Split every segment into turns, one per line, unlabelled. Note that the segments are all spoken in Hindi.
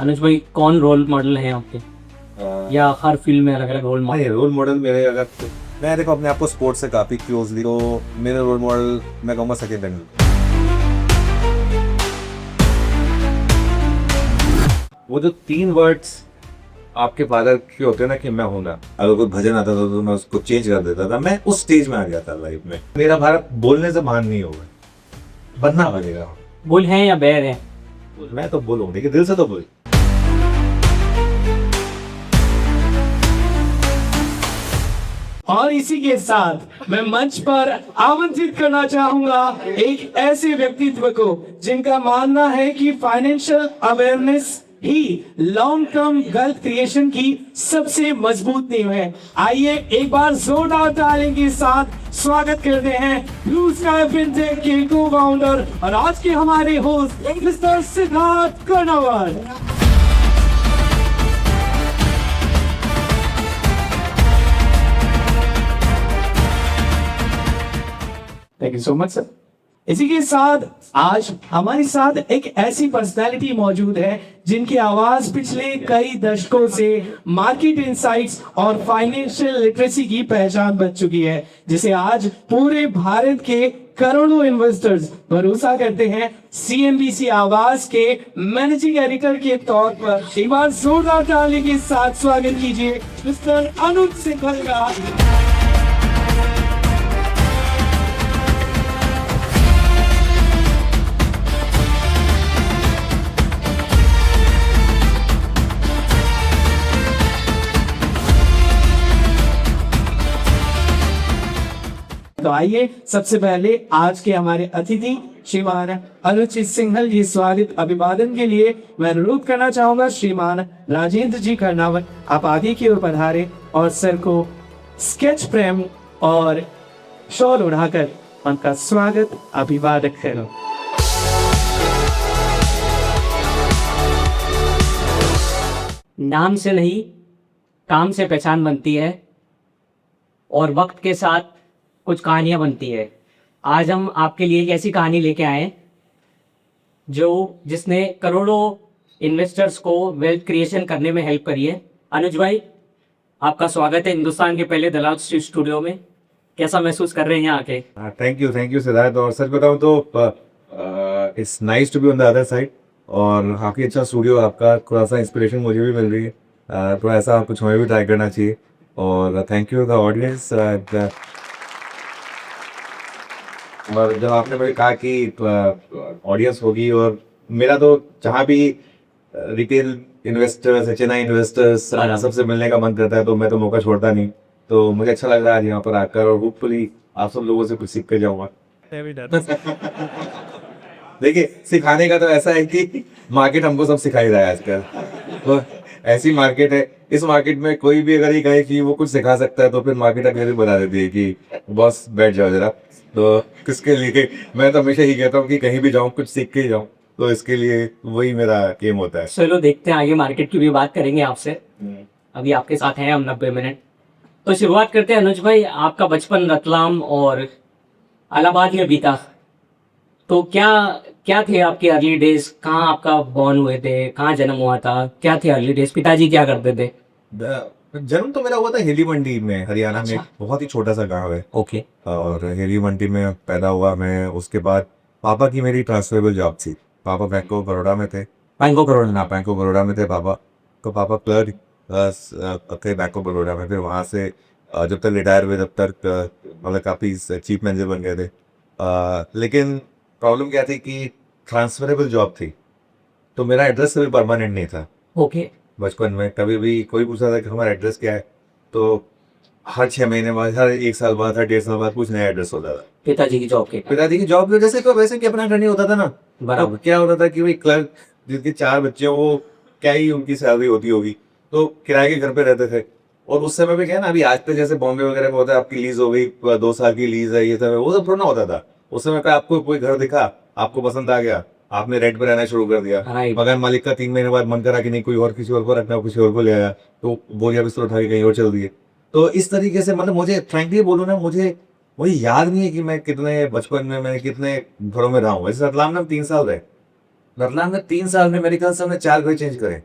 अनुज भाई, कौन रोल मॉडल है आपके, या हर फील्ड में अलग अलग रोल मॉडल?
नहीं, रोल मॉडल मेरे अगर मैं देखो अपने आप को स्पोर्ट्स से काफ़ी क्लोजली, तो मेरे रोल मॉडल मैं कहूँगा सचिन तेंदुलकर। वो जो 3 वर्ड्स आपके फादर के होते हैं ना कि मैं हूँ ना, अगर कोई भजन आता था तो मैं उसको चेंज कर देता था। मैं उस स्टेज में आ गया था लाइफ में। मेरा भारत बोलने से महान नहीं होगा, बनना पड़ेगा।
बुल हैं या बैर हैं?
मैं तो बोलूँ, लेकिन दिल से तो बोल।
और इसी के साथ मैं मंच पर आमंत्रित करना चाहूंगा एक ऐसे व्यक्तित्व को जिनका मानना है कि फाइनेंशियल अवेयरनेस ही लॉन्ग टर्म वेल्थ क्रिएशन की सबसे मजबूत नींव है। आइए एक बार जोरदार ताली के साथ स्वागत करते हैं ब्लू स्काई फिनटेक के को फाउंडर और आज के हमारे host mister Siddharth Karnavar. Thank you so much sir. इसी के साथ आज हमारे साथ एक ऐसी पर्सनालिटी मौजूद है जिनकी आवाज पिछले कई दशकों से मार्केट इंसाइट्स और फाइनेंशियल लिटरेसी की पहचान बन चुकी है, जिसे आज पूरे भारत के करोड़ों इन्वेस्टर्स भरोसा करते हैं। सीएनबीसी आवाज के मैनेजिंग एडिटर के तौर पर एक बार जोरदार ताली के साथ स्वागत कीजिए मिस्टर अनुज सिंघल का। तो आइए सबसे पहले आज के हमारे अतिथि श्रीमान अनुज सिंघल जी स्वागत अभिवादन के लिए मैं अनुरोध करना चाहूंगा श्रीमान राजेंद्र जी कर्नावत, आप आगे की ओर पधारे और सर को स्केच फ्रेम और शॉल उड़ाकर उनका स्वागत अभिवादन करो।
नाम से नहीं, काम से पहचान बनती है और वक्त के साथ कुछ कहानियां बनती है। आज हम आपके लिए एक ऐसी कहानी लेके आए जिसने करोड़ों इन्वेस्टर्स को वेल्थ क्रिएशन करने में हेल्प करी है। अनुज भाई, आपका स्वागत है हिंदुस्तान के पहले दलाल स्टूडियो में। कैसा महसूस कर रहे हैं यहाँ आके?
Thank you Siddharth. और सच बताऊं तो it's nice to be on the other side, और काफ़ी अच्छा स्टूडियो आपका, थोड़ा सा इंस्पिरेशन मुझे भी मिल रही है। तो ऐसा कुछ हमें भी ट्राई करना चाहिए। और थैंक यू द ऑडियंस। और जब आपने मुझे कहा कि ऑडियंस होगी, और मेरा तो जहाँ भी रिटेल इन्वेस्टर्स, एचएनआई इन्वेस्टर्स सबसे मिलने का मन करता है, तो मैं तो मौका छोड़ता नहीं। तो मुझे अच्छा लग रहा है आज यहाँ पर आकर, और होपफुली आप सब लोगों से कुछ सीख कर जाऊँगा। देखिए, सिखाने का तो ऐसा है कि मार्केट हमको सब सिखा ही रहा है आजकल। तो ऐसी मार्केट है, इस मार्केट में कोई भी अगर ये कहे कि वो कुछ सिखा सकता है, तो फिर मार्केट अगर बता देती है कि बॉस बैठ जाओ जरा। तो किसके लिए मैं तो हमेशा ही कहता हूँ कि कहीं भी जाऊँ कुछ सीख के ही जाऊँ, तो इसके लिए वही मेरा एम होता है।
चलो देखते हैं, आगे मार्केट की भी बात करेंगे आपसे। अभी आपके साथ हैं हम 90 मिनट। तो शुरुआत करते हैं अनुज भाई, आपका बचपन रतलाम और इलाहाबाद में बीता। तो क्या क्या थे आपके अर्ली डेज? कहाँ आपका बॉर्न हुए थे, कहाँ जन्म हुआ था, क्या थे अर्ली डेज? पिताजी क्या करते थे?
जन्म तो मेरा हुआ था हिली मंडी में, हरियाणा में। बहुत ही छोटा सा गांव है।
ओके।
और हिली मंडी में पैदा हुआ मैं। उसके बाद पापा की मेरी ट्रांसफरेबल जॉब थी। पापा बैंक ऑफ बड़ौदा में थे। बैंक ऑफ बड़ौदा में थे पापा। तो पापा क्लर्क थे बैंक ऑफ बड़ौदा में। फिर वहाँ से जब तक रिटायर हुए तब तक मतलब काफ़ी चीफ मैनेजर बन गए थे। लेकिन प्रॉब्लम क्या थी कि ट्रांसफरेबल जॉब थी, तो मेरा एड्रेस कभी परमानेंट नहीं था।
ओके।
बचपन में कभी भी कोई पूछता था कि हमारा एड्रेस क्या है, तो हर 6 महीने बाद, हर 1 साल बाद, हर 1.5 साल बाद कुछ नया एड्रेस होता था।
पिताजी की जॉब के?
पिताजी की जॉब की वजह से, तो वैसे कि अपना घर नहीं होता था ना।
बराबर।
क्या होता था कि भाई क्लर्क जिनके 4 बच्चे हो, वो क्या ही उनकी सैलरी होती होगी, तो किराए के घर पे रहते थे। और उस समय पे क्या है ना, अभी आज पे जैसे बॉम्बे वगैरह में होता है, आपकी लीज हो गई 2 साल की लीज है, ये सब है, वो सब थोड़ा ना होता था। उस समय पे आपको कोई घर दिखा, आपको पसंद आ गया, आपने रेंट पे रहना शुरू कर दिया। मकान मालिक का 3 महीने बाद मन करा कि नहीं, कोई और किसी और को रखना, किसी और को ले आया, तो बोरिया बिस्तर उठा के कहीं और चल दिए। तो इस तरीके से, मतलब मुझे फ्रैंकली बोलूँ ना, मुझे याद नहीं है कि मैं कितने बचपन में, मैं कितने घरों में रहा हूँ। वैसे रतलाम में 3 साल रहे, रतलाम में 3 साल में मेरे ख्याल से हमने 4 घर चेंज करे।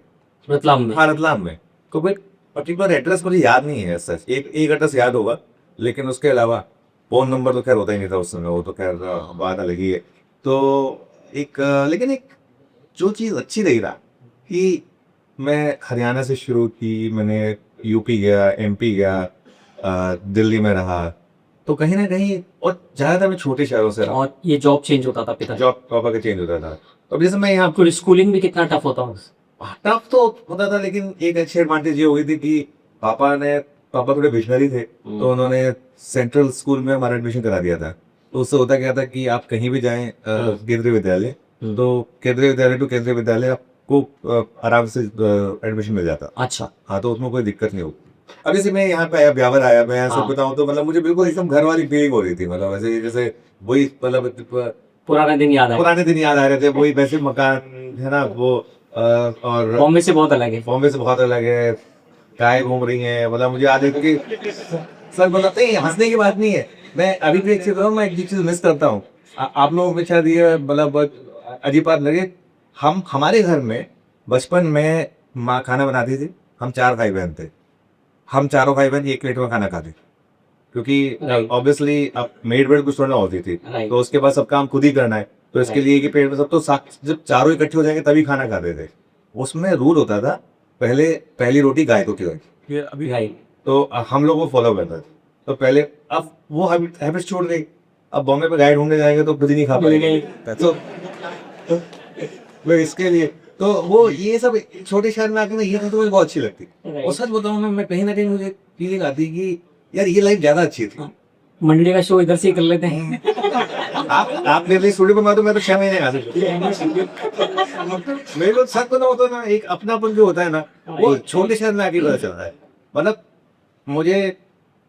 रतलाम में?
हाँ, रतलाम में। तो कोई पर्टिकुलर एड्रेस मुझे याद नहीं है सच, एक एड्रेस याद होगा, लेकिन उसके अलावा फोन नंबर तो खैर होता ही नहीं था उस समय, वो तो खैर बात अलग ही है। तो लेकिन एक जो चीज़ अच्छी रही ना कि मैं हरियाणा से शुरू की, मैंने यूपी गया, एमपी गया, दिल्ली में रहा, तो कहीं ना कहीं, और ज़्यादातर मैं छोटे शहरों से रहा।
और ये जॉब चेंज होता था पिता?
जॉब पापा का चेंज होता था। तो अब जैसे मैं यहाँ,
आपको स्कूलिंग भी कितना टफ होता?
टफ तो होता था, लेकिन एक अच्छी एडवांटेज ये हो गई थी कि पापा थोड़े विजनरी थे, तो उन्होंने सेंट्रल स्कूल में हमारा एडमिशन करा दिया था। तो उससे होता क्या था कि आप कहीं भी जाएं केंद्रीय विद्यालय, तो केंद्रीय विद्यालय टू केंद्रीय विद्यालय आपको आराम से एडमिशन मिल जाता।
अच्छा।
हाँ, तो उसमें कोई दिक्कत नहीं होती। अब जैसे मैं यहाँ पे आया, ब्यावर आया, मैं सब
हाँ।
बताऊँ तो मतलब मुझे बिल्कुल एकदम घर वाली फीलिंग हो रही थी। मतलब ऐसे जैसे वही, मतलब
पुराना दिन याद आया?
पुराने दिन याद आ रहे थे, वही वैसे मकान है ना वो, और
बॉम्बे से बहुत अलग है।
बॉम्बे से बहुत अलग है। गाय घूम रही हैं, मतलब मुझे याद है कि सर बताते हैं, हंसने की बात नहीं है, मैं अभी भी एक चीज बताऊं, मैं एक चीज मिस करता हूँ। आप लोगों को शायद ये मतलब बहुत अजीब बात लगे, हमारे घर में बचपन में माँ खाना बनाती थी, हम 4 भाई बहन थे, हम चारों भाई बहन एक प्लेट में खाना खाते, क्योंकि
Right.
ऑब्वियसली अब मेड वेड कुछ थोड़ा होती थी,
Right.
तो उसके बाद सब काम खुद ही करना है, तो इसके लिए कि पेट में सब, तो जब चारों इकट्ठे हो जाएंगे तभी खाना खाते थे। उसमें रूल होता था, पहले पहली रोटी गाय को खिलाई, ये अभी
राइट।
तो हम लोग वो फॉलो करते थे। तो पहले, अब वो हैबिट छोड़ गई, अब बॉम्बे पे गाय ढूंढने जाएंगे तो खुद ही नहीं खा पाएंगे, तो वो इसके लिए, तो वो ये सब छोटे शहर में आके ना, ये तो मुझे बहुत अच्छी लगती। और सच बताऊं मैं कहीं ना कहीं मुझे फीलिंग आती कि यार ये लाइफ ज्यादा अच्छी थी।
मंडली का शो इधर से ही कर लेते हैं।
आप मेरे लिए स्टूडियो बनवा दो, मैं तो 6 महीने आ सकता। मेरे को सच बताऊं तो ना, एक अपनापन जो होता है ना, वो छोटे शहर में आके पता चलता है। मतलब मुझे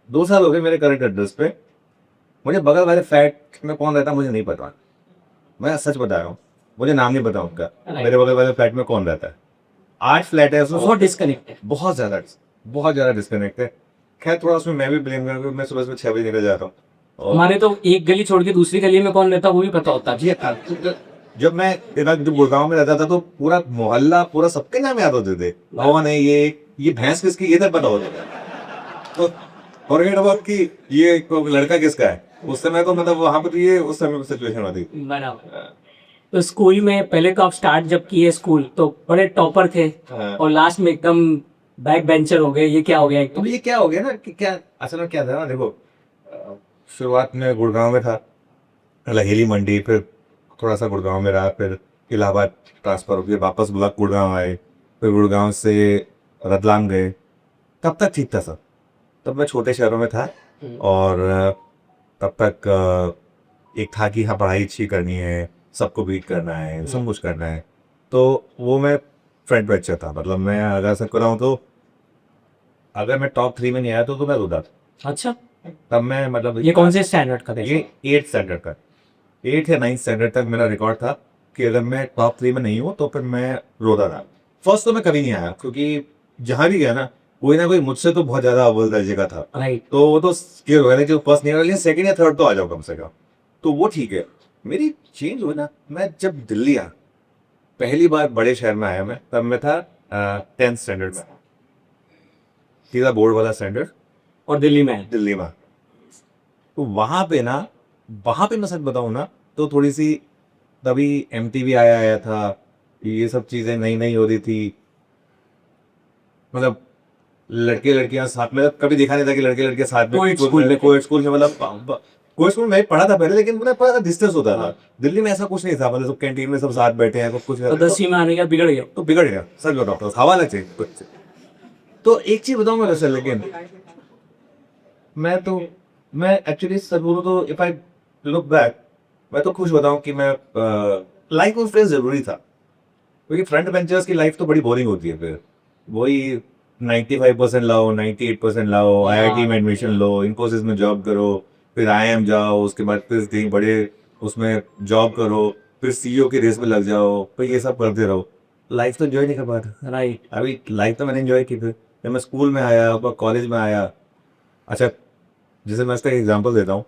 2 साल हो गए मेरे करंट एड्रेस पे, मुझे बगल वाले फ्लैट में कौन रहता मुझे नहीं पता, मैं सच बता रहा हूँ, मुझे नाम नहीं पता उनका, मेरे बगल वाले फ्लैट में कौन रहता है। 8 फ्लैट है उसमें,
बहुत डिस्कनेक्ट है।
बहुत ज्यादा डिस्कनेक्ट है। खैर थोड़ा उसमें मैं भी ब्लेम करूँ, मैं सुबह 6 बजे निकल जाता हूँ, और
हमारे तो एक गली छोड़ के दूसरी गली में कौन रहता वो भी पता होता
जी हाँ, जब मैं जब गुड़गांव में रहता था तो पूरा मोहल्ला, पूरा सबके नाम याद होते थे, कौन है ये भैंस किसकी, ये तक पता होता था। तो फॉरगेट अबाउट कि ये लड़का किसका है, उस समय तो मतलब वहां पर तो ये उस समय सिचुएशन होती थी।
बराबर। तो स्कूल में पहले तो आप स्टार्ट जब किए स्कूल तो बड़े टॉपर थे,
हाँ।
और लास्ट में एकदम बैक बेंचर हो गए, ये क्या हो गया
तो ये क्या हो गया ना कि क्या असल में क्या था ना, देखो शुरुआत में गुड़गांव में था, लहेली मंडी, फिर थोड़ा सा गुड़गांव में रहा, फिर इलाहाबाद ट्रांसफर हो गया, वापस गुड़गांव आए, फिर गुड़गांव से रतलाम गए। तब तक ठीक था सब, तब मैं छोटे शहरों में था, और तब तक एक था कि हाँ पढ़ाई अच्छी करनी है, सबको बीट करना है, सब कुछ करना है, तो वो मैं फ्रंट बेंचर था। मतलब मैं अगर सब कर रहा हूँ तो अगर मैं टॉप 3 में नहीं आया तो मैं रुदा था।
अच्छा,
तब मैं मतलब
ये कौन से स्टैंडर्ड का था?
ये 8th स्टैंडर्ड का, 8th या 9th स्टैंडर्ड तक मेरा रिकॉर्ड था कि अगर मैं टॉप 3 में नहीं हूँ तो फिर मैं रोता था। फर्स्ट तो मैं कभी नहीं आया, क्योंकि जहां भी गया ना कोई ना कोई मुझसे तो बहुत ज्यादा अव्वल दर्जे का था,
राइट।
तो वो तो क्लियर हो गया था कि फर्स्ट नहीं आ रहा, लेकिन सेकंड या थर्ड तो आ जाओ कम से कम, तो वो ठीक है। मेरी चेंज हुई ना, मैं जब दिल्ली आया, पहली बार बड़े शहर में आया मैं, तब मैं था 10th स्टैंडर्ड में, सीधा बोर्ड वाला स्टैंडर्ड,
और दिल्ली में?
दिल्ली में। तो वहां पे मैं सच बताऊं ना, तो थोड़ी सी तभी MTV आया था, ये सब चीजें नई नई हो रही थी, मतलब लड़के लड़कियां साथ में, कभी देखा नहीं था कि लड़के लड़के साथ में
कोएड स्कूल में?
कोएड स्कूल में, मतलब कोएड स्कूल में पढ़ा था पहले, लेकिन मुझे पता था डिस्टेंस होता था। दिल्ली में ऐसा कुछ नहीं था, मतलब सब कैंटीन में सब साथ बैठे हैं, कुछ
तो 10वीं में आने के बाद बिगड़ गया?
तो बिगड़ गया, सच बताओ डॉक्टर, हवा लग चाहिए कुछ से। तो एक चीज बताऊंगा वैसे, लेकिन मैं एक्चुअली सच बोलूं तो इफ आई लुक बैक, मैं तो खुश बताऊं कि मैं लाइफ में फेस जरूरी था, क्योंकि फ्रंट बेंचर्स की लाइफ तो बड़ी बोरिंग होती है, फिर वही 95% लाओ, 98% लाओ, IIT में एडमिशन लो, इन्फोसिस में जॉब करो, फिर IIM जाओ, उसके बाद फिर कहीं बड़े उसमें जॉब करो, फिर CEO की रेस में लग जाओ, फिर ये सब करते रहो, लाइफ तो एंजॉय नहीं कर पाते।
राइट।
अभी लाइफ तो मैंने एंजॉय की, फिर जब मैं स्कूल में आया, कॉलेज में आया। अच्छा, जैसे मैं इसका एग्जांपल देता हूँ,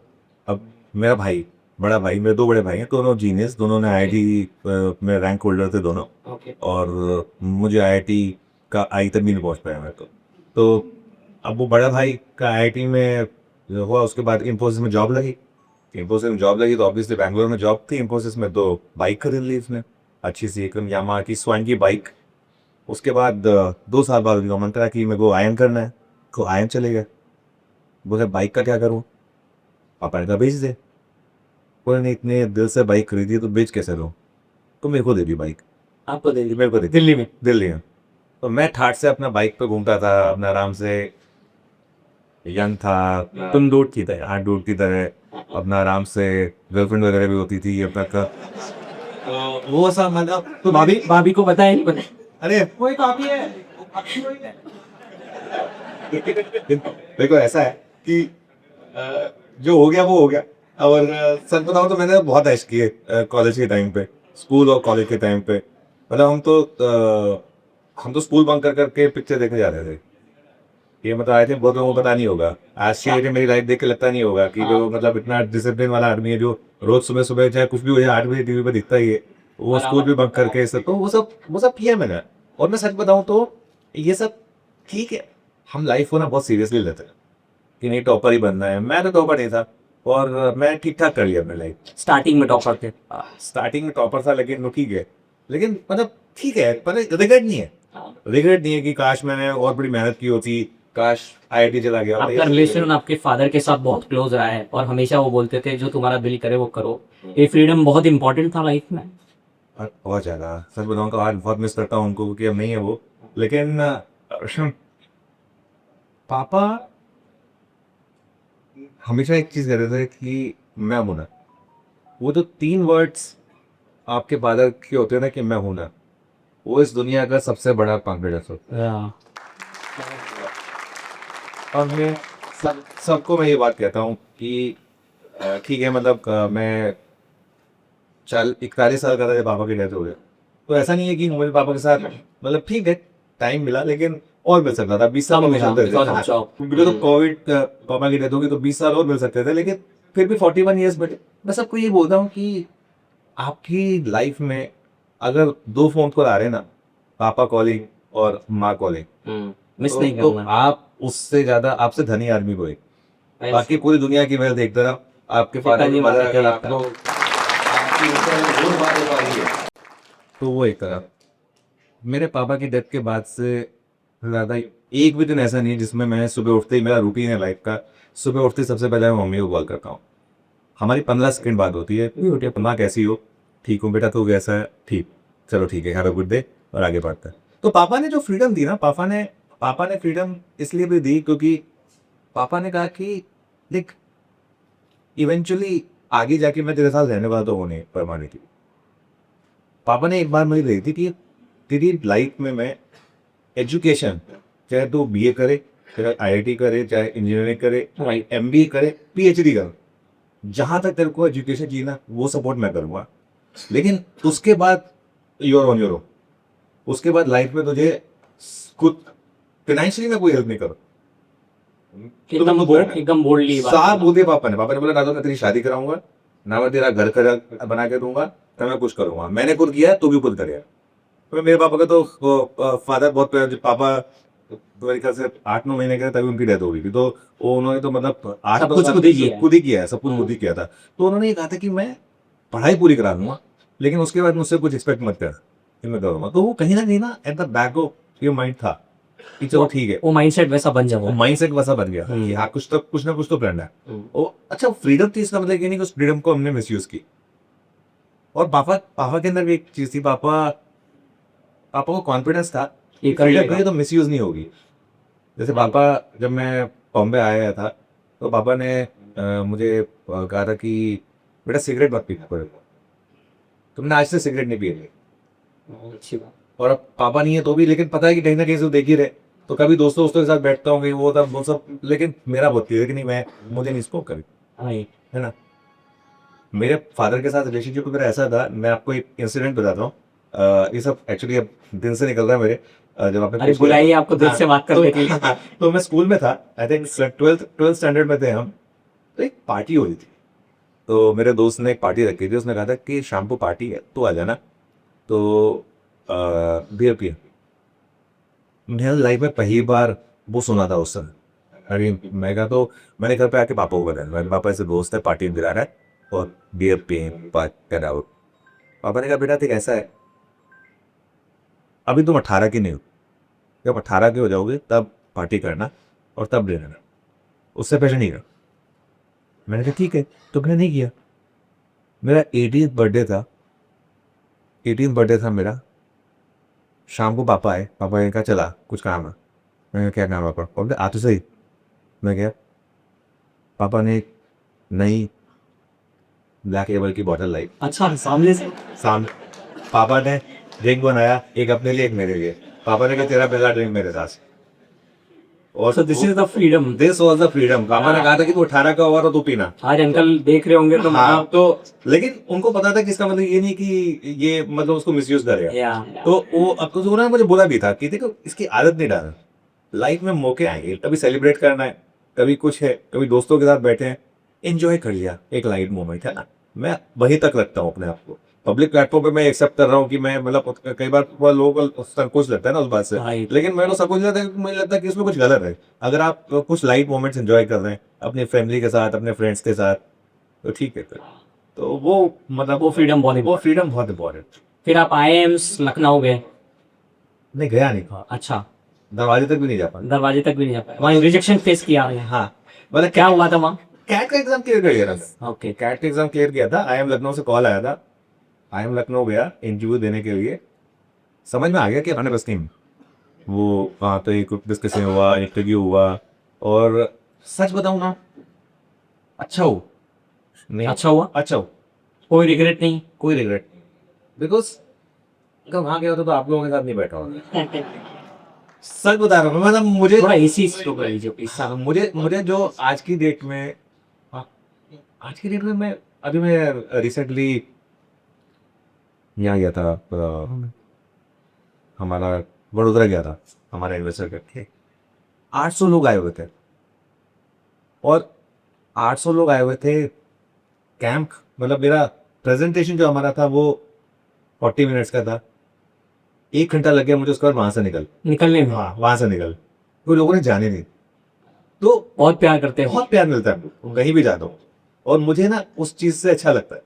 अब मेरा भाई बड़ा भाई, मेरे 2 बड़े भाई हैं, दोनों जीनियस, दोनों ने आईआईटी में रैंक होल्डर थे दोनों।
ओके।
और मुझे आईआईटी का आई तक भी नहीं पहुंच पाया मैं तो अब वो बड़ा भाई का आईआईटी में जो हुआ, उसके बाद इंफोसिस में जॉब लगी। इंफोसिस में जॉब लगी तो ऑब्वियसली बैंगलोर में जॉब थी इंफोसिस में, तो बाइक खरीद ली उसने, अच्छी सी एकदम यामाहा की स्वाइन की बाइक। उसके बाद 2 साल बाद उनका मन करा कि मेरे को आयन करना है, तो आयन चले गए। बोले बाइक का क्या करूँ, पापा ने कहा बेच दे। बोले नहीं, इतने दिल से बाइक खरीदी तो बेच कैसे दूँ, तो मेरे को दे दी बाइक,
आपको दे दी
मेरे को दे दी
दिल्ली में?
दिल्ली में। तो मैं ठाट से अपना बाइक पे घूमता था, अपना आराम से, यंग था, तुम दूध की तरह, हाँ दूध की तरह, अपना आराम से, गर्लफ्रेंड वगैरह भी होती थी अपना का, तो वो सब मतलब।
तो भाभी भाभी को पता है नहीं पता?
अरे
कोई कॉपी है?
देखो ऐसा है कि जो हो गया वो हो गया। और सच बताऊं तो मैंने बहुत ऐश किए कॉलेज के टाइम पे, स्कूल और कॉलेज के टाइम पे। मतलब हम तो स्कूल बंक कर करके पिक्चर देखने जा रहे थे। ये मतलब आए थे, बहुत लोगों को पता नहीं होगा, आज की डेट में मेरी लाइफ देख के लगता नहीं होगा कि जो मतलब इतना डिसिप्लिन वाला आदमी है, जो रोज सुबह सुबह चाहे कुछ भी हो जाए 8 बजे टीवी पे दिखता ही है, वो स्कूल भी बंक करके सब, तो वो सब किया मैंने। और मैं सच बताऊं तो ये सब ठीक है, हम लाइफ को ना बहुत सीरियसली लेते हैं कि नहीं टॉपर ही बनना है। मैं तो टॉपर नहीं था, और मैं ठीक ठाक कर लिया अपनी लाइफ।
स्टार्टिंग में टॉपर थे?
स्टार्टिंग में टॉपर था, लेकिन ठीक है, लेकिन मतलब ठीक है, पर रिग्रेट नहीं है। रिग्रेट नहीं है कि काश मैंने और बड़ी मेहनत की होती, काश आईआईटी चला गया।
आपका रिलेशन आपके फादर के साथ बहुत क्लोज रहा है और हमेशा वो बोलते थे जो तुम्हारा दिल करे वो करो। ये फ्रीडम बहुत इंपॉर्टेंट था लाइफ में?
बहुत ज़्यादा, सच बताऊं तो आज बहुत मिस करता हूँ उनको, क्योंकि अब नहीं है वो। लेकिन पापा हमेशा एक चीज़ कहते थे कि मैं हूं ना, वो जो 3 वर्ड्स आपके फादर के होते हैं ना कि मैं हूं ना, वो इस दुनिया का सबसे बड़ा कॉन्फिडेंस होता है। और मैं सबको मैं ये बात कहता हूँ कि ठीक है, मतलब मैं 41 साल का था जब पापा की डेथ हो गई। तो ऐसा नहीं है कि मेरे पापा के साथ, मतलब ठीक है टाइम मिला, लेकिन और मिल सकता था, 20 साल और मिल सकते थे। मुझे तो कोविड पापा की डेथ होगी तो 20 साल और मिल सकते थे, लेकिन फिर भी 41 ईयर्स बटे। मैं सबको ये बोलता हूँ कि आपकी लाइफ में अगर 2 फोन कॉल आ रहे हैं ना, पापा कॉलिंग और माँ कॉलिंग,
मिस नहीं
तो
करना।
आप उससे ज्यादा, आपसे धनी आदमी को एक, बाकी पूरी दुनिया की वेल्थ देखते रहो, आपके फादर की मदर अगर आपको आपकी ऊपर वो बात हो पा रही है तो वो एक तरफ। मेरे पापा की डेथ के बाद से ज़्यादा एक भी दिन ऐसा नहीं है जिसमें मैं सुबह उठते ही, मेरा रूटीन है लाइफ का, सुबह उठते ही सबसे पहले मैं मम्मी को कॉल करता हूँ। हमारी 15 सेकंड बात होती है, माँ कैसी हो, ठीक हूँ बेटा, तो कैसा है, ठीक, चलो ठीक है, हैव अ गुड डे, और आगे बढ़ता है। तो पापा ने जो फ्रीडम दी ना, पापा ने फ्रीडम इसलिए भी दी क्योंकि पापा ने कहा कि देख, इवेंचुअली आगे जाके मैं तेरे साथ रहने वाला तो होने परमानेंटली। पापा ने एक बार मुझे कही थी कि तेरी लाइफ में मैं एजुकेशन, चाहे तू बीए करे, चाहे आईआईटी करे, चाहे इंजीनियरिंग करे, एमबीए करे, पीएचडी कर, जहां तक तेरे को एजुकेशन चाहिए ना वो सपोर्ट मैं करूंगा, लेकिन उसके बाद यूर ऑन योर ओन। उसके बाद लाइफ में तुझे खुद फाइनेंशियली मैं कोई हेल्प नहीं करूँ।
एकदम बोल्डली
साफ बोल दिया पापा ने बोला ना तो मैं तेरी शादी कराऊंगा, ना मैं तेरा घर का बना के दूंगा, ना मैं कुछ करूंगा। मैंने खुद किया तो भी खुद करेगा। तो मेरे पापा का तो फादर बहुत, पापा मेरे ख्याल से 8-9 महीने के तभी उनकी डेथ हो गई थी, तो वो उन्होंने तो मतलब 8
सब कुछ खुद ही किया है।
खुद ही किया है, सब कुछ खुद ही किया था। तो उन्होंने ये कहा था कि मैं पढ़ाई पूरी करा दूंगा, लेकिन उसके बाद मुझसे कुछ एक्सपेक्ट मत कर कि मैं करूंगा। तो वो कहीं ना कहीं ना at the back of your mind था कि चलो ठीक है,
वो माइंडसेट वैसा बन
वो
जाओ।
माइंडसेट वैसा बन गया कि हाँ कुछ ना कुछ तो करना है। वो अच्छा फ्रीडम थी, इसका मतलब ये नहीं कि उस फ्रीडम को हमने मिसयूज की। और पापा के अंदर भी एक चीज थी, पापा को कॉन्फिडेंस था
ये
कि
कर
फ्रीडम
लेगा।
कहीं तो मिसयूज नहीं होगी। जैसे पापा, जब मैं बॉम्बे आया था तो पापा ने मुझे कहा था कि बेटा सिगरेट मत पीना पड़ेगा, तुमने आज से सिगरेट नहीं पिएगी।
अच्छी बात।
और अब पापा नहीं है तो भी, लेकिन पता है कि कहीं ना कहीं से देख ही रहे, तो कभी दोस्तों के साथ बैठता हूँ, वो सब, लेकिन मेरा बहुत क्लियर कि नहीं, मुझे नहीं स्मोक कभी, है ना। मेरे फादर के साथ रिलेशनशिप मेरा ऐसा था, मैं आपको एक इंसिडेंट बताता हूँ। ये सब एक्चुअली अब दिन से निकल रहा है मेरे, जब आपने
अरे बुलाइए आपको दिल से बात करने के लिए।
तो मैं स्कूल में था, आई थिंक 12th स्टैंडर्ड में थे हम, तो एक पार्टी हो रही थी। तो मेरे दोस्त ने एक पार्टी रखी थी, उसने कहा था कि शाम को पार्टी है तो आ जाना, तो बियर पिए। मैंने लाइफ में पहली बार वो सुना था उस समय। अरे मैं कहा, तो मैंने घर पे आके पापा को बताया, मेरे पापा ऐसे दोस्त है पार्टी दिला रहा है और बियर पिए बात कर रहा हो। पापा ने कहा बेटा ठीक ऐसा है, अभी तुम 18 की नहीं हो, जब 18 के हो जाओगे तब पार्टी करना और तब ले लेना, उससे पहले नहीं करना। मैंने कहा ठीक है, तो मैंने नहीं किया। मेरा 18th बर्थडे था, 18th बर्थडे था मेरा। शाम को पापा आए, पापा ने कहा चला कुछ काम है। मैंने कहा क्या काम है पापा? बोलते आ तो सही। मैं गया, पापा ने एक नई ब्लैक लेबल की बोतल लाई
अच्छा, सामने से।
सामने। पापा ने ड्रिंक बनाया, एक अपने लिए एक मेरे लिए। पापा ने कहा तेरा पहला ड्रिंक मेरे साथ। और
so this is the freedom.
This was the freedom. पापा ने कहा था कि तू 18 का हुआ तो पीना।
आज अंकल देख रहे होंगे तो
हाँ,
मतलब
तो लेकिन उनको पता था कि इसका मतलब ये नहीं कि ये मतलब उसको मिसयूज करेगा।
या
तो वो अब तो उन्होंने मुझे बोला भी था कि देखो इसकी आदत नहीं डालना, लाइफ में मौके आएंगे, कभी सेलिब्रेट करना है, कभी कुछ है, कभी दोस्तों के साथ बैठे हैं, एंजॉय कर लिया, एक लाइट मोमेंट है ना। मैं वहीं तक रखता हूँ अपने आप को। पब्लिक प्लेटफॉर्म पे मैं एक्सेप्ट कर रहा हूँ कि मैं मतलब कई बार बहुत लोगों को संकोच लगता है ना उस बात से,
Right.
लेकिन मेरे को संकोच लगता है, मुझे लगता है कि इसमें कुछ गलत है। अगर आप कुछ लाइट मोमेंट्स एंजॉय कर रहे हैं अपनी फैमिली के साथ, अपने फ्रेंड्स के साथ, तो ठीक है फिर। तो वो मतलब
वो freedom बहुत
वो फ्रीडम बहुत इंपॉर्टेंट।
फिर आप IIMs लखनऊ गए।
नहीं गया नहीं,
अच्छा,
दरवाजे तक भी नहीं जा पाया।
दरवाजे तक भी नहीं जा पाए, वहाँ रिजेक्शन फेस किया।
हाँ मतलब
क्या हुआ था वहाँ?
कैट का एग्जाम क्लियर कर लिया था।
ओके।
कैट का एग्जाम क्लियर किया था। IIM लखनऊ से कॉल आया था, IIM लखनऊ गया इंटरव्यू देने के लिए। समझ में आ गया कि अपने बस नहीं। वो वहाँ तो एक डिस्कशन हुआ, इंटरव्यू हुआ, और सच बताऊँ ना, अच्छा हो नहीं,
अच्छा हुआ,
अच्छा हो,
कोई रिग्रेट नहीं।
कोई रिग्रेट नहीं। बिकॉज अगर वहाँ गया होता तो आप लोगों के साथ नहीं बैठा होता। सच बता रहा हूँ, मतलब मुझे
थोड़ा इसी स्लो कर लीजिए प्लीज।
हाँ, मुझे मुझे जो आज की डेट में, हाँ, आज की डेट में मैं रिसेंटली यहाँ गया था, हमारा वडोदरा गया था, हमारा इन्वेस्टर करके 800 लोग आए हुए थे, और 800 लोग आए हुए थे कैंप। मतलब मेरा प्रेजेंटेशन जो हमारा था वो 40 मिनट्स का था, 1 घंटा लग गया मुझे उसके बाद वहां से
निकलने में
हाँ वहां से निकल, तो लोगों ने जाने नहीं। तो
बहुत प्यार करते हैं।
बहुत प्यार मिलता है कहीं भी जाता हूँ, और मुझे ना उस चीज से अच्छा लगता है।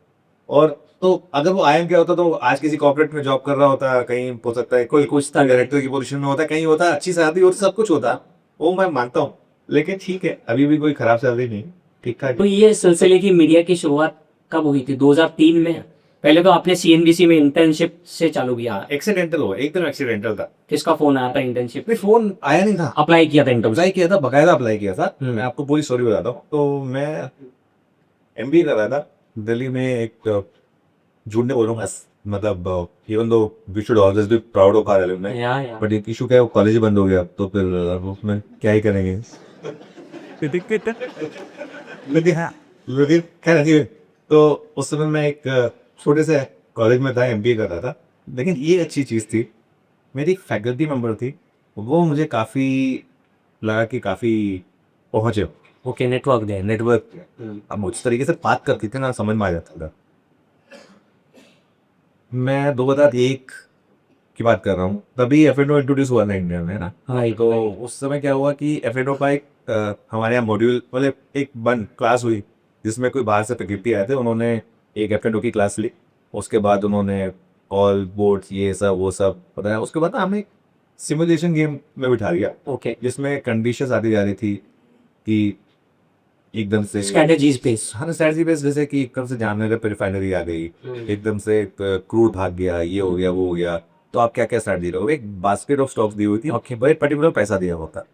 और तो अगर वो IIM क्या होता तो आज किसी कॉर्पोरेट में जॉब कर रहा होता, कहीं हो सकता है कोई कुछ था डायरेक्टर की पोजीशन में होता, कहीं होता अच्छी सैलरी होती, सब कुछ होता, वो मैं मानता हूँ। लेकिन ठीक है, अभी भी कोई खराब सैलरी नहीं, ठीक ठाक।
तो ये सिलसिले की मीडिया की शुरुआत कब हुई थी? 2003 में? पहले तो आपने CNBC में इंटर्नशिप से चालू किया।
एक्सीडेंटल हुआ, एकदम एक्सीडेंटल था।
किसका फोन आया था इंटर्नशिप?
नहीं फोन आया नहीं था,
अप्लाई किया था इंटर्नशिप?
अप्लाई किया था, बकायदा अप्लाई किया था। मैं आपको पूरी स्टोरी बताता हूँ। तो मैं MBA कर रहा था दिल्ली में, एक झूठ नहीं बोलूंगा, मतलब even though we should always be proud of our alumni,
या
बट एक इशू क्या है, वो कॉलेज बंद हो गया, तो फिर उसमें क्या ही करेंगे। लेकिन खैर anyway, तो उस समय मैं एक छोटे से कॉलेज में था, MBA कर रहा था। लेकिन ये अच्छी चीज़ थी, मेरी एक फैकल्टी मेंबर थी, वो मुझे काफ़ी लगा कि काफ़ी पहुँचे,
ओके, नेटवर्क दे।
नेटवर्क। अब मुझ तरीके से बात करती थी ना, समझ में आ जाता था। मैं 2001 की बात कर रहा हूँ, तभी F&O इंट्रोड्यूस हुआ था इंडिया में, है ना।
हाँ,
तो उस समय क्या हुआ कि F&O का एक हमारे यहाँ मॉड्यूल, मतलब एक बन क्लास हुई, जिसमें कोई बाहर से फैकल्टी आए थे, उन्होंने एक F&O की क्लास ली। उसके बाद उन्होंने ऑल बोर्ड्स ये सब वो सब बताया। उसके बाद ना हमें सिमुलेशन गेम में बिठा दिया,
ओके,
जिसमें कंडीशंस आती जा रही थी कि एकदम से
स्ट्रेटजीज बेस।
हाँ स्ट्रेटजी बेस, जैसे कि एकदम से जामनगर पे रिफाइनरी आ गई, एकदम से क्रूड भाग गया, ये हो गया वो हो गया, तो आप क्या क्या स्ट्रेटजी रहोगे। एक बास्केट ऑफ स्टॉक्स दी हुई थी,
Okay.
बड़े पर्टिकुलर पैसा दिया होता,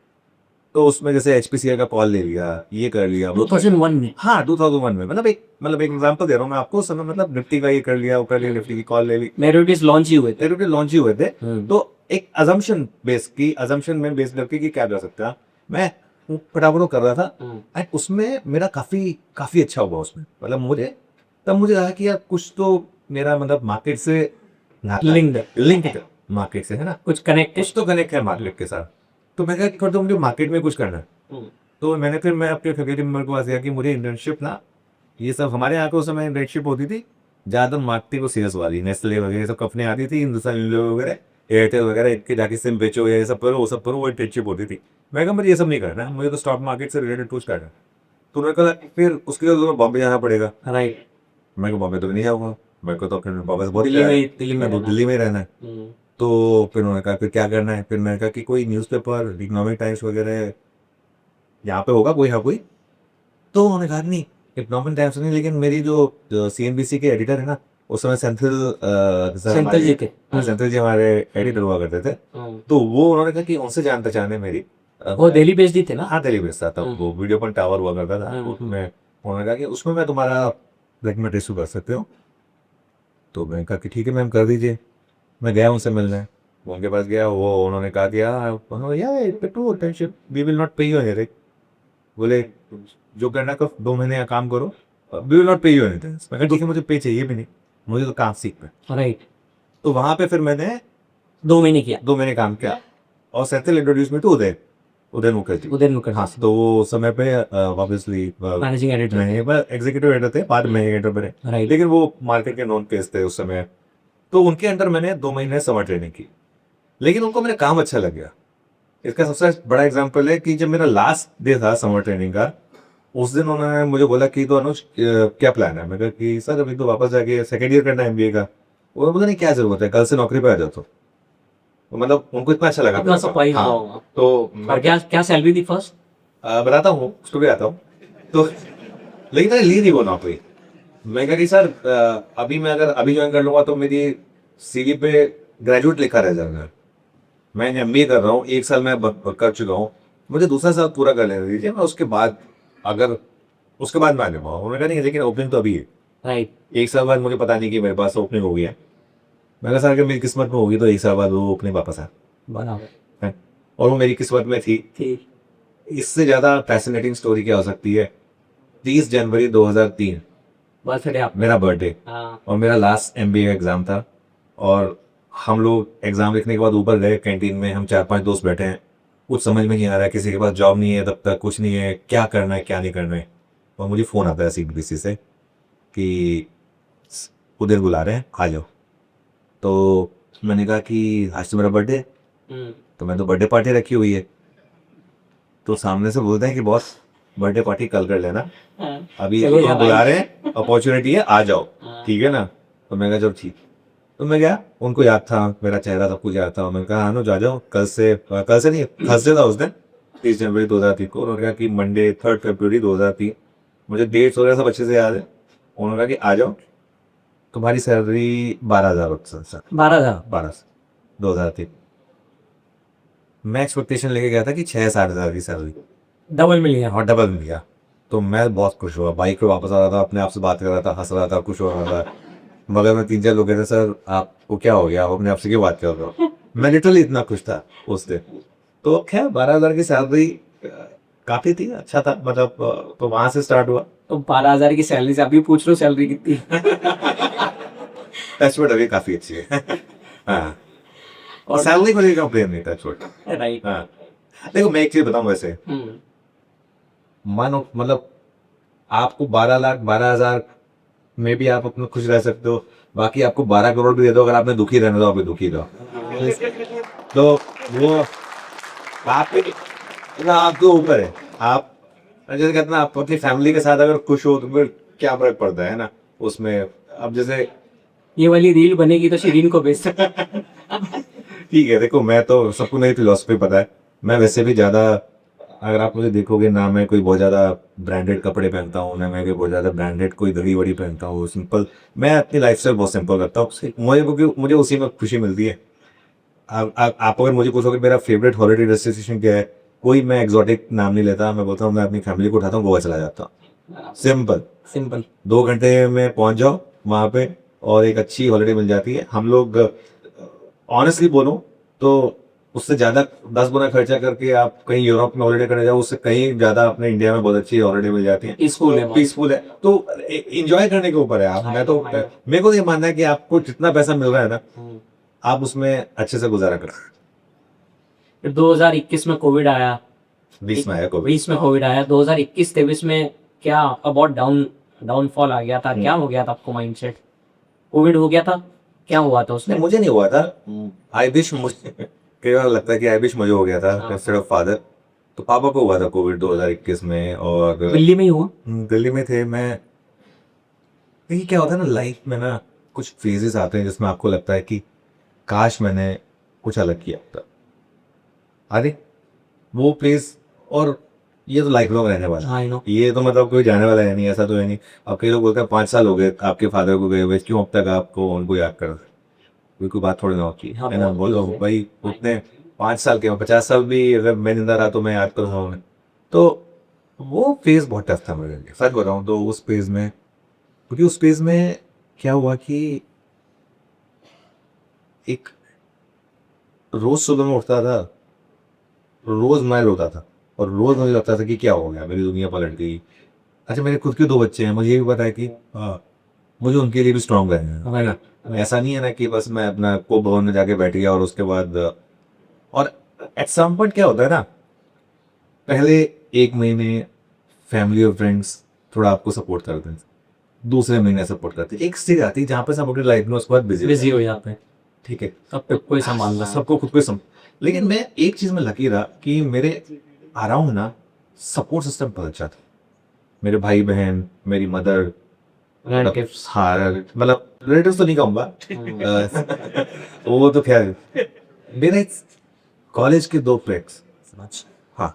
तो उसमें जैसे HPCL का कॉल ले लिया, ये कर लिया, वो
2001 में?
हाँ 2001 में, मतलब एक एग्जांपल दे रहा हूँ मैं आपको। उस समय मतलब निफ्टी का ये कर लिया, वो कर लिया, निफ्टी की कॉल ले ली,
मेरिटिस लॉन्च ही हुए थे।
डेरिवेटिव लॉन्च ही हुए थे। तो एक अजम्पशन में बेस करके कि क्या कर सकता है, मैं फटाफट कर रहा था, एंड उसमें मेरा काफी अच्छा हुआ उसमें। मतलब मुझे लगा कि यार कुछ तो मेरा मतलब मार्केट से लिंक्ड मार्केट से है ना,
कुछ कनेक्टेड।
कुछ तो कनेक्ट है मार्केट के साथ। तो मैं कहा कि तो मुझे मार्केट में कुछ करना है। तो मैं अपने फैकल्टी मेंबर को पास गया कि मुझे इंटर्नशिप ना ये सब हमारे यहाँ को उस समय इंटर्नशिप होती थी ज़्यादातर मार्केटिंग को सीरियस वाली, नेस्ले वगैरह सब कंपनी आती थी, हिंदुस्तान यूनिलीवर वगैरह, एयरटेल वगैरह, इनके जाके सिम बेचो, ये सब करो, वो सब करो, वो इंटर्नशिप होती थी। मैं कहा मुझे ये सब नहीं करना है, मुझे तो स्टॉक मार्केट से रिलेटेड कुछ करना है। तो उन्होंने कहा फिर उसके लिए तुम्हें बॉम्बे जाना पड़ेगा।
राइट।
मैं कहा बॉम्बे तो नहीं जाऊँगा, मेरे को तो फिर बॉम्बे से बहुत
दिल्ली
प्यार है,
में दिल्ली में
मैं तो
रहना।
दिल्ली में ही रहना है।
हम्म,
तो फिर उन्होंने कहा फिर क्या करना है, फिर मैंने कहा कि कोई न्यूज़पेपर, इकोनॉमिक टाइम्स वगैरह यहाँ पे होगा कोई, हाँ कोई। तो उन्होंने कहा नहीं, इकोनॉमिक टाइम्स नहीं, लेकिन मेरी जो सीएनबीसी के एडिटर है ना, उस समय
सेंट्रल जी थे।
सेंट्रल जी हमारे एडिटर हुआ करते थे।
हम्म।
तो वो उन्होंने कहा कि उनसे जान पहचान है मेरी।
वो दिल्ली बेस्ड ही थे ना?
हाँ दिल्ली बेचता था, वो वीडियो पर टावर हुआ करता था, उसमें उन्होंने कहा कि उसमें मैं तुम्हारा रेकमेंड इशू कर सकते हो। तो मैंने कहा कि ठीक है मैम कर दीजिए। मैं गया उनसे मिलने, वो उनके पास गया, वो उन्होंने कहा कि यार टू tension, we will not pay you anything. बोले जो करना करो, 2 महीने का काम करो, we will not pay you anything. मैं कहा ठीक है, मुझे पे चाहिए भी नहीं, मुझे तो काम सीखना है।
राइट।
तो वहाँ पे फिर मैंने
2 महीने किया।
2 महीने काम किया, और सेंथिल इंट्रोड्यूस मी टू उदय मुखर्जी।
उदय मुखर्जी।
हाँ, तो वो उस समय पे obviously
managing editor.
Executive editor थे, बाद में एडिटर बने,
राइट।
लेकिन वो मार्केट के नॉन फेस थे उस समय। तो उनके अंडर मैंने 2 महीने समर ट्रेनिंग की, लेकिन उनको मेरा काम अच्छा लग गया। इसका सबसे बड़ा एग्जांपल है कि जब मेरा लास्ट डे था समर ट्रेनिंग का, उस दिन उन्होंने मुझे बोला कि तो अनुज क्या प्लान है। मैं कहा कि सर अभी तो वापस जाके सेकेंड ईयर करना है एमबीए का। वो बोला नहीं क्या जरूरत है, कल से नौकरी पे आ जाओ। तो मतलब उनको इतना अच्छा लगा
इतना सरप्राइज
हाँ,
हुआ होगा।
तो
और क्या क्या सैलरी थी फर्स्ट?
बताता हूँ, उसको भी आता हूँ। तो लेकिन मैंने ली नहीं वो नौकरी। मैं कहा कि सर अभी मैं अगर अभी ज्वाइन कर लूंगा तो मेरी सीवी पे ग्रेजुएट लिखा रह जाएगा। मैं एमबीए कर रहा हूँ, 1 साल मैं कर चुका हूँ, मुझे दूसरा साल पूरा कर लेने दीजिए, मैं उसके बाद अगर उसके बाद मैं आ जाऊँगा। उन्होंने कहा नहीं, लेकिन ओपनिंग तो अभी है।
राइट।
1 साल बाद मुझे पता नहीं कि मेरे पास ओपनिंग हो गई है। मैं कहा सर अगर मेरी किस्मत में होगी तो 1 साल बाद वो ओपनिंग वापस आए
बराबर।
है। और वो मेरी किस्मत में थी।
ठीक।
इससे ज़्यादा फैसिनेटिंग स्टोरी क्या हो सकती है। 30 जनवरी 2003
बर्थडे आप।
मेरा बर्थडे,
हाँ।
और मेरा लास्ट एमबीए का एग्ज़ाम था, और हम लोग एग्ज़ाम लिखने के बाद ऊपर गए कैंटीन में, हम 4-5 दोस्त बैठे हैं, कुछ समझ में नहीं आ रहा है, किसी के पास जॉब नहीं है तब तक, कुछ नहीं है, क्या करना है क्या नहीं करना है। और मुझे फ़ोन आता है सीबीसी से कि उधर बुला रहे हैं आ जाओ। तो मैंने कहा कि आज तो मेरा बर्थडे है, तो मैं तो बर्थडे पार्टी रखी हुई है। तो सामने से बोलते हैं कि बॉस बर्थडे पार्टी कल कर लेना, अभी
चलो
तो
यार,
बुला रहे हैं, अपॉर्चुनिटी है आ जाओ, ठीक है ना। तो मैं कहा चलो ठीक। तो मैं गया, उनको याद था मेरा चेहरा, सब कुछ याद था। मैंने कहा अनुज आ जाओ, कल से नहीं, थर्सडे था उस दिन, 30 जनवरी 2003 को। उन्होंने कहा कि मंडे 3 फरवरी 2003, मुझे डेट्स वगैरह सब अच्छे से याद है। उन्होंने कहा कि आ जाओ, तुम्हारी सैलरी 12,000 सर
12,000।
12 2003। मैं एक्सपेक्टेशन लेके गया था कि 6-7 हज़ार की सैलरी,
डबल मिल गया।
और डबल मिल गया। तो मैं बहुत खुश हुआ, बाइक पे वापस आ रहा था, अपने आप से बात कर रहा था, हंस रहा था, खुश हो रहा था। मगर मैं 3-4 लोग कहते सर आपको क्या हो गया, आप अपने आप से क्यों बात कर रहे हो। मैं लिटरली इतना खुश था उस दिन। तो खैर 12,000 की सैलरी काफ़ी थी, अच्छा था मतलब। तो वहाँ से स्टार्ट हुआ।
तो 12,000 की सैलरी से अभी पूछ लो सैलरी कितनी।
टचवुड अभी काफ़ी अच्छी है। हाँ, और
और
सैलरी को लेकर कंप्लेन नहीं, टचवुड।
राइट।
हाँ, देखो मैं एक चीज़ बताऊँ वैसे, मानो मतलब आपको 12,00,000 में भी आप अपना खुश रह सकते हो, बाकी आपको 12 करोड़ भी दे दो, अगर आपने दुखी रहना तो आप भी दुखी रहो। तो वो आपके ऊपर है। आप जैसे कहते हैं ना, आप अपनी फैमिली के साथ अगर खुश हो तो फिर क्या फर्क पड़ता है ना उसमें। अब जैसे
ये वाली रील बनेगी तो शिरीन को भेज सकते।
ठीक है, देखो मैं तो सबको मेरी फिलोसफी पता है। मैं वैसे भी ज़्यादा, अगर आप मुझे देखोगे ना, मैं कोई बहुत ज़्यादा ब्रांडेड कपड़े पहनता हूँ ना, मैं कोई बहुत ज़्यादा ब्रांडेड कोई घड़ी वड़ी पहनता हूँ। सिंपल, मैं अपनी लाइफस्टाइल बहुत सिंपल रखता हूँ मुझे, क्योंकि मुझे उसी में खुशी मिलती है। आप अगर मुझे पूछोगे मेरा फेवरेट हॉलीडे डेस्टिनेशन क्या है, कोई मैं एग्जॉटिक नाम नहीं लेता। मैं बोलता हूँ मैं अपनी फैमिली को उठाता हूँ, गोवा चला जाता हूँ। Simple,
simple.
2 घंटे में पहुँच जाओ वहाँ पे, और एक अच्छी हॉलीडे मिल जाती है। हम लोग ऑनेस्टली बोलूं तो उससे ज़्यादा 10 गुना खर्चा करके आप कहीं यूरोप में हॉलीडे करने जाओ, उससे कहीं ज़्यादा अपने इंडिया में बहुत अच्छी हॉलीडे मिल जाती है।
पीसफुल है।
पीसफुल है, तो इंजॉय करने के ऊपर है आप। मैं तो, मेरे को ये मानना है कि आपको जितना पैसा मिल रहा है ना, आप उसमें अच्छे से गुजारा करो।
फिर 2021 में कोविड आया।
20 में आया कोविड।
20 में कोविड आया। 2021-23 में क्या आपका बहुत डाउन डाउनफॉल आ गया था, क्या हो गया था आपको माइंडसेट? कोविड हो गया था, क्या हुआ था उसमें?
नहीं, मुझे नहीं हुआ था। आई विश मुझे कई बार लगता है कि आई विश मुझे हो गया था इंस्टेड ऑफ फादर। तो पापा को हुआ था कोविड 2021 में, और
दिल्ली में ही हुआ?
दिल्ली में थे। मैं देखिए क्या होता है ना लाइफ में ना, कुछ फेजेस आते हैं जिसमें आपको लगता है कि काश मैंने कुछ अलग किया होता। अरे वो फेज, और ये तो लाइफ लॉन्ग रहने वाला है।
हाँ, आई नो।
ये तो मतलब कोई जाने वाला है नहीं, ऐसा तो है नहीं। अब कई लोग बोलते हैं 5 साल हो गए आपके फादर को गए हुए, क्यों अब तक आपको उनको याद कर रहे? कोई बात थोड़ी ना होती
हाँ,
है ना।
बहुत
बोलो
चीज़ है।
भाई, उतने 5 साल के 50 साल भी अगर मैं जिंदा रहा तो मैं याद करूंगा उन्हें। तो वो फेज बहुत टफ था मेरे लिए, सच बताऊं तो। उस फेज में, क्योंकि उस फेज में क्या हुआ कि एक रोज सुबह में उठता था, रोज मैं रोता था, और रोज मुझे लगता था कि क्या हो गया, मेरी दुनिया पलट गई। अच्छा, मेरे खुद के 2 बच्चे हैं, मुझे ये भी पता है कि मुझे उनके लिए भी स्ट्रांग रहना है ना। ऐसा नहीं है ना कि बस मैं अपना को भवन में जाके बैठ गया और उसके बाद और एट सम पॉइंट क्या होता है ना, पहले 1 महीने फैमिली और फ्रेंड्स थोड़ा आपको सपोर्ट करते हैं, दूसरे महीने सपोर्ट करते हैं, एक स्टेज आती है जहाँ पे सब अपनी लाइफ में उसके बाद
बिजी हो जाते हैं,
ठीक है,
सबको कोई संभालना है।
सबको खुद को सम। लेकिन मैं एक चीज में लकी रहा कि मेरे अराउंड ना सपोर्ट सिस्टम बहुत अच्छा था। मेरे भाई बहन, मेरी मदर,
Relatives।
हाँ मतलब रिलेटिव्स तो नहीं कहूँगा, वो तो खैर। मेरे कॉलेज के 2 फ्रेंड्स, हाँ,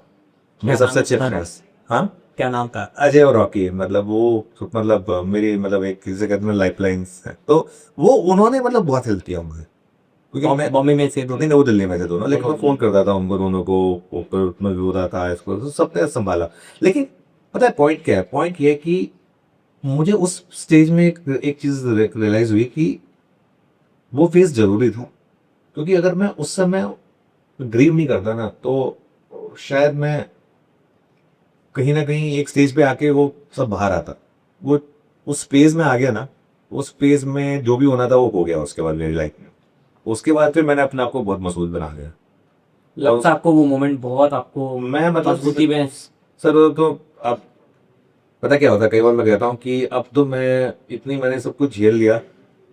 मेरे सबसे अच्छे फ्रेंड्स, हाँ,
क्या नाम था?
अजय और रॉकी। मतलब वो मतलब मेरी मतलब एक किसी कहते हैं लाइफ लाइन्स है। तो वो उन्होंने मतलब बहुत हेल्प किया मुझे, क्योंकि मैं
बॉम्बे में से
नहीं, वो दिल्ली में थे दोनों, लेकिन मैं फोन करता था उनको दोनों को, ऊपर उसमें भी होता था इसको, तो सबने संभाला। लेकिन पता है पॉइंट क्या है? पॉइंट ये है कि मुझे उस स्टेज में एक चीज रियलाइज हुई कि वो फेज जरूरी था, क्योंकि अगर मैं उस समय ड्रीम नहीं करता ना तो शायद मैं कहीं ना कहीं एक स्टेज पे आके वो सब बाहर आता। वो उस फेज में आ गया ना, उस फेज में जो भी होना था वो हो गया उसके बाद मेरी लाइफ में। उसके बाद फिर मैंने अपने आप को बहुत मजबूत बना दिया।
लगता है आपको वो मोमेंट बहुत आपको
मैं मतलब
मजबूती में?
सर तो अब पता क्या होता है, कई बार मैं कहता हूँ कि अब तो मैं इतनी मैंने सब कुछ झेल लिया,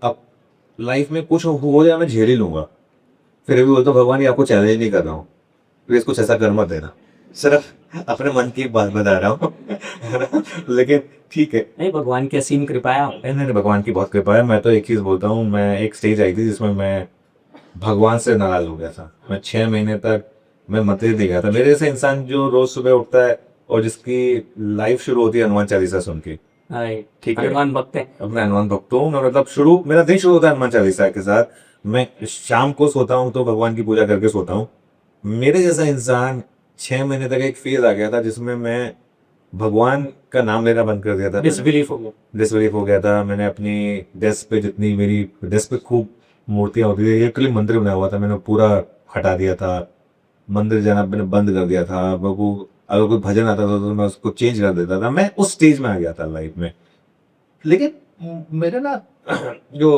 अब लाइफ में कुछ हो जाए मैं झेल ही लूंगा। फिर भी बोलता हूँ भगवान ये आपको चैलेंज नहीं कर रहा हूँ, प्लीज कुछ ऐसा कर मत देना, सिर्फ अपने मन की बात बता रहा हूँ। लेकिन ठीक है,
नहीं, भगवान की असीम कृपा है आप पे।
नहीं, भगवान की बहुत कृपा है। मैं तो एक चीज बोलता हूँ, मैं एक स्टेज आई थी जिसमें मैं भगवान से नाराज हो गया था। मैं 6 महीने तक मैं मंदिर नहीं गया था। मेरे जैसे इंसान जो रोज सुबह उठता है और जिसकी लाइफ शुरू होती है हनुमान चालीसा सुन के,
हाय,
ठीक है,
हनुमान भक्त है।
अब मैं हनुमान भक्त हूँ। मैं मतलब शुरू मेरा दिन शुरू होता है हनुमान चालीसा के साथ। मैं शाम को सोता हूँ तो भगवान की पूजा करके सोता हूँ। मेरे जैसा इंसान 6 महीने तक एक फेज आ गया था जिसमें मैं भगवान का नाम लेना बंद कर दिया था।
डिसबिलीफ हो गया।
डिसबिलीफ हो गया था। मैंने अपनी डेस्क पे, जितनी मेरी डेस्क पे खूब मूर्तियां होती थी, एक लिए मंदिर बनाया हुआ था, मैंने पूरा हटा दिया था। मंदिर जाना मैंने बंद कर दिया था। वो अगर कोई भजन आता था तो मैं उसको चेंज कर देता था। मैं उस स्टेज में आ गया था लाइफ में। लेकिन मेरे ना जो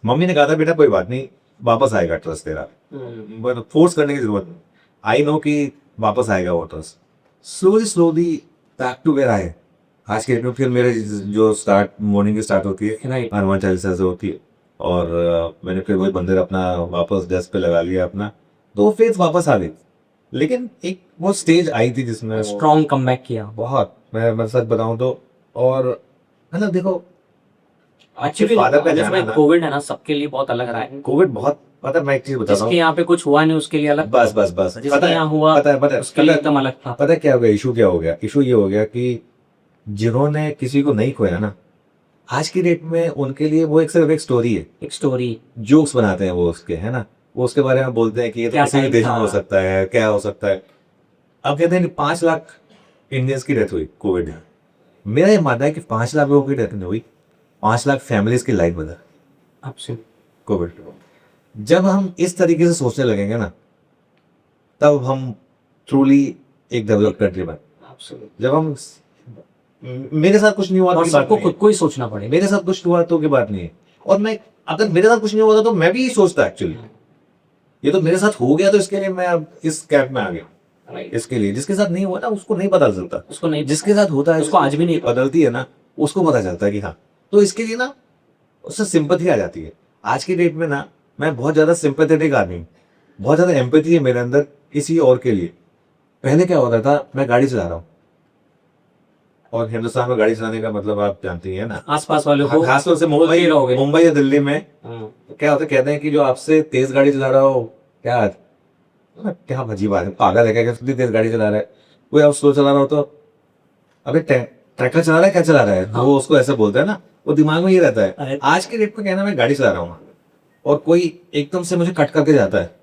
मम्मी ने कहा था बेटा कोई बात नहीं, वापस आएगा ट्रस्ट तेरा, बट फोर्स करने की जरूरत नहीं। आई नो कि वापस आएगा वो trust. Slowly slowly back to where आए। आज के डेट में फिर मेरे जो स्टार्ट मॉर्निंग की स्टार्ट होती है
Right।
हनुमान चालीसा से होती है, और मैंने फिर वही मंदिर अपना वापस डेस्क पे लगा लिया अपना, तो वो फेज वापस आ गई। लेकिन एक वो स्टेज आई थी जिसमें
स्ट्रॉन्ग कमबैक किया।
बहुत, मैं सच बताऊं तो। और मतलब देखो,
एक्चुअली
father पे जाना ना,
कोविड है ना, सबके लिए बहुत अलग रहा है।
कोविड बहुत, पता है मैं एक चीज बताता
जिसके
हूँ।
यहाँ पे कुछ हुआ नहीं उसके लिए अलग,
बस बस बस
जिसके यहाँ हुआ
पता है
उसके लिए एकदम अलग था।
पता है क्या हो गया? इशू क्या हो गया? इशू ये हो गया कि जिन्होंने किसी को नहीं खोया ना, आज की डेट में उनके लिए वो एक सिर्फ एक स्टोरी है,
एक स्टोरी।
जोक्स बनाते हैं वो उसके, है ना, वो उसके बारे में बोलते हैं कि ये तो
क्या
किसी भी
time
देश में
था।
हो सकता है, क्या हो सकता है। अब कहते हैं कि 5 लाख इंडियंस की डेथ हुई कोविड में। मेरा ये मानना है कि 5 लाख लोगों की डेथ नहीं हुई, 5 लाख फैमिलीज की लाइफ बदल
आपसे
कोविड। जब हम इस तरीके से सोचने लगेंगे ना, तब हम ट्रूली एक डेवलप्ड कंट्री बन। जब हम मेरे साथ कुछ नहीं हुआ
और
तो
सबको खुद को ही सोचना पड़ेगा।
मेरे साथ कुछ हुआ तो की बात नहीं है। और मैं, अगर मेरे साथ कुछ नहीं हुआ था तो मैं भी यही सोचता एक्चुअली, ये तो मेरे साथ हो गया तो इसके लिए मैं अब इस कैंप में आ गया। इसके लिए जिसके साथ नहीं हुआ ना उसको नहीं बदल सकता,
उसको नहीं,
जिसके साथ होता है
उसको आज भी नहीं
बदलती है ना, उसको पता चलता है कि हाँ। तो इसके लिए ना उससे सिंपैथी आ जाती है। आज की डेट में ना मैं बहुत ज्यादा सिंपैथेटिक आदमी हूँ, बहुत ज्यादा एम्पैथी है मेरे अंदर किसी और के लिए। पहले क्या होता था, मैं गाड़ी चला रहा हूँ, और हिंदुस्तान में गाड़ी चलाने का मतलब आप जानती हैं ना,
आसपास वालों को
खासतौर से
बोलते ही रहोगे।
मुंबई या दिल्ली में
हाँ,
क्या होता है, कहते हैं कि जो आपसे तेज गाड़ी चला रहा हो, क्या क्या अजीब बात है, पागल है क्या, कितनी तेज गाड़ी चला रहा है। कोई आप स्लो चला रहा हो तो अबे ट्रैक्टर चला रहा है, क्या चला रहा है, वो उसको ऐसे बोलते हैं ना, वो दिमाग में ये रहता है।
अरे-
आज के डेट में कहना मैं गाड़ी चला रहा हूँ और कोई एकदम से मुझे कट करके जाता है,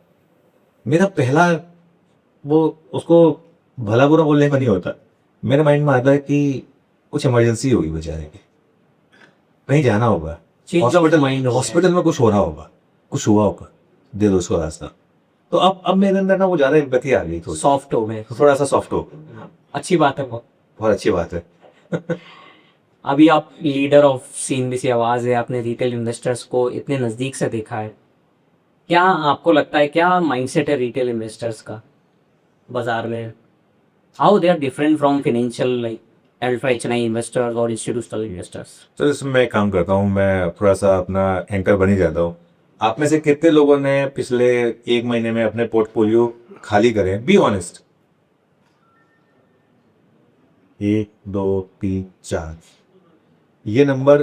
मेरा पहला वो उसको भला बुरा बोलने का नहीं होता, मेरे माइंड में आता है कि कुछ इमरजेंसी होगी बेचारे की, कहीं जाना होगा,
Change of mind हो
हॉस्पिटल में कुछ हो रहा होगा, कुछ हुआ होगा, दे दो उसको रास्ता। तो अब मेरे अंदर ना वो ज्यादा एम्पैथी आ गई,
सॉफ्ट हो गए।
थोड़ा सा सॉफ्ट हो,
अच्छी बात है बहुत।
बहुत अच्छी बात है।
अभी आप लीडर ऑफ सीएनबीसी आवाज है, आपने रिटेल इन्वेस्टर्स को इतने नजदीक से देखा है, क्या आपको लगता है क्या माइंडसेट है रिटेल इन्वेस्टर्स का बाजार में? How they are different from financial like alpha HNI investors और इंस्टीट्यूशनल इन्वेस्टर्स?
तो इसमें मैं एक काम करता हूँ, मैं थोड़ा सा अपना एंकर बन ही जाता हूँ। आप में से कितने लोगों ने पिछले 1 महीने में अपने पोर्टफोलियो खाली करे, बी ऑनेस्ट? 1 2 3 4, ये नंबर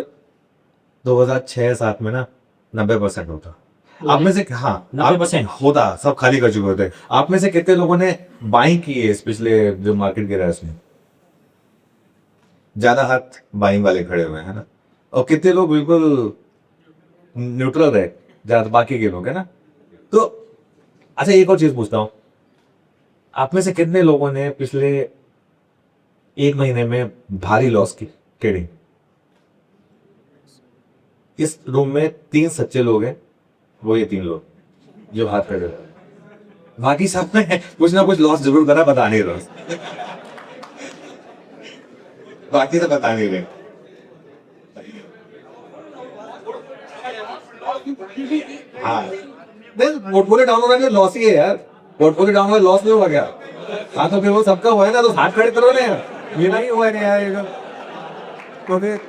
2006-7 में ना 90% होता। आप में से हाँ
90%
होता, सब खाली कर चुके होते। आप में से कितने लोगों ने बाइंग की है इस पिछले जो मार्केट गिरा है उसमें? ज्यादा हाथ बाइंग वाले खड़े हुए हैं ना, और कितने लोग बिल्कुल न्यूट्रल रहे, ज्यादा बाकी के लोग है ना। तो अच्छा एक और चीज पूछता हूं, आप में से कितने लोगों ने पिछले 1 महीने में भारी लॉस की ट्रेडिंग? इस रूम में 3 सच्चे लोग हैं, वो ये 3 लोग जो हाथ खड़े हुए, बाकी सब ने कुछ ना कुछ लॉस जरूर करा, बता नहीं रहा, बाकी तो बता नहीं रहे। हाँ पोर्टफोलियो डाउन होना भी लॉस ही है यार, पोर्टफोलियो डाउन होना लॉस नहीं होगा क्या? हाँ तो फिर वो सबका हुआ है ना, तो हाथ खड़े करो ना यार, ये नहीं हुआ है यार ये तो फिर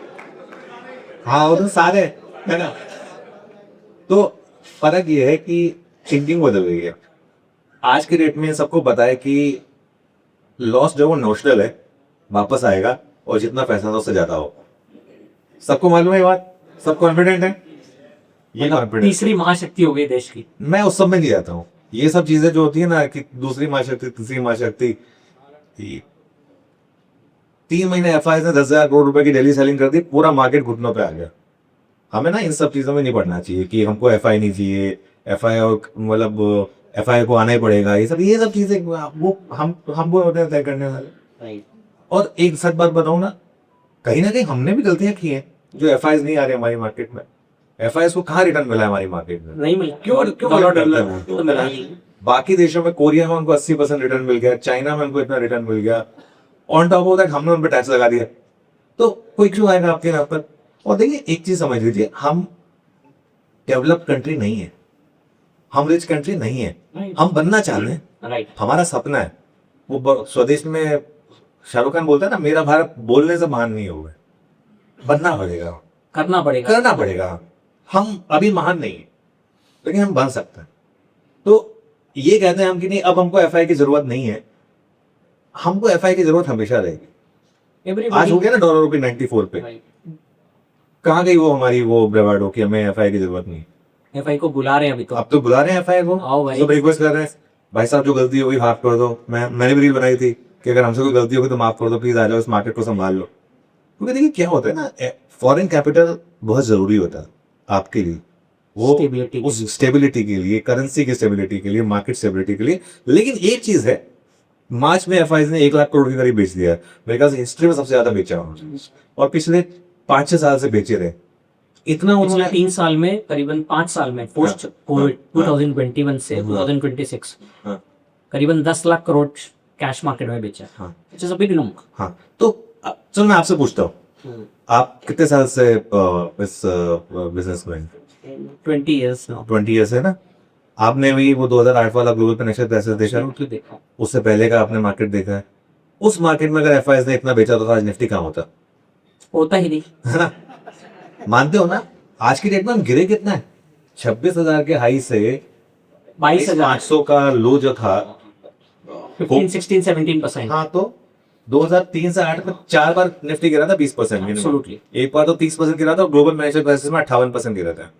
हाँ वो तो सारे है ना। तो फर्क ये है कि थिंकिंग बदल गई है। आज के डेट में सबको पता है कि लॉस जो वो नोशनल है, वापस आएगा, और जितना पैसा था उससे ज्यादा हो। सबको मालूम है ये बात, सब कॉन्फिडेंट है, ये कॉन्फिडेंस।
तीसरी महाशक्ति हो गई देश की।
मैं उस सब में नहीं जाता हूँ, ये सब चीजें जो होती है ना कि दूसरी महाशक्ति तीसरी महाशक्ति, 3 महीने एफआई ने 10,000 करोड़ रुपए की डेली सेलिंग कर दी, पूरा मार्केट घुटनों पे आ गया। हमें ना इन सब चीजों में नहीं पड़ना चाहिए कि हमको एफआई नहीं चाहिए, एफआई और मतलब एफआई को आना ही पड़ेगा, ये सब चीजें वो हमको होते हैं तय करने वाले। और एक सच बात बताऊं ना कहीं हमने भी गलतियां की हैं, जो एफआई नहीं आ रहे हमारी मार्केट में। एफआई को कहाँ रिटर्न मिला है हमारी मार्केट में?
नहीं मिला।
क्यों
डॉलर
मिला
डॉलर
है?
तो मिला नहीं।
बाकी देशों में, कोरिया में उनको 80% रिटर्न मिल गया, चाइना में उनको इतना रिटर्न मिल गया, ऑन टॉप ऑफ दैट हमने उन पर टैक्स लगा दिया, तो कोई क्यों आएगा आपके यहाँ पर? और देखिए एक चीज समझ लीजिए, हम डेवलप्ड कंट्री नहीं है, हम रिच कंट्री नहीं है, हम बनना चाहते हैं,
राइट।
हमारा सपना है। वो स्वदेश में शाहरुख खान बोलता है ना, मेरा भारत बोलने से महान नहीं होगा, बनना पड़ेगा,
करना पड़ेगा,
करना पड़ेगा। हम अभी महान नहीं है लेकिन हम बन सकते हैं। तो ये कहते हैं हम कि नहीं अब हमको एफआई की जरूरत नहीं है, हमको एफआई की जरूरत हमेशा रहेगी। आज हो गया ना $94 पे, कहाँ गई वो हमारी वो ब्रेवाडो कि हमें एफआई की जरूरत नहीं?
एफआई को बुला रहे हैं अभी तो।
अब तो बुला रहे हैं एफआई को,
आओ भाई।
सब रिक्वेस्ट कर रहे हैं, भाई साहब जो गलती होगी माफ कर दो। मैंने भी रील बनाई थी कि अगर हमसे कोई गलती होगी तो माफ कर दो, प्लीज आ जाओ, इस मार्केट को संभाल लो। क्योंकि देखिए क्या होता है ना, फॉरेन कैपिटल बहुत जरूरी होता है आपके लिए, वो
Stability
उस स्टेबिलिटी के लिए, करेंसी की स्टेबिलिटी के लिए, मार्केट स्टेबिलिटी के लिए। लेकिन एक चीज है, मार्च में एफआई ने 1 लाख करोड़ के करीब बेच दिया है, मेरे ख्याल से हिस्ट्री में सबसे ज्यादा बेचा उन्होंने, और पिछले 5-6 साल से बेचे रहे। इतना
पिछले
उन्होंने
3 साल में, करीबन 5 साल में, पोस्ट कोविड 2021 से 2026
हाँ
करीबन 10 लाख करोड़ कैश मार्केट में बेचा है।
हाँ
Which is a big number.
हाँ। तो चलो मैं आपसे पूछता हूँ, आप कितने साल से इस बिजनेस में?
20 years now.
20 ईयर्स है ना। आपने भी वो 2008 वाला ग्लोबल फाइनेंशियल क्राइसिस देखा,
जरूर देखा।
उससे पहले का आपने मार्केट देखा है। उस मार्केट में अगर एफआईएस ने इतना बेचा तो आज निफ्टी कहाँ होता?
होता ही नहीं।
है ना? मानते हो ना? आज की डेट में हम गिरे कितना है? 26,000 के हाई से
22,000,
500 का लो जो था,
15, 16, 17%।
हाँ, तो 2003 से 8 में 4 बार निफ्टी गिरा था 20%।
Absolutely.
एक बार तो 30% गिरा था और ग्लोबल फाइनेंशियल क्राइसिस में 58% गिरा था।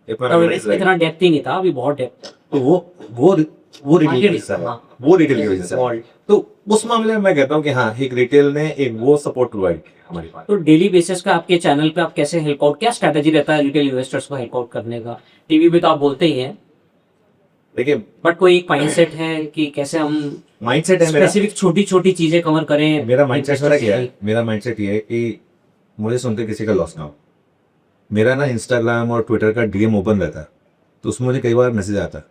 If my
तब
memory is right.
इतना डेप्थ ही नहीं था, अभी बहुत डेप्थ।
तो वो रिटेल की वजह से है।
हाँ।
वो रिटेल की वजह से है।
Vault।
तो उस मामले में मैं कहता हूँ कि हाँ, एक रिटेल ने एक वो सपोर्ट प्रोवाइड किया हमारी पास।
तो डेली बेसिस पे आपके चैनल पे आप कैसे हेल्प आउट, क्या स्ट्रेटेजी रहता है रिटेल इन्वेस्टर्स को हेल्प आउट करने का? टीवी पे तो आप बोलते ही हैं,
देखिए,
बट कोई एक माइंडसेट है कि कैसे हम
माइंडसेट है मेरा।
स्पेसिफिक छोटी छोटी चीजें कवर करें?
मेरा माइंडसेट मेरा क्या है? मेरा माइंडसेट ये है कि मुझे सुनते किसी का लॉस ना हो। मेरा ना इंस्टाग्राम और ट्विटर का डीएम ओपन रहता है, तो उसमें मुझे कई बार मैसेज आता है।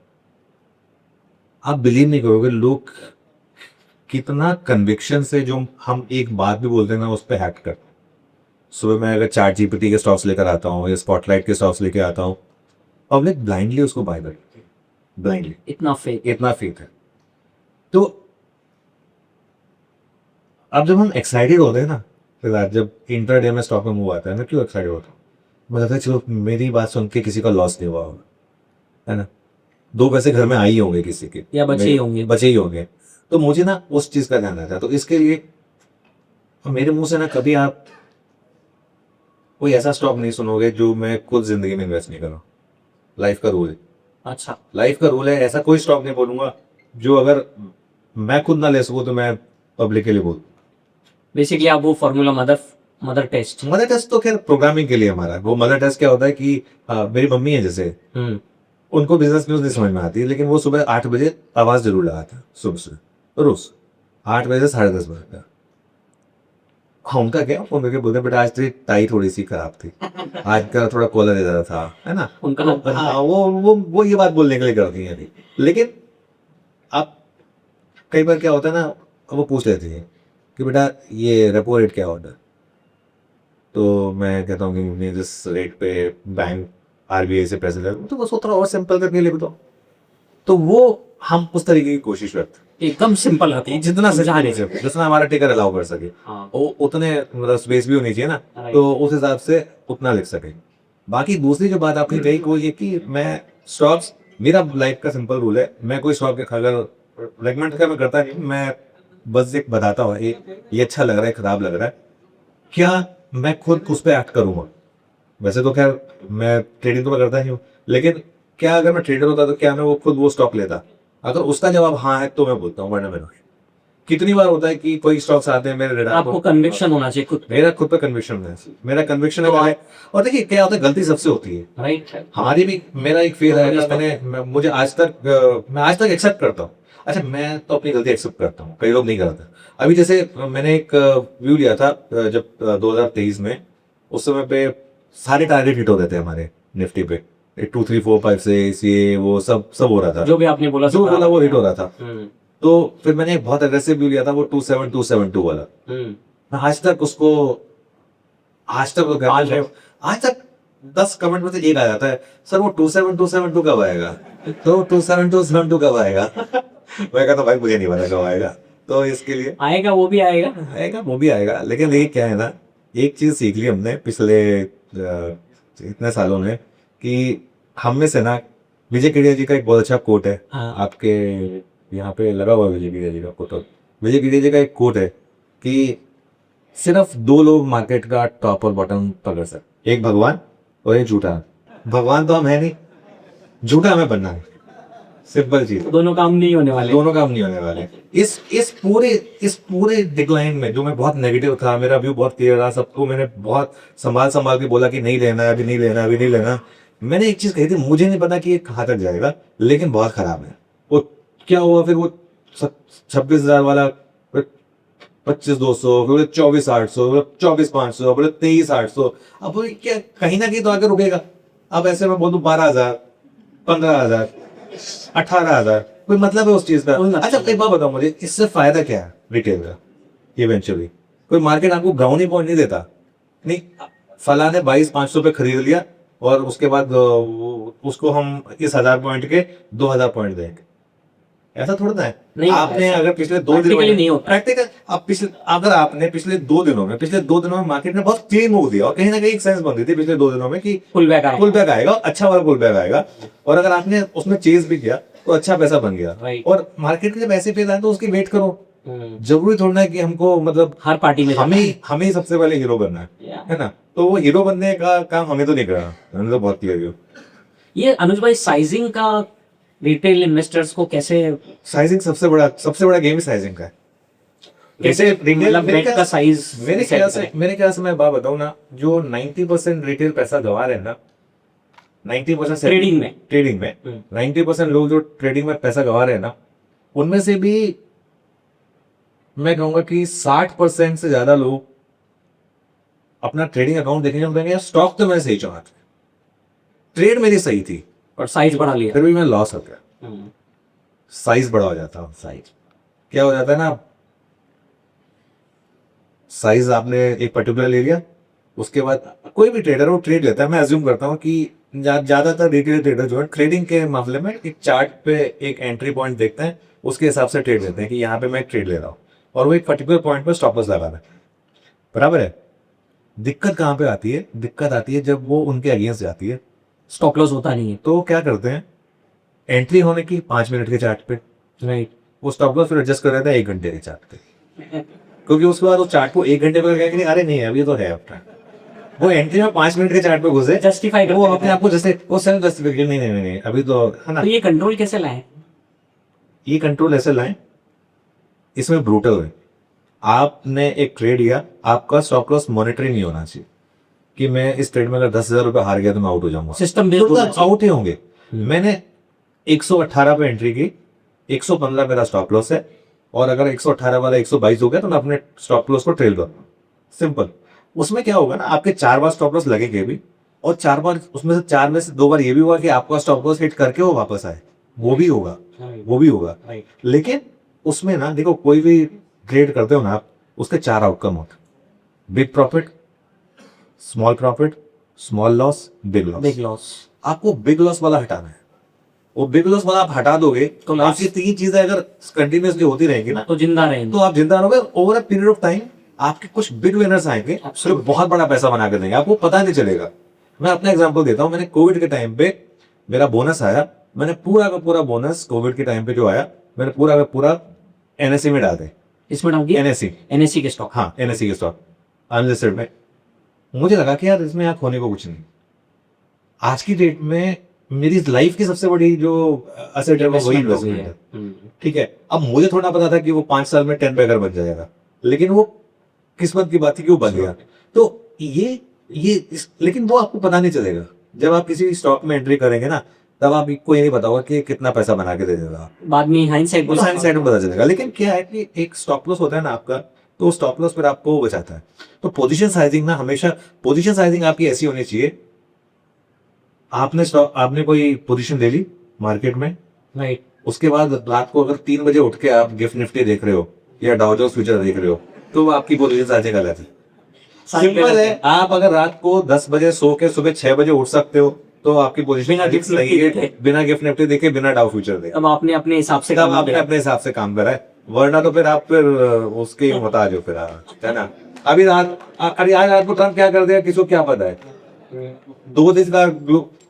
आप बिलीव नहीं करोगे लोग कितना कन्विक्शन से जो हम एक बात भी बोलते हैं ना उस पर हैक करते हैं। सुबह मैं अगर चैट जीपीटी के स्टॉक्स लेकर आता हूँ या स्पॉटलाइट के स्टॉक्स लेकर आता हूँ, पब्लिक ब्लाइंडली उसको बाय करती है, ब्लाइंडली,
इतना फेक।
इतना फेक है। तो अब जब हम एक्साइटेड होते हैं ना, फिर जब इंट्राडे में स्टॉक में मूव आता है ना, क्यों एक्साइटेड होता हूँ? मुझे लगता है चलो मेरी बात सुन के किसी का लॉस नहीं हुआ होगा, है ना, 2 पैसे घर में आई होंगे किसी के,
या बचे ही होंगे।
बचे ही होंगे। तो मुझे ना उस चीज का ध्यान रहता है। तो इसके लिए मेरे मुंह से ना कभी आप कोई ऐसा स्टॉक नहीं सुनोगे जो मैं खुद जिंदगी में इन्वेस्ट नहीं कर रहा हूं। लाइफ का रूल है,
अच्छा,
लाइफ का रूल है। ऐसा कोई स्टॉक नहीं बोलूंगा जो अगर मैं खुद ना ले सकूं तो मैं पब्लिक के लिए बोलूं।
बेसिकली आप वो formula mother test.
Mother test तो खैर प्रोग्रामिंग के लिए हमारा। वो मदर टेस्ट क्या होता है कि मेरी मम्मी है जैसे, उनको बिजनेस न्यूज नहीं समझ में आती, लेकिन वो सुबह 8 बजे आवाज जरूर लगाता है, सुबह सुबह रोज 8 बजे से 10:30 बजे तक। हाँ, उनका क्या, वो मेरे को बोलते बेटा आज तेरी टाई थोड़ी सी खराब थी, आज का थोड़ा कॉलर इधर था, है ना।
उनका
हाँ, वो ये बात बोलने के लिए करती है अभी। लेकिन आप कई बार क्या होता है ना, वो पूछ लेती है कि बेटा ये रेपो रेट क्या होता है, तो मैं कहता हूँ कि जिस रेट पे बैंक आरबीआई से पैसे ले, तो बस थोड़ा और सिंपल करके ले बताओ। तो वो हम उस तरीके की कोशिश करते हैं,
एकदम सिंपल होती है,
जितना
समझा नहीं
सिंपल, जितना हमारा टिकर अलाउ कर सके।
हाँ।
वो उतने मतलब स्पेस भी होनी चाहिए ना,
Right.
तो उस हिसाब से उतना लिख सके। बाकी दूसरी जो बात आपने कही वो ये कि मैं स्टॉक्स, मेरा लाइफ का सिंपल रूल है, मैं कोई स्टॉक अगर रेकमेंड का मैं करता नहीं, मैं बस एक बताता हूँ ये अच्छा लग रहा है, खराब लग रहा है, क्या मैं खुद उस पर एक्ट करूंगा। वैसे तो खैर मैं ट्रेडिंग तो मैं करता नहीं हूँ, लेकिन क्या अगर मैं ट्रेडर होता तो क्या मैं वो खुद वो स्टॉक लेता? अगर उसका जवाब हाँ है तो मैं बोलता हूँ, वरना मैं नहीं। कितनी बार होता है कि कोई स्टॉक्स आते हैं मेरे रेडार
आपको कन्विक्शन होना चाहिए खुद पे,
मेरा खुद पे कन्विक्शन है, मेरा कन्विक्शन है। और देखिए क्या होता है, गलती सबसे होती है,
राइट।
हमारी भी। मेरा एक फेल है, मुझे आज तक मैं आज तक एक्सेप्ट करता हूँ। अच्छा, मैं तो अपनी गलती एक्सेप्ट करता हूँ, कई लोग नहीं करते। अभी जैसे मैंने एक व्यू लिया था जब 2023 में, उस समय पे सारे टारगेट हिट हो रहे थे हमारे निफ्टी पे, 2 3 4 5 6 ये वो सब हो रहा था,
जो भी आपने बोला
जो बोला वो हिट हो रहा था।
हम्म।
तो फिर मैंने एक बहुत अग्रेसिव व्यू लिया था, वो 27272 वाला। मैं आज तक उसको, आज तक 10 कमेंट में से एक आ जाता है, सर वो 27272 कब आएगा, तो 27272 कब आएगा। मैं कहता भाई मुझे नहीं पता कब आएगा। तो इसके लिए
आएगा, वो भी आएगा।
आएगा, वो भी आएगा। लेकिन ये क्या है ना, एक चीज सीख ली हमने पिछले इतने सालों में कि हम में से ना, विजय केडिया जी का एक बहुत अच्छा कोट है,
हाँ।
आपके यहाँ पे लगा हुआ है विजय केडिया जी का कोट। विजय केडिया जी का एक कोट है कि सिर्फ 2 लोग मार्केट का टॉप और बॉटम पकड़ सकते, एक भगवान और एक झूठा। भगवान तो हम है नहीं, झूठा हमें बनना है, सिंपल चीज।
दोनों काम नहीं होने वाले।
दोनों काम नहीं होने वाले। इस पूरे डिक्लाइन में जो मैं बहुत नेगेटिव था, मेरा व्यू बहुत क्लियर रहा, सबको मैंने बहुत संभाल के बोला कि नहीं लेना, अभी नहीं लेना, अभी नहीं लेना। मैंने एक चीज कही थी, मुझे नहीं पता कि ये कहाँ तक जाएगा, लेकिन बहुत खराब है। वो क्या हुआ फिर, वो 26,000 वाला 25,200, फिर 24,800, 24,500, फिर 23,800। अब वो क्या कहीं ना कहीं तो आगे रुकेगा। अब ऐसे में बोलूं 12,000, 15,000, 18,000, कोई मतलब है उस चीज का? अच्छा एक बात बताओ मुझे, इससे फायदा क्या है रिटेल का? इवेंचुअली कोई मार्केट आपको ब्राउनी पॉइंट नहीं देता। नहीं, फला ने 22,500 पे खरीद लिया और उसके बाद उसको हम इस 1000 पॉइंट के 2,000 पॉइंट देंगे, ऐसा थोड़ा ना है।
नहीं,
आपने
ऐसा
अगर पिछले 2 दिनों
practically नहीं होता।
प्रैक्टिकल आप पिछले अगर आपने पिछले 2 दिनों में मार्केट ने बहुत क्लीन मूव दिया और कहीं ना कहीं एक सेंस बन रही थी पिछले 2 दिनों में कि
पुल बैक आएगा।
पुल बैक आएगा, अच्छा वाला पुल बैक आएगा, और अगर आपने उसमें चेज भी किया तो अच्छा पैसा बन गया।
Right.
और मार्केट के जब ऐसे फेज आए तो उसकी वेट करो।
हम्म,
जरूरी थोड़ा है कि हमको मतलब
हर पार्टी में जाना है।
हमें ही सबसे पहले हीरो बनना
Yeah.
है ना। तो वो हीरो बनने का काम हमें तो नहीं करना, हमें तो बहुत क्लियर।
ये अनुज भाई साइजिंग का रिटेल इन्वेस्टर्स को कैसे
साइजिंग सबसे बड़ा गेम ही साइजिंग का है।
कैसे मतलब
मेरे
बेट का साइज
मेरे ख्याल से मैं बात बताऊं ना, जो 90% रिटेल पैसा गवा रहे हैं ना, 90% ट्रेडिंग में 90% लोग जो ट्रेडिंग में पैसा गवा रहे हैं ना, उनमें से भी मैं कहूंगा कि 60% से ज्यादा लोग अपना ट्रेडिंग अकाउंट देखने को कहेंगे स्टॉक तो मैंने सही चुना था, ट्रेड मेरी सही थी,
और साइज बढ़ा लिया।
फिर भी मैं लॉस हो गया।
हम्म,
साइज बड़ा हो जाता है। साइज क्या हो जाता है ना, साइज आपने एक पर्टिकुलर ले लिया, उसके बाद कोई भी ट्रेडर वो ट्रेड लेता है। मैं अज्यूम करता हूँ कि ज्यादातर रिटेल ट्रेडर जो है ट्रेडिंग के मामले में एक चार्ट पे एक एंट्री पॉइंट देखते हैं, उसके हिसाब से ट्रेड लेते हैं कि यहाँ पे मैं ट्रेड ले रहा हूँ और वो एक पर्टिकुलर पॉइंट पे स्टॉप लॉस लगा रहा है। बराबर है। दिक्कत कहाँ पे आती है? दिक्कत आती है जब वो उनके अगेंस्ट जाती है।
स्टॉप लॉस होता नहीं है।
तो क्या करते हैं, एंट्री होने की 5 मिनट के चार्ट पे
राइट।
वो स्टॉप लॉस फिर एडजस्ट कर देता है 1 घंटे के चार्ट पे, क्योंकि उसके बाद वो चार्ट को 1 घंटे पे करके नहीं, अरे नहीं अभी तो है अपना, वो एंट्री में 5 मिनट के चार्ट पे घुसे,
जस्टिफाई
वो अपने आप को जैसे वो सेल्फ जस्टिफिकेशन, नहीं अभी तो है ना।
तो ये कंट्रोल कैसे लाए?
ये कंट्रोल ऐसे लाएं, इसमें ब्रूटल है। आपने एक ट्रेड लिया, आपका स्टॉप लॉस मॉनिटरिंग नहीं होना चाहिए कि मैं इस ट्रेड में अगर 10,000 रुपए हार गया तो मैं आउट हो जाऊंगा।
सिस्टम बेस्ड होना चाहिए।
आउट ही होंगे। मैंने 118 पे एंट्री की, 115 मेरा स्टॉप लॉस है, और अगर 118 वाला 122 हो गया तो मैं अपने स्टॉप लॉस को ट्रेल करूंगा। सिंपल। उसमें क्या होगा ना, आपके 4 बार स्टॉप लॉस लगेंगे भी, और 4 बार उसमें से 4 में से 2 बार ये भी हुआ कि आपका स्टॉप लॉस हिट करके वो वापस आए, वो भी होगा।
राइट।
लेकिन उसमें ना देखो, कोई भी ट्रेड करते हो ना आप, उसके 4 आउटकम होते हैं, big profit, small loss, big loss.
Big loss.
आपको बिग लॉस वाला हटाना है। वो बिग लॉस वाला आप हटा दोगे तो
loss-
आपकी 3 चीजें अगर कंटिन्यूअसली होती रहेंगी ना,
तो जिंदा रहेंगे।
तो आप जिंदा रहोगे। Over a period of time आपके कुछ बिग विनर्स आएंगे जो बहुत बड़ा पैसा बना कर देंगे, आपको पता नहीं चलेगा। मैं अपना एग्जांपल देता हूं। मैंने कोविड के टाइम पे मेरा बोनस आया, मैंने पूरा का पूरा बोनस कोविड के टाइम पे जो आया, मैंने पूरा का पूरा एनएससी में डाल दे।
इसमें डाल दिया
एनएससी
के स्टॉक।
हाँ, एनएससी के स्टॉक अनलिस्टेड में। मुझे लगा कि यार इसमें खोने को कुछ नहीं। आज की डेट में मेरी लाइफ की सबसे बड़ी जो असेट है वो वही इन्वेस्टमेंट है। ठीक है, अब मुझे थोड़ा पता था कि वो 5 साल में 10 बैगर बन जाएगा, लेकिन वो किस्मत की बात थी कि वो बन गया। तो लेकिन वो आपको पता नहीं चलेगा जब आप किसी स्टॉक में एंट्री करेंगे ना, तब आपको ये नहीं पता होगा कि कितना पैसा बना के दे देगा।
बाद में हाइंडसाइट
उस साइड में पता चलेगा। लेकिन क्या है कि एक स्टॉप लॉस होता है ना आपका, तो स्टॉप लॉस फिर आपको बचाता है। तो पोजीशन साइजिंग ना, हमेशा पोजीशन साइजिंग आपकी ऐसी होनी चाहिए, आपने कोई पोजीशन ले ली मार्केट में,
राइट।
उसके बाद रात को अगर 3 बजे उठ के आप गिफ्ट निफ्टी देख रहे हो या डाउ जोन्स फ्यूचर देख रहे हो, तो वो आपकी पोजीशन साइजिंग गलत है। सिंपल है। आप अगर रात को 10 बजे सो के सुबह 6 बजे उठ सकते हो तो आपकी पोजीशन
बिना गिफ्ट
सही
निफ्टी
है, बिना गिफ्ट निफ्टी देखे, बिना डाउ फ्यूचर देखे।
तब आपने अपने हिसाब से
तब
काम
आपने
किया।
अपने हिसाब से काम करा है, वरना तो फिर आप उसके मुहताज हो फिर आप, है ना। अभी आज रात को ट्रम्प क्या कर देगा किसी को क्या पता है।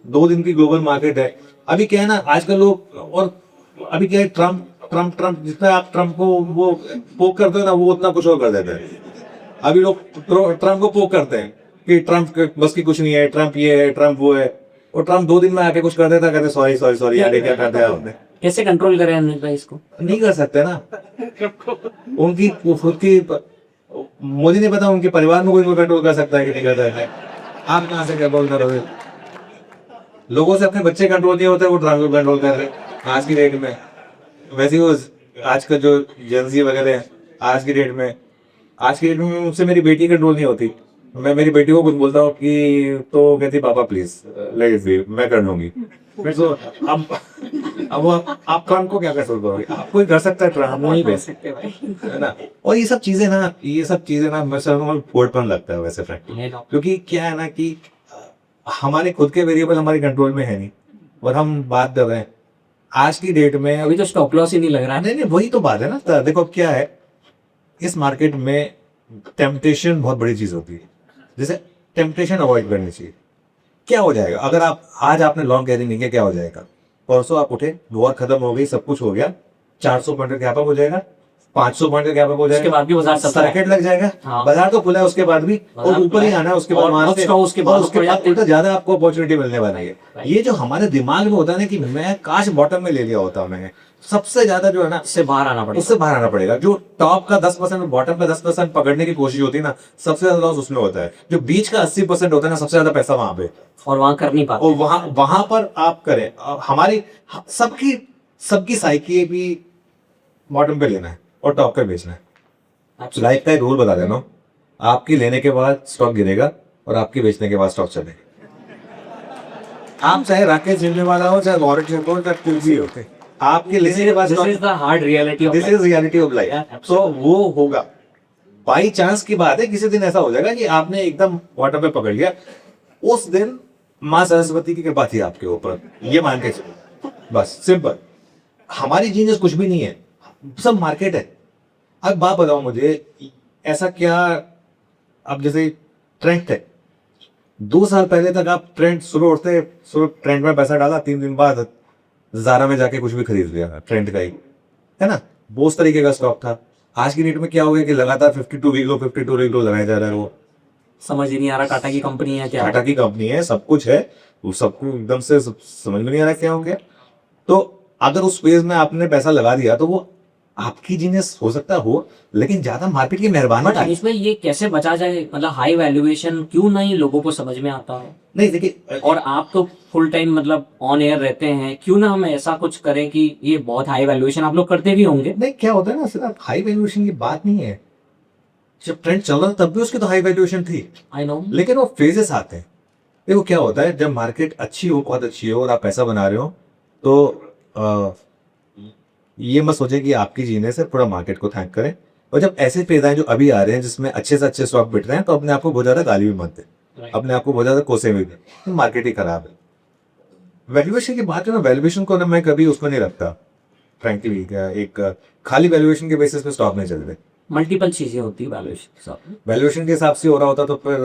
2 दिन की ग्लोबल मार्केट है। अभी क्या है ना, आजकल लोग, और अभी क्या है, ट्रम्प जितना आप ट्रम्प को वो पोक करते हो ना, वो उतना कुछ और कर देते हैं। अभी लोग ट्रम्प को पोक करते हैं कि ट्रम्प बस की कुछ नहीं है, ट्रम्प ये है, ट्रम्प वो है, और ट्रम्प 2 दिन में आके कुछ कर देता, कहते सॉरी यार, क्या कर दिया आपने।
कैसे कंट्रोल करें अनुज भाई इसको?
नहीं कर सकते ना, उनकी खुद की, मुझे नहीं पता उनके परिवार में कोई कंट्रोल कर सकता है कि नहीं करता है। आप कहाँ से कंट्रोल करोगे? लोगों से अपने बच्चे कंट्रोल नहीं होते, वो ट्रांसफर कंट्रोल कर रहे हैं आज की डेट में। वैसे ही वो आज का जो जेंजी वगैरह है आज की डेट में मुझसे मेरी बेटी कंट्रोल नहीं होती। मैं मेरी बेटी को कुछ बोलता हूँ कि तो कहती पापा प्लीज लेट इट बी, मैं कर लूंगी। फिर तो अब आप ट्रम्प को क्या कंट्रोल करोगे? आप कोई कर सकता है, ट्रम्प नहीं कर सकते भाई, है ना। और ये सब चीजें ना मैं फोड़पन लगता है वैसे फ्रैंकली, क्योंकि क्या है ना कि हमारे खुद के वेरिएबल हमारे कंट्रोल में है नहीं, और हम बात कर रहे हैं आज की डेट में
अभी तो स्टॉप लॉस ही नहीं लग रहा है।
नहीं नहीं वही तो बात है ना। तो देखो क्या है, इस मार्केट में टेम्पटेशन बहुत बड़ी चीज होती है, जैसे टेम्पटेशन अवॉइड करनी चाहिए। क्या हो जाएगा अगर आप आज आपने लॉन्ग कैरी नहीं किया, क्या हो जाएगा, परसों आप उठे, वॉर खत्म हो गई, सब कुछ हो गया, 400 पॉइंट का गैप अप हो जाएगा, 500 पॉइंट का गैप अप हो
उसके
जाएगा,
बाद भी बाजार सस्ता है।
सर्किट लग जाएगा,
हाँ।
बाजार तो खुला है उसके बाद भी,
बाजार
और ऊपर
खुला
ही
है।
आना है उसके बाद
और
वहां
बहुत
से,
strong उसके बाद
और उसके
ऊपर
बाद
जाते हैं।
उल्टा ज्यादा आपको अपॉर्चुनिटी मिलने वाली है। ये जो हमारे दिमाग में होता है ना कि मैं काश बॉटम में ले लिया होता, मैं सबसे ज्यादा जो है ना
इससे बाहर आना पड़ेगा।
उससे बाहर आना पड़ेगा। जो टॉप का 10% बॉटम का 10% पकड़ने की कोशिश होती है ना, सबसे ज्यादा लॉस उसमें होता है। जो बीच का 80% होता है ना, सबसे ज्यादा पैसा वहां पे,
और वहां कर नहीं पाते।
और वहां वहां पर आप करें। हमारी सबकी सबकी साइकी भी बॉटम पे लेना है और टॉप पे बेचना है।
अच्छा।
लाइफ का एक रूल बता देना, आपकी लेने के बाद स्टॉक गिरेगा और आपकी बेचने के बाद स्टॉक चलेगा। आप चाहे राकेश झिंझुवाला हो, चाहे वॉरेन बफेट हो, चाहे कुछ भी हो, आपके लेने के बाद
this is the hard reality of
this is reality of life. तो वो होगा, बाई चांस की बात है, किसी दिन ऐसा हो जाएगा कि आपने एकदम बॉटम पे पकड़ लिया, उस दिन माँ सरस्वती की कृपा थी आपके ऊपर, ये मान के चलो, बस सिंपल। हमारी जीनियस कुछ भी नहीं है, सब मार्केट है। अब बात बताओ मुझे, ऐसा क्या, अब जैसे ट्रेंड है, 2 साल पहले तक आप ट्रेंड शुरू उठते, शुरू ट्रेंड में पैसा डाला, 3 दिन बाद ज़ारा में जाके कुछ भी खरीद लिया ट्रेंड का ही, है ना, वो उस तरीके का स्टॉक था। आज की डेट में क्या हो गया कि लगातार 52 वीक लो लगाया जा रहा है। वो
समझ ही नहीं आ रहा टाटा की कंपनी है क्या।
टाटा की कंपनी है, सब कुछ है, वो सबको एकदम से समझ में नहीं आ रहा क्या हो गया। तो अगर उस फेज में आपने पैसा लगा दिया तो वो आपकी जीनियस हो सकता हो, लेकिन ज्यादा मार्केट की मेहरबानी
बट इसमें ये कैसे बचा जाए, मतलब हाई वैल्यूएशन क्यों नहीं लोगों को समझ में आता है।
नहीं देखिए,
और आप तो फुल टाइम मतलब ऑन एयर रहते हैं, क्यों ना हम ऐसा कुछ करें कि ये बहुत हाई वैल्यूएशन आप लोग करते भी होंगे।
नहीं क्या होता है ना, सिर्फ हाई वैल्यूएशन की बात नहीं है। जब ट्रेंड चल रहा था तब भी उसकी तो हाई वैल्यूएशन थी,
आई नो।
लेकिन वो फेजेस आते हैं। देखो क्या होता है, जब मार्केट अच्छी हो, बहुत अच्छी हो, और आप पैसा बना रहे हो, तो ये मत सोचे कि आपकी जीने से पूरा मार्केट को थैंक करें। और जब ऐसे फेज आए जो अभी आ रहे हैं, जिसमें अच्छे से अच्छे स्टॉक बिक रहे हैं, तो अपने आप को बहुत ज्यादा गाली भी मत दे, अपने आप को बहुत ज्यादा कोसे भी दे, मार्केट ही खराब है। वैल्यूएशन की बात है ना, वैल्यूएशन को ना मैं कभी उसमें नहीं रखता फ्रैंकली, एक खाली वैल्यूएशन के बेसिस पे स्टॉक नहीं चलते।
मल्टीपल चीजें होती है वैल्यूएशन के साथ।
वैल्यूएशन के हिसाब से हो रहा होता तो फिर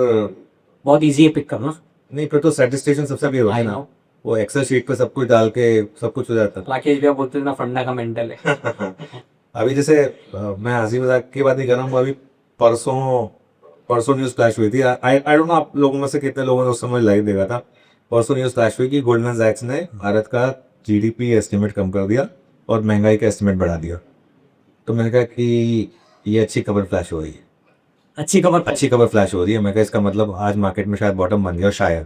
बहुत इजी है पिक करना।
नहीं, फिर तो सैटिस्फैक्शन सबसे भी होता है
I
ना,
know.
वो एक्सेल शीट पे सब कुछ डाल के सब कुछ हो जाता।
राकेश भैया बोलते थे ना फंडा का मेंटल है।
अभी जैसे मैं हंसी मजाक की बात नहीं कर रहा हूँ, अभी परसों न्यूज फ्लैश हुई थी। आई डोंट नो आप लोगों में से कितने लोगों ने उस समय लाइव देखा था। परसों न्यूज फ्लैश हुई कि गोल्डमैन सैक्स ने भारत का जीडीपी एस्टिमेट कम कर दिया और महंगाई का एस्टिमेट बढ़ा दिया। तो मैंने कहा कि ये अच्छी खबर फ्लैश हो रही है,
अच्छी खबर
फ्लैश हो रही है। मैं कहा इसका मतलब आज मार्केट में शायद बॉटम बन गया, शायद,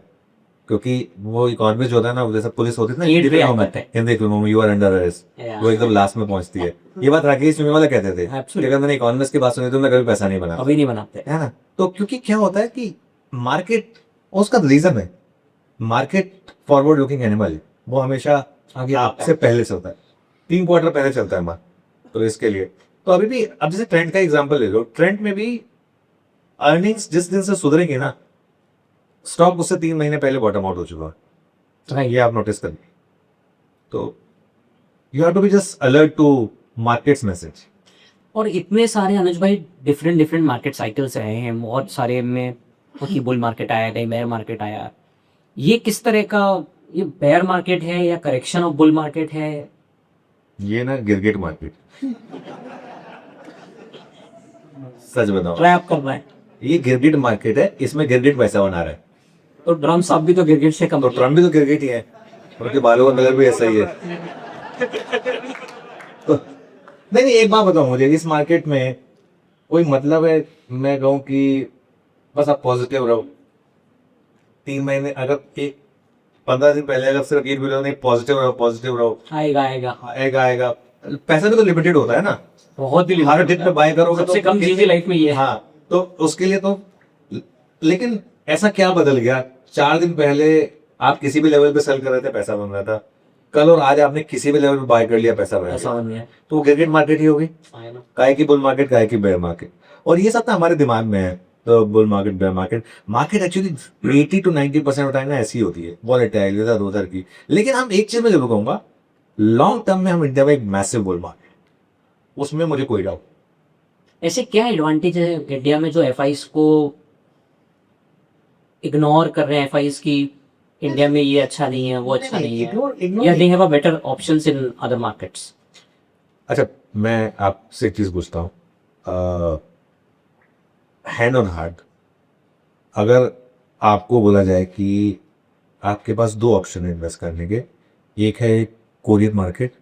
क्योंकि वो इकोनॉमिस्ट जो होता है ना, जैसे पुलिस होती है ना
Need
हिंदी
पे
फिल्मों
आफत है।
में, हिंदी फिल्मों में, you are under arrest,
Yeah.
वो एकदम लास्ट में पहुंचती है। ये बात राकेश चुनीवाला कहते थे कि अगर मैंने इकोनॉमिस्ट की बात सुनी तो मैं कभी पैसा नहीं बना,
अभी नहीं बनाते।
है ना। तो क्योंकि क्या होता है कि मार्केट, उसका रीजन है, मार्केट फॉरवर्ड लुकिंग एनिमल है, वो हमेशा
आगे
आपसे पहले चलता है, 3 क्वार्टर पहले चलता है मार्केट। तो इसके लिए तो अभी भी, अब जैसे ट्रेंड का एग्जांपल ले लो, ट्रेंड में भी अर्निंग्स जिस दिन से सुधरेंगे ना, स्टॉक उससे 3 महीने पहले बॉटम आउट हो चुका है, ये आप नोटिस करिए। तो you have to be just alert to markets message.
और इतने सारे अनुज भाई डिफरेंट मार्केट साइकिल्स रहे हैं, बहुत सारे में कि बुल मार्केट आया, कहीं बेयर मार्केट आया। ये किस तरह का, ये बेयर मार्केट है या करेक्शन ऑफ बुल मार्केट है?
ये ना गिरगिट मार्केट, सच बताओ,
ट्रैप कर रहा है।
ये गिरगिट मार्केट है, इसमें गिरगिट पैसा बना रहा है।
तो ड्रम साहब भी तो गिरगिट से कम।
तो ट्रम्प भी तो गिरगिट ही है, उनके बालों का कलर भी ऐसा ही है। तो नहीं, एक बात बताओ मुझे, इस मार्केट में कोई मतलब है मैं कहूँ कि बस आप पॉजिटिव रहो 3 महीने, अगर 15 दिन पहले अगर सिर्फ 1 मिलियन नहीं, पॉजिटिव रहो,
आएगा
आएगा। पैसा भी तो लिमिटेड होता है ना,
बहुत ही
हर दिन पे बाय करोगे
सबसे
तो
कम चीज लाइफ में ये है।
हाँ, तो उसके लिए तो, लेकिन ऐसा क्या बदल गया, 4 दिन पहले आप किसी भी लेवल पे सेल कर रहे थे, पैसा बन रहा था, कल और आज आपने किसी भी लेवल पे बाय कर लिया, पैसा बन
ऐसा
गया,
नहीं है।
तो वो गिरगिट मार्केट ही होगी। काय की बुल मार्केट, काय की बेयर मार्केट, और ये सब ना हमारे दिमाग में है। तो bull market, bear market actually 80 to 90% time ना ऐसी होती है, वॉलेटाइल, इधर उधर की। लेकिन हम एक चीज में जरूर कहूंगा, लॉन्ग टर्म में हम इंडिया में एक मैसिव बुल मार्केट, उसमें मुझे कोई डाउट।
ऐसे क्या एडवांटेज है इंडिया में जो एफआईज को इग्नोर कर रहे हैं, एफआईज की इंडिया में ये अच्छा नहीं है, वो अच्छा नहीं है, या they have a better options in other markets?
अच्छा, मैं आपसे एक चीज पूछता हूँ, हैंड ऑन हार्ट, अगर आपको बोला जाए कि आपके पास दो ऑप्शन है इन्वेस्ट करने के, एक है कोरियन मार्केट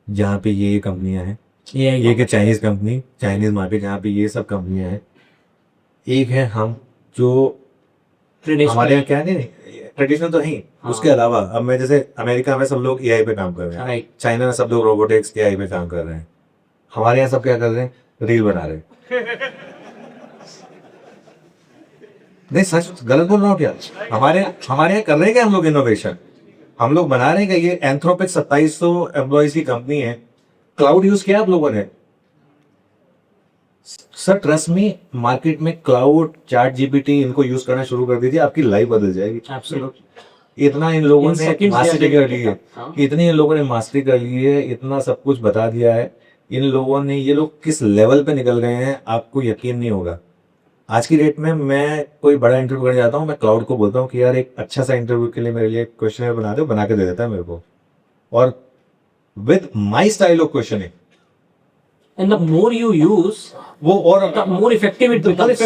जहाँ पे ये कंपनियां हैं, एक है चाइनीज कंपनी, चाइनीज मार्केट जहाँ पे ये सब कंपनियां हैं, एक है हम जो हमारे यहाँ क्या नहीं, ट्रेडिशनल तो नहीं, उसके अलावा अब मैं जैसे अमेरिका में सब लोग एआई पे काम कर रहे हैं,
राइट।
चाइना में सब लोग रोबोटिक्स एआई पे काम कर रहे हैं, हमारे यहाँ सब क्या कर रहे हैं, रील बना रहे हैं। नहीं सच गलत बोल रहा हूँ क्या? हमारे हमारे यहाँ कर रहे हैं क्या हम लोग इनोवेशन? हम लोग बना रहे हैं क्या? ये एंथ्रोपिक 2700 एम्प्लॉयज की कंपनी है, क्लाउड यूज किया आप लोगों ने? सर ट्रस्ट मी, मार्केट में क्लाउड, चैट जीपीटी इनको यूज करना शुरू कर दीजिए, आपकी लाइफ बदल जाएगी।
एब्सोल्युटली।
इतना इन लोगों
In
ने
seconds
मास्टरी
they are
कर ली है,
हाँ।
इतनी इन लोगों ने मास्टरी कर ली है, इतना सब कुछ बता दिया है इन लोगों ने, ये लोग किस लेवल पे निकल गए हैं आपको यकीन नहीं होगा। आज की डेट में मैं कोई बड़ा इंटरव्यू करने जाता हूँ, मैं क्लाउड को बोलता हूँ कि यार एक अच्छा सा इंटरव्यू के लिए मेरे लिए क्वेश्चन बना दो, बना के दे देता है मेरे को, और with my style of questioning.
And the more you use,
वो और
the more effective it becomes.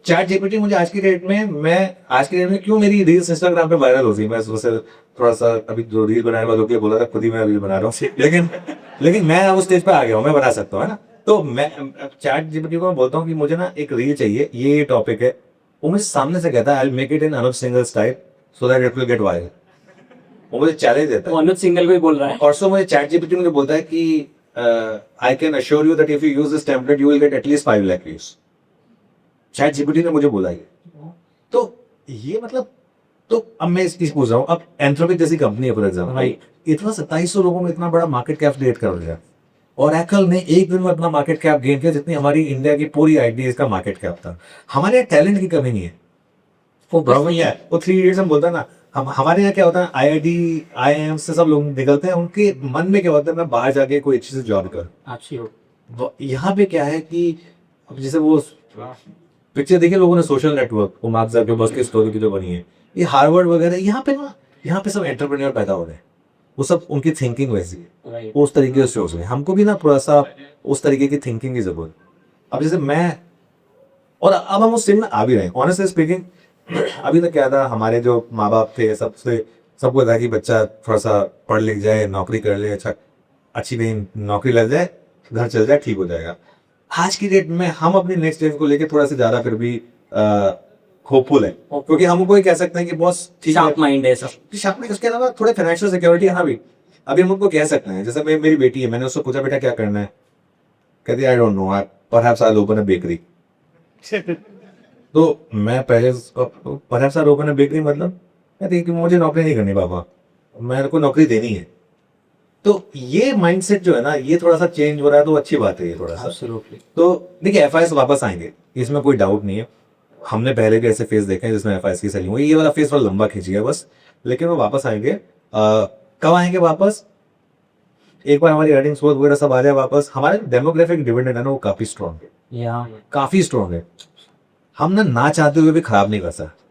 Chat GPT मुझे आज की डेट में, मैं आज की डेट में क्यों मेरी रील्स इंस्टाग्राम पे वायरल होती है, मैं उससे थोड़ा सा अभी जो रील बनाने वालों के लिए बोला था, खुद ही मैं रील बना रहा हूँ, लेकिन मैं उस स्टेज पे आ गया हूँ, मैं बना सकता हूँ, है ना। तो मैं चैट जीपीटी को बोलता हूँ कि मुझे ना एक रील चाहिए, ये टॉपिक है, वो मुझे सामने से कहता है I will make it in Anuj single style so that it will get viral. वो मुझे चैलेंज देता है,
वो अनुज सिंगल को ही बोल रहा है।
और सो मुझे चैट जीपीटी मुझे बोलता है कि I can assure you that if you use this template you will get at least 5 lakh views. Chat GPT ने मुझे बोला ये। तो ये मतलब, तो अब मैं इस चीज पूछ रहा हूँ, अब एंथ्रोपिक जैसी कंपनी है फॉर एग्जाम्पल,
Right.
इतना 2700 लोगों में इतना बड़ा मार्केट कैप क्रिएट कर दिया, और एप्पल ने एक दिन में अपना मार्केट कैप गेन किया जितनी हमारी इंडिया की पूरी आईटी का मार्केट कैप था। हमारे यहाँ टैलेंट की कमी नहीं है, वो प्रॉब्लम ये है, वो 3 इयर्स हम बोलता है ना, हम हमारे यहाँ क्या होता है, आईआईटी आईआईएम से सब लोग निकलते हैं, उनके मन में क्या होता है मैं बाहर जाके कोई अच्छी से जॉब कर। यहाँ पे क्या है कि अब जैसे वो पिक्चर देखिए लोगों ने, सोशल नेटवर्क, वो मार्क ज़करबर्ग की स्टोरी की जो बनी है, ये हार्वर्ड वगैरह, यहाँ पे ना, यहाँ पे सब एंटरप्रेन्योर पैदा हो रहे हैं, वो सब उनकी थिंकिंग वैसी है, वो उस तरीके से सोच रहे हैं। हमको भी ना थोड़ा सा उस तरीके की थिंकिंग की जरूरत। अब जैसे मैं, और अब हम उस स्टेज में आ भी रहे हैं, ऑनेस्टली स्पीकिंग। अभी तक क्या था, हमारे जो माँ बाप थे सबको था कि बच्चा थोड़ा सा पढ़ लिख जाए, नौकरी कर ले, अच्छा अच्छी कहीं नौकरी लग जाए, घर चल जाए, ठीक हो जाएगा। आज की डेट में हम अपनी नेक्स्ट स्टेज को लेके थोड़ा सा ज्यादा फिर भी होपफुल है, क्योंकि हम उनको ये कह सकते हैं कि बॉस ठीक है,
शार्प माइंड है सब।
शार्प माइंड, उसके अलावा थोड़े फाइनेंशियल सिक्योरिटी है ना। अभी हम उनको कह सकते हैं, जैसे मेरी बेटी है, मैंने उससे पूछा बेटा क्या करना है, कहती I don't know, perhaps I will open a bakery. तो मैं पहले perhaps I will open a bakery मतलब, कहती है कि मुझे नौकरी नहीं करनी पापा, मेरे को नौकरी देनी है। तो ये माइंडसेट जो है ना, ये थोड़ा सा चेंज हो रहा है, तो अच्छी बात है ये थोड़ा सा। तो देखिए एफआईएस वापस आएंगे, इसमें कोई डाउट नहीं है। हमने पहले भी ऐसे फेस देखे हैं जिसमें एफआईएस की सेलिंग हुई, ये वाला फेस थोड़ा लंबा खींच गया बस, लेकिन वो वापस आएंगे। कब आएंगे वापस? एक बार हमारी अर्निंग्स ग्रोथ वगैरह सब आ जाए वापस, हमारे डेमोग्राफिक डिविडेंड है ना, वो काफी स्ट्रॉन्ग है, काफी स्ट्रॉन्ग है। हम ना चाहते हुए भी खराब नहीं कर सकते,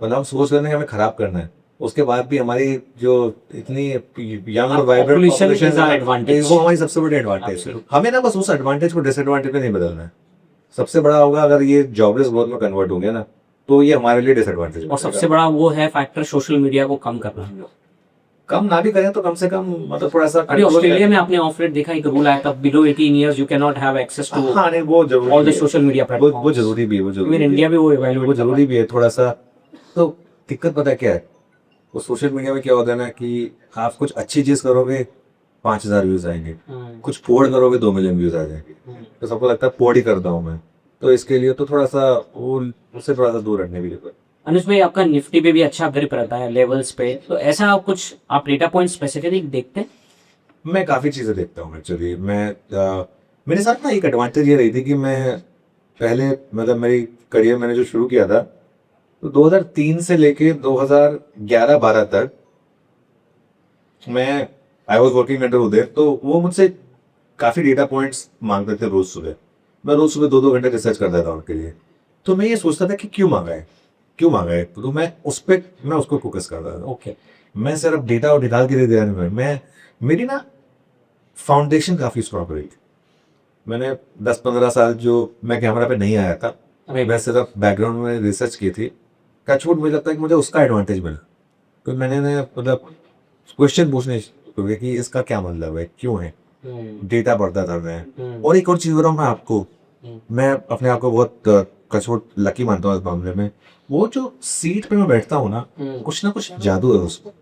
मतलब हम सोच रहे हैं हमें खराब करना है, उसके बाद भी हमारी जो इतनी यंग और वाइब्रेंट पॉपुलेशन है,
एडवांटेज,
वो हमारी सबसे बड़ी एडवांटेज है। हमें ना बस उस एडवांटेज को डिसएडवांटेज में नहीं बदलना है। सबसे बड़ा होगा अगर ये जॉबलेस ग्रोथ में कन्वर्ट हो गया ना, तो ये हमारे लिए डिसएडवांटेज।
और सबसे बड़ा वो है फैक्टर सोशल मीडिया को कम करना।
कम ना भी करें तो कम से कम मतलब थोड़ा सा।
अभी ऑस्ट्रेलिया में आपने ऑफ रेट देखा, एक रूल आया था, below 18 years you can not have access to
हाँ नहीं वो जरूरी
ऑल द
है,
सोशल मीडिया प्लेटफॉर्म।
वो जरूरी भी है, वो जरूरी
इवन
भी है।
इंडिया भी वो
वो
evaluate
जरूरी भी है थोड़ा सा। तो दिक्कत पता है क्या है, वो सोशल मीडिया में क्या होता है ना कि आप कुछ अच्छी चीज करोगे 5000 व्यूज आएंगे, कुछ पोड़ करोगे 2 मिलियन व्यूज आ जाएंगे, तो सबको लगता है पोड़ ही करता हूँ मैं। तो इसके लिए तो थोड़ा सा वो उससे थोड़ा सा दूर रहने भी जरूरत है।
अनुज भाई, आपका निफ्टी पे भी अच्छा ग्रिप रहता है लेवल्स पे, तो ऐसा कुछ आप डेटा पॉइंट स्पेसिफिक देखते हैं?
मैं काफ़ी चीज़ें देखता हूँ एक्चुअली। मेरे साथ ना एक एडवांटेज ये रही थी कि मैं पहले मतलब मेरी करियर मैंने जो शुरू किया था, तो 2003 से लेके 2011-12 तक मैं आई वॉज वर्किंग अंडर उदय, तो वो मुझसे काफी डेटा पॉइंट्स मांगते थे रोज सुबह। मैं रोज सुबह 2-2 घंटे रिसर्च करता था उनके लिए। तो मैं ये सोचता था कि क्यों मांगा है, तो मैं उसको फोकस करता था।
ओके।
मैं सिर्फ डेटा और डिटेल के लिए दे रहा मैं मेरी ना फाउंडेशन काफी स्ट्रॉन्ग रही थी। मैंने 10-15 साल जो मैं कैमरा पे नहीं आया था, मैं सिर्फ बैकग्राउंड में रिसर्च की थी। टचवुड मुझे लगता है कि मुझे उसका एडवांटेज मिला। तो मैंने मतलब क्वेश्चन पूछने शुरू किए कि इसका क्या मतलब है, क्यों है, डेटा पढ़ता था मैं। और एक और चीज बताऊं मैं आपको, मैं अपने आप को बहुत टचवुड लकी मानता हूँ इस मामले में। वो जो सीट पे मैं बैठता हूँ ना कुछ जादू है उसमें,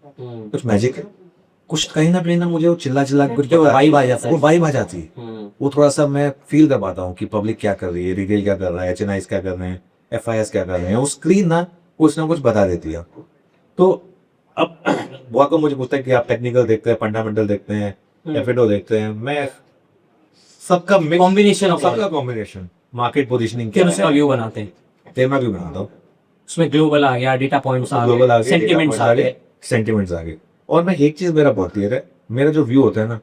कुछ मैजिक है, कुछ कहीं ना मुझे वो चिल्ला के कुछ
वो वाइब आ जाता है।
वो वाइब आ जाती है। वो थोड़ा सा मैं फील कर पाता हूँ कि पब्लिक क्या कर रही है, रिटेल क्या कर रहा है, HNIs क्या कर रहे हैं, FIS क्या कर रहे हैं। वो स्क्रीन ना कुछ बता देती है आपको। तो अब बहुत लोग मुझे पूछते हैं कि आप टेक्निकल देखते हैं, फंडामेंटल देखते हैं, एफिडो देखते हैं। मैं सबका
Combination of
सबका कॉम्बिनेशन, मार्केट पोजीशनिंग
फिर उसका व्यू बनाते हैं।
तेमा भी बनाता हूँ।
उसमें ग्लोबल आ गया, डेटा पॉइंट्स आ
ग्लोबल आ
गए,
गए,
सेंटिमेंट्स आ गए।
सेंटिमेंट्स आ गए। और मैं एक चीज मेरा बहुत क्लियर है, मेरा जो व्यू होता है ना,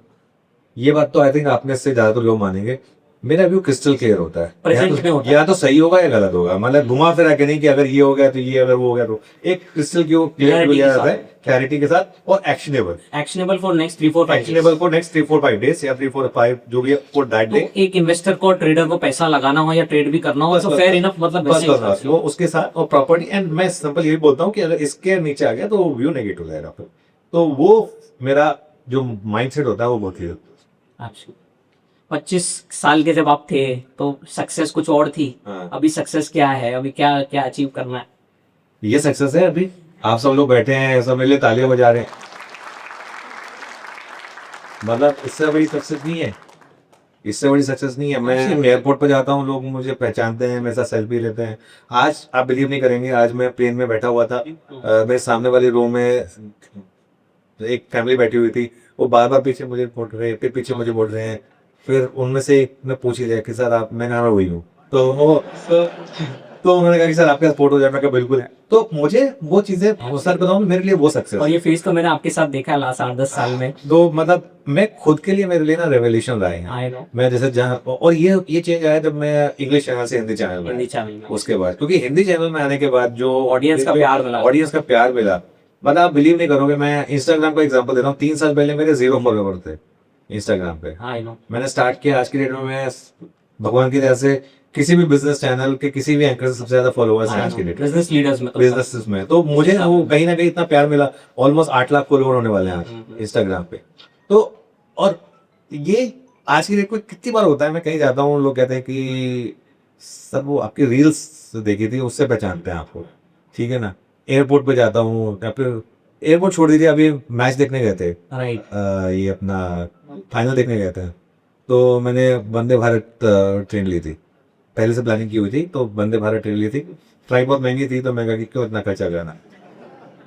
ये बात तो आई थिंक आपने से ज्यादातर लोग मानेंगे, मेरा व्यू क्रिस्टल क्लियर होता है।
Present में होता है।
या तो सही होगा या गलत होगा, मतलब घुमा फिरा के नहीं कि अगर ये हो गया तो ये, अगर वो हो गया तो। एक क्रिस्टल क्लियर
Clarity के
रहता है,
साथ।
क्लैरिटी के साथ, और actionable
actionable for next 3-4-5
actionable for next 3-4-5 days या 3-4-5 जो भी है फॉर दैट
तो
डे।
एक इन्वेस्टर को, ट्रेडर को पैसा लगाना हो या ट्रेड भी करना हो तो फेयर इनफ, मतलब वैसे ही होता है।
वो उसके साथ, और प्रॉपर्टी। एंड मैं सिंपल यही बोलता हूँ कि अगर इसके नीचे आ गया तो व्यू नेगेटिव हो जाएगा फिर। तो वो मेरा जो माइंडसेट होता है वो बहुत क्लियर।
अच्छा। 25 साल के जब आप थे तो सक्सेस कुछ और थी।
हाँ।
अभी सक्सेस क्या है, अभी क्या क्या अचीव करना है?
ये सक्सेस है। अभी आप सब लोग बैठे हैं, सब मेरे लिए तालियां बजा रहे हैं, मतलब इससे बड़ी सक्सेस नहीं है, इससे बड़ी सक्सेस नहीं है। मैं एयरपोर्ट पर जाता हूँ, लोग मुझे पहचानते हैं, मेरे साथ सेल्फी लेते हैं। आज आप बिलीव नहीं करेंगे, आज मैं प्लेन में बैठा हुआ था, मेरे सामने वाली रो में एक फैमिली बैठी हुई थी। वो बार बार पीछे मुझे मुड़ रहे हैं, फिर पीछे मुझे मुड़ रहे हैं। फिर उनमें से एक ने पूछ लिया कि सर आप, मैं नाम वही हूँ। तो उन्होंने कहा कि सर आपके साथ फोटो जाए। मैं कहा बिल्कुल है। तो मुझे वो चीजें, सर बताऊँ, मेरे लिए वो सक्सेस।
और ये फेस तो मैंने आपके साथ देखा है लास्ट 8-10 साल में।
तो मतलब मैं खुद के लिए, मेरे लिए ना रेवोल्यूशन रहा है।
I know.
मैं जैसे जहाँ, और ये चेंज आया जब मैं इंग्लिश चैनल से हिंदी चैनल में
हिंदी चैनल में।
उसके बाद, क्योंकि हिंदी चैनल में आने के बाद जो
Audience का प्यार मिला।
ऑडियंस का प्यार मिला, मतलब आप बिलीव नहीं करोगे। मैं इंस्टाग्राम का एग्जांपल देता हूँ। 3 साल पहले मेरे 0 फॉलोवर थे इंस्टाग्राम पे।
I know.
मैंने स्टार्ट किया, आज की डेट में मैं भगवान की दया से किसी भी बिजनेस चैनल के किसी भी एंकर से सबसे ज्यादा फॉलोअर्स हैं आज की डेट में,
बिजनेस लीडर्स में तो
बिजनेस में। तो मुझे वो कहीं ना कहीं इतना प्यार मिला। ऑलमोस्ट 8 लाख फॉलोअर होने वाले हैं आज इंस्टाग्राम पे। तो और ये आज की डेट में कितनी बार होता है, मैं कहीं जाता हूँ, लोग कहते हैं कि सर वो आपकी रील्स देखी थी, उससे पहचानते हैं आपको, ठीक है ना। एयरपोर्ट पे जाता हूँ, या फिर एयरपोर्ट छोड़ दीजिए, अभी मैच देखने गए थे,
राइट।
ये अपना फाइनल देखने गए थे। तो मैंने वंदे भारत ट्रेन ली थी, पहले से प्लानिंग की हुई थी। तो वंदे भारत ट्रेन ली थी, फ्लाइट बहुत महंगी थी, तो मैं कहा कि क्यों इतना खर्चा करना।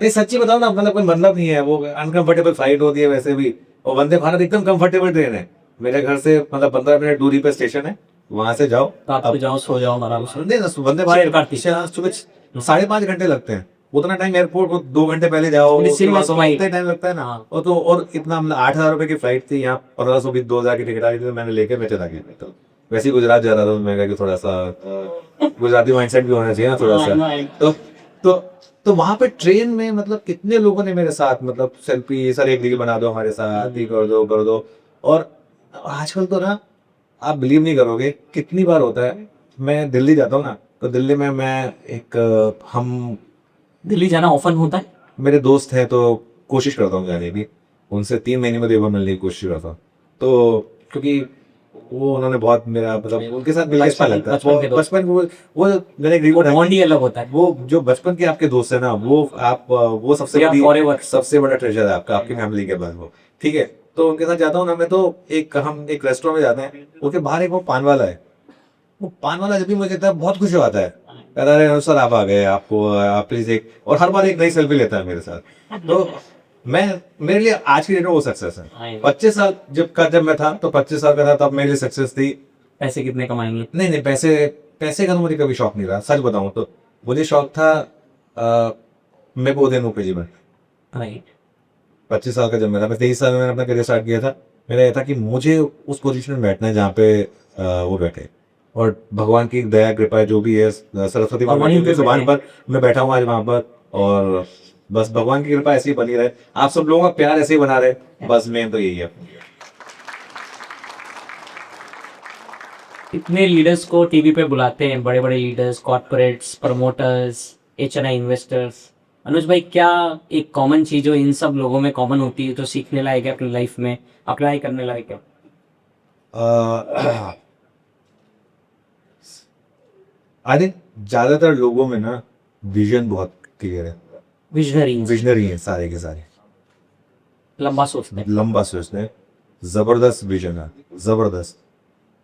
ये सच्ची बताओ ना, मतलब कोई मतलब नहीं है। वो अनकंफर्टेबल फ्लाइट होती है वैसे भी, और वंदे भारत एकदम कंफर्टेबल ट्रेन है। मेरे घर से मतलब 15 मिनट दूरी पे स्टेशन है, वहां से जाओ,
रात को जाओ, सो जाओ आराम से।
वंदे भारत सुबह 5.5 घंटे लगते हैं। उतना टाइम एयरपोर्ट को 2 घंटे पहले जाओ,
Fully seamless flight।
उतना टाइम लगता है ना। और तो और इतना, मतलब 8,000 रुपए की फ्लाइट थी, यहाँ 1520 2,000 की टिकट आ रही थी। तो मैंने लेके मैं चला गया। तो वैसे ही गुजरात जा रहा था, तो मैं कहा कि थोड़ा सा गुजराती माइंडसेट भी होना चाहिए ना थोड़ा सा। तो तो वहां पे ट्रेन में मतलब कितने लोगों ने मेरे साथ, मतलब सेल्फी, सर एक रील बना दो हमारे साथ, ही कर दो। और आजकल तो ना आप बिलीव नहीं करोगे कितनी बार होता है, मैं दिल्ली जाता हूँ ना, तो दिल्ली में मैं एक हम
दिल्ली जाना ऑफन होता है?
मेरे दोस्त हैं, तो कोशिश करता हूँ जाने की। उनसे 3 महीने में 2 बार मिलने की कोशिश करता हूँ। तो क्योंकि वो उन्होंने बहुत मेरा, मतलब उनके साथ मिलके अच्छा लगता है।
बचपन के दोस्त।
बचपन वो मैंने एक रिपोर्ट
बॉन्ड ही अलग होता है।
वो जो बचपन के आपके दोस्त है ना, वो आप वो
Yeah, forever।
सबसे बड़ा ट्रेजर है आपका, आपकी फैमिली के बाद वो, ठीक है। तो उनके साथ जाता हूँ ना मैं, तो हम एक रेस्टोरेंट में जाते हैं, उसके बाहर एक वो पान वाला है। वो पान वाला जब भी मुझे कहता है, बहुत खुश हो आता है, कहता है अरे सर आप आ गए, आपको आप प्लीज एक, और हर बार एक नई सेल्फी लेता है मेरे साथ। तो मेरे लिए आज की डेट में वो सक्सेस है। 25 साल जब मैं था, तो 25 साल का था, तब मेरे लिए सक्सेस थी।
पैसे कितने कमाएंगे?
नहीं, पैसे का तो मुझे कभी शौक नहीं रहा, सच बताऊं तो। मुझे शौक था मैं वो दिन पे जीवन।
राइट।
25 साल का जब मैं 23 साल में मैंने अपना करियर स्टार्ट किया था। मेरा ये था कि मुझे उस पोजीशन में बैठना है जहाँ पे वो बैठे, और भगवान की दया कृपा जो भी है, सरस्वती
और
माता
वहीं
की
पे
जुबान
बैठे।
पर मैं बैठा हूँ आज वहाँ पर, और बस भगवान की कृपा ऐसी ही बनी रहे, आप सब लोगों का प्यार ऐसे ही बना रहे, बस मेन तो यही है।
इतने लीडर्स को टीवी पे बुलाते हैं, बड़े बड़े leaders, corporates, promoters, HNI investors. Anuj भाई, क्या एक कॉमन चीज जो इन सब लोगों में कॉमन होती है, तो सीखने लायक है अपनी लाइफ में, अप्लाई करने लायक है?
आई थिंक ज्यादातर लोगों में ना विजन बहुत क्लियर है,
विजनरी,
विजनरी है सारे के सारे,
लंबा सोचते हैं।
लंबा सोचते हैं, जबरदस्त विजन है, जबरदस्त।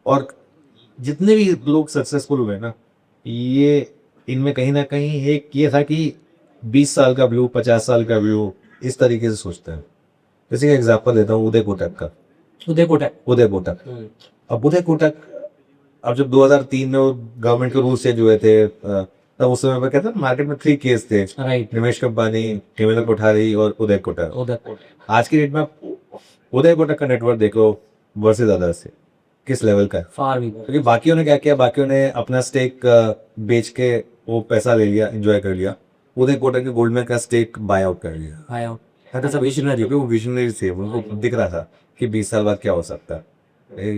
और जितने भी लोग सक्सेसफुल हुए ना, ये इनमें कहीं ना कहीं एक ये था कि 20 साल का व्यू, 50 साल का व्यू, इस तरीके से सोचते हैं। जैसे एग्जांपल देता हूँ उदय कोटक का।
उदय कोटक।
उदय कोटक, अब उदय कोटक, अब जब 2003 में गवर्नमेंट के रूल्स चेंज हुए थे, तब उस समय पर कहते हैं मार्केट में 3 केस थे,
राइट।
निमेश कंबानी, हेमंत कोठारी और उदय कोटक।
उदय कोटक
आज की डेट में आप उदय कोटक का नेटवर्क देखो वर्सेस अदर्स से किस लेवल का है।
फार भी।
क्योंकि बाकियों ने क्या किया, बाकियों ने अपना स्टेक बेच के वो पैसा ले लिया, एंजॉय कर लिया। उदय कोटक ने गोल्डमैन का स्टेक बाय आउट कर लिया।
आया।
था सब विजनरी, क्योंकि वो विजनरी थे, उनको दिख रहा था कि 20 साल बाद क्या हो सकता है।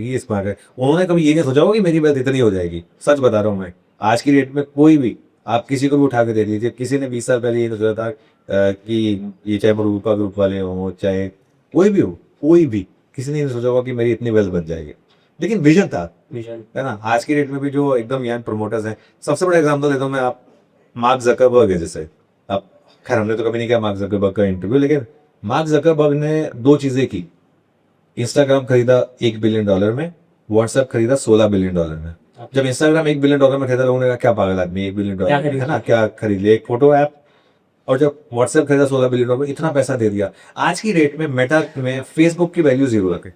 ये स्मार्ट है। उन्होंने कभी ये नहीं सोचा होगा कि मेरी वेल्थ इतनी हो जाएगी। सच बता रहा हूँ मैं, आज की डेट में कोई भी आप किसी को भी उठा के दे दीजिए, किसी ने 20 साल पहले ये नहीं सोचा था कि ये चाहे रूपा ग्रुप वाले हों, चाहे कोई भी हो, कोई भी किसी ने नहीं सोचा होगा कि मेरी इतनी वेल्थ बन जाएगी। लेकिन विजन था,
विजन।
है ना। आज की डेट में भी जो एकदम यंग प्रमोटर्स हैं, सबसे बड़ा एग्जांपल देता हूँ मैं, आप मार्क जकरबर्ग है जैसे। अब खैर हमने तो कभी नहीं किया मार्क जकरबर्ग का इंटरव्यू, लेकिन मार्क जकरबर्ग ने 2 चीजें की। इंस्टाग्राम खरीदा $1 बिलियन में, व्हाट्सएप खरीदा $16 बिलियन में। जब इंस्टाग्राम $1 बिलियन में खरीदा, लोगों ने कहा क्या पागल आदमी, $1 बिलियन
क्या खरीदा?
है ना, क्या खरीद लिया एक फोटो ऐप। और जब व्हाट्सएप खरीदा $16 बिलियन में, इतना पैसा दे दिया। आज की डेट में मेटा में फेसबुक की वैल्यू 0 है,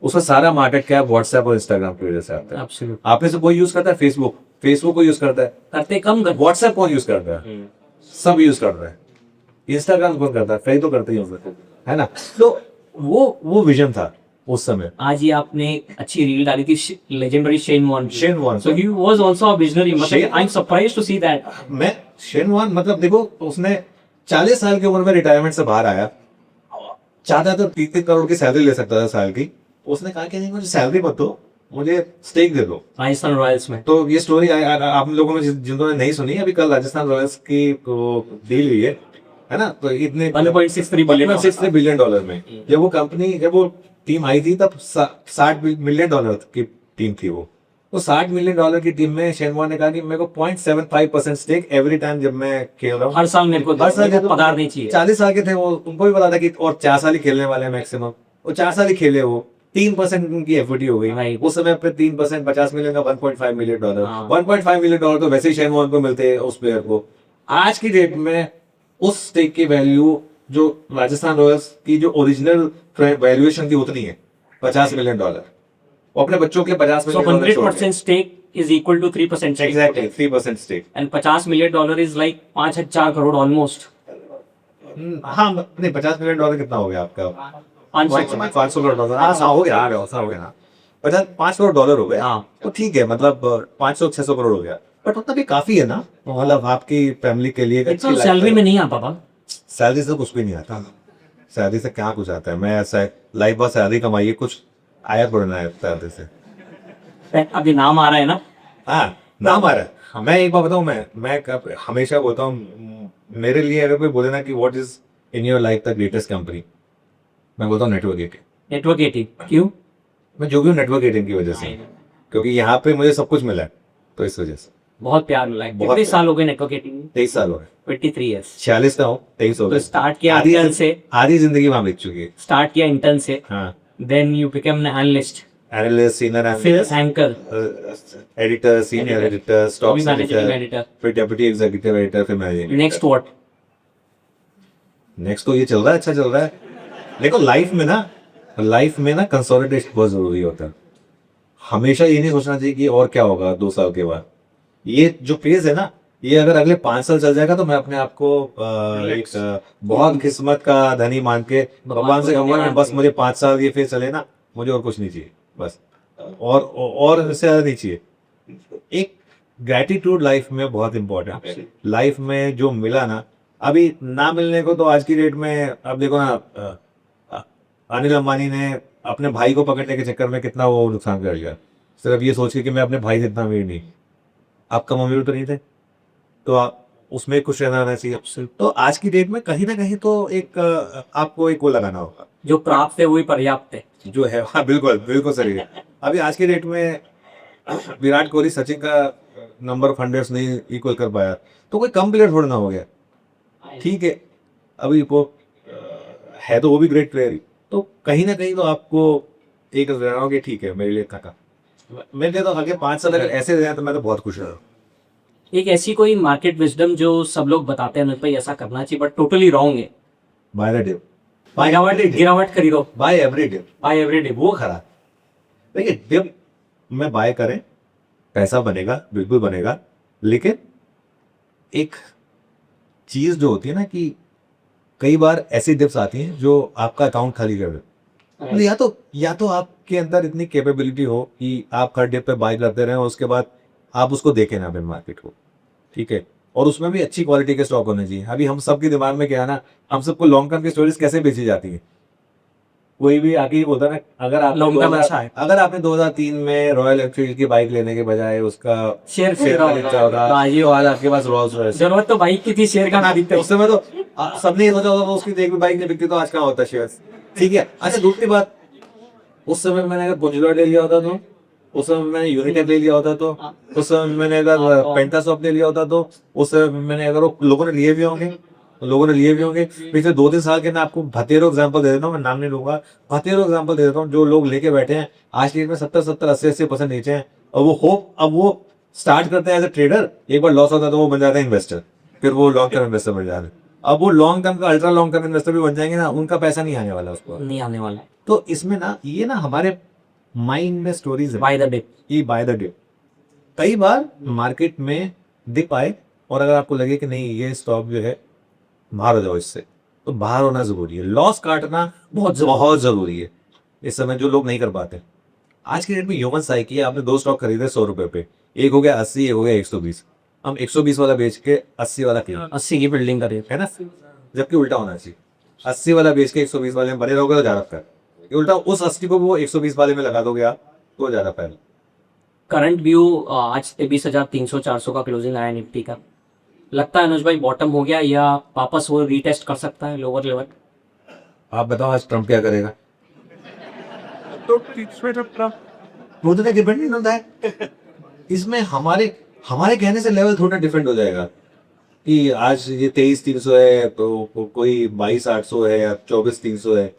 उसका सारा मार्केट कैप व्हाट्सएप और इंस्टाग्राम की वजह से आता है।
एब्सोल्यूट।
आप में से कोई यूज करता है फेसबुक? फेसबुक को यूज करता है।
करते कम कर।
व्हाट्सएप कौन यूज करता है? सब यूज कर रहे हैं। इंस्टाग्राम कौन करता है? कई तो करते ही होंगे, है ना। तो वो विजन था उस समय।
आज ही आपने एक अच्छी रील डाली थी, legendary Shane Warne.
Shane Warne.
So he was also a visionary. मतलब
Shane-
I am surprised to see that.
मैं शेन वॉर्न, मतलब देखो, उसने 40 साल की उम्र में रिटायरमेंट से बाहर आया, चाहता तो 30 करोड़ की सैलरी ले सकता था साल की। उसने कहा कि नहीं, मुझे सैलरी मत दो, मुझे स्टेक दे दो।
राजस्थान रॉयल्स में।
तो ये स्टोरी आप लोगों में जिन्होंने नहीं सुनी, अभी कल राजस्थान रॉयल्स की डील हुई है ना। तो इतने
$1.63 बिलियन।
$1.63 बिलियन में जब वो कंपनी, जब वो टीम आई थी, तब $60 मिलियन की टीम थी वो। तो $60 मिलियन की टीम में शेन वॉर्न ने कहा कि मेरे को 0.75% स्टेक एवरी टाइम जब मैं खेल रहा हूँ,
हर साल मेरे को
हर साल
मेरे को पगार नहीं चाहिए।
40 साल के थे वो, उनको भी पता था कि और 4 साल ही खेलने वाले हैं मैक्सिमम। वो 4 साल ही खेले, वो 3% उनकी एफर्टी हो गई।
Right.
उस समय पे 3% 50 मिलियन का $1.5 मिलियन।
हाँ।
$1.5 मिलियन तो वैसे ही शेन वॉर्न को मिलते हैं उस प्लेयर को। आज की डेट में उस स्टेक की वैल्यू जो राजस्थान रॉयल्स की जो ओरिजिनल वैल्यूएशन थी उतनी है, $50 मिलियन। वो अपने बच्चों के लिए $50
So
million
100% stake is equal to 3% stake.
Exactly 3% stake.
And $50 million is like 5,000 crore almost.
हाँ नहीं, $50 मिलियन कितना हो गया आपका?
500
500 करोड़ डॉलर। हाँ हो गया, हो गया ना। 5 करोड़ डॉलर हो गया।
हाँ।
तो ठीक है, मतलब 500-600 करोड़ हो गया, बट उतना भी काफी है ना, मतलब आपकी फैमिली के लिए।
तो सैलरी में नहीं आ पापा।
सैलरी से कुछ भी नहीं आता, सैलरी से क्या कुछ आता है। मैं ऐसा लाइफ बार सैलरी कमाइए, कुछ आया पड़ना है सैलरी से।
अभी नाम आ रहा है ना।
हाँ नाम आ रहा है। मैं एक बार बताऊं, मैं हमेशा बोलता हूँ, मेरे लिए अगर कोई बोले ना कि what is in your life the greatest company, मैं बोलता हूँ नेटवर्क 18।
नेटवर्क 80 क्यों?
मैं जो भी हूँ नेटवर्क 18 की वजह से, क्योंकि यहाँ पे मुझे सब कुछ मिला है, तो इस वजह से।
बहुत प्यार मिला है।
बहुत
कितने साल हो गए नेटवर्क 80 में?
23 साल हो गए।
23 इयर्स।
46 का हूँ, 23 हो
तो
गए।
स्टार्ट किया
आधी
इंटर्न से।
आधी जिंदगी वहां बीत चुकी है।
स्टार्ट किया इंटर्न से।
हाँ,
then you become an analyst,
analyst, senior
फिर anchor,
editor, senior editor, stock
managing
editor,
editor.
फिर डेप्यूटी एग्जीक्यूटिव एडिटर, फिर मैनेजिंग।
Next what?
नेक्स्ट तो ये चल रहा है, अच्छा चल रहा है। देखो लाइफ में ना कंसोलिडेशन बहुत जरूरी होता है। हमेशा ये नहीं सोचना चाहिए कि और क्या होगा 2 साल के बाद। ये जो फेज है ना, ये अगर अगले 5 साल चल जाएगा तो मैं अपने आप को बहुत किस्मत का धनी मान के भगवान से कहूंगा कि बस मुझे 5 साल ये फिर चले ना, मुझे और कुछ नहीं चाहिए बस, और इससे ज्यादा नहीं चाहिए। एक ग्रेटिट्यूड लाइफ में बहुत इंपॉर्टेंट है। लाइफ में जो मिला ना, अभी ना मिलने को तो आज की डेट में, अब देखो ना, अनिल अंबानी ने अपने भाई को पकड़ने के चक्कर में कितना वो नुकसान कर लिया, सिर्फ ये सोच के कि मैं अपने भाई से इतना अमीर नहीं। आप कम अमीर तो नहीं थे, तो आप उसमें कुछ रहना चाहिए। तो आज की डेट में कहीं ना कहीं तो एक आपको एक वो लगाना होगा,
जो प्राप्त है वही पर्याप्त है।
जो है। हाँ, बिल्कुल बिल्कुल सही है। अभी आज की डेट में विराट कोहली सचिन का नंबर ऑफ हंड्रेड्स नहीं इक्वल कर पाया, तो कोई कम प्लेयर थोड़ा ना हो गया। ठीक है, अभी वो है तो वो भी ग्रेट प्लेयर ही, तो कहीं ना कहीं तो आपको एक रहना होगा कि ठीक है मेरे लिए इतना का, मेरे लिए तो आगे 5 साल अगर ऐसे रहे तो मैं तो बहुत खुश रहूँ।
एक ऐसी कोई मार्केट विजडम जो सब लोग बताते हैं अनुज भाई ऐसा करना चाहिए बट टोटली रॉन्ग है।
बाय द डिप,
गिरावट खरीदो,
buy every dip,
buy every day.
वो खरा। देखिए, डिप में बाय करें, पैसा बनेगा, बिल्कुल बनेगा, लेकिन एक चीज जो होती है ना कि कई बार ऐसी डिप्स आती हैं जो आपका अकाउंट खाली कर देते हैं। मतलब या तो आपके अंदर इतनी कैपेबिलिटी हो कि आप हर डिप पे बाय करते रहें और उसके बाद आप उसको देखें ना फिर मार्केट को, ठीक है, और उसमें भी अच्छी क्वालिटी के स्टॉक होने चाहिए। अभी हम सबके दिमाग में क्या है ना, हम सबको लॉन्ग टर्म की स्टोरीज कैसे बेची जाती है। कोई भी आगे बोलता है ना, अगर आपने 2003 में रॉयल एनफील्ड की बाइक लेने के बजाय उसका
शेयर
खरीदा होता, आज आपके पास रोल्स रॉयस।
जरूरत तो बाइक की थी, शेयर का ना दिखते।
उस समय तो सबने ये सोचा होता तो उसकी एक भी बाइक नहीं बिकती, तो आज कहाँ होता शेयर। ठीक है, अच्छा दूसरी बात, उस समय मैंने अगर पुंजलॉय ले लिया होता तो, उस समय मैंने यूनिटेक ले लिया होता तो, उस समय मैंने अगर पेंटासॉफ्ट ले लिया होता तो, उस समय मैंने अगर वो लोगों ने लिए भी होंगे पिछले 2-3 साल के। मैं आपको भतेरो एग्जांपल दे देता हूँ, मैं नाम नहीं लूंगा, भतेरो एग्जांपल दे देता हूँ। जो लोग लेके बैठे हैं आज की डेट में 70-80% नीचे हैं, और वो स्टार्ट करते हैं एज ए ट्रेडर, एक बार लॉस होता है तो वो बन जाते हैं इन्वेस्टर, फिर वो लॉन्ग टर्म इन्वेस्टर बन जाते हैं। अब वो लॉन्ग टर्म का अल्ट्रा लॉन्ग टर्म इन्वेस्टर भी बन जाएंगे ना, उनका पैसा नहीं आने वाला, उसको
नहीं आने वाला।
तो इसमें ना ये ना हमारे माइंड में स्टोरीज है,
बाय द डिप,
ये बाय द डिप। कई बार मार्केट में डिप आए और अगर आपको लगे कि नहीं ये स्टॉक जो है बाहर हो जाओ इससे, तो बाहर होना जरूरी है। लॉस काटना बहुत जरूरी है इस समय, जो लोग नहीं कर पाते। आज की डेट में ह्यूमन साइकी है, आपने 2 स्टॉक खरीदे 100 रुपए पे, एक हो गया 80, एक हो गया 120, हम 120 वाला बेच के 80 वाला किया,
80 की बिल्डिंग का रेट
है ना, जबकि उल्टा होना चाहिए। 80 वाला बेच के 120 वाले में बने रहोगे तो ज्यादा फायदा, उल्टा उस 80 को वो 120 वाले में लगा दोगे आप तो ज्यादा फायदा।
करंट व्यू आज 23,300-400 का क्लोजिंग आया निफ्टी का। लगता है अनुज भाई बॉटम हो गया या वापस वो रीटेस्ट कर सकता है लोअर लेवल?
आप बताओ आज ट्रम्प क्या करेगा? तो वो तो डिपेंड नहीं होता है इसमें, हमारे कहने से लेवल थोड़ा डिफरेंट हो जाएगा कि आज ये 23,300 है तो कोई 22,800 है या 24,300 है।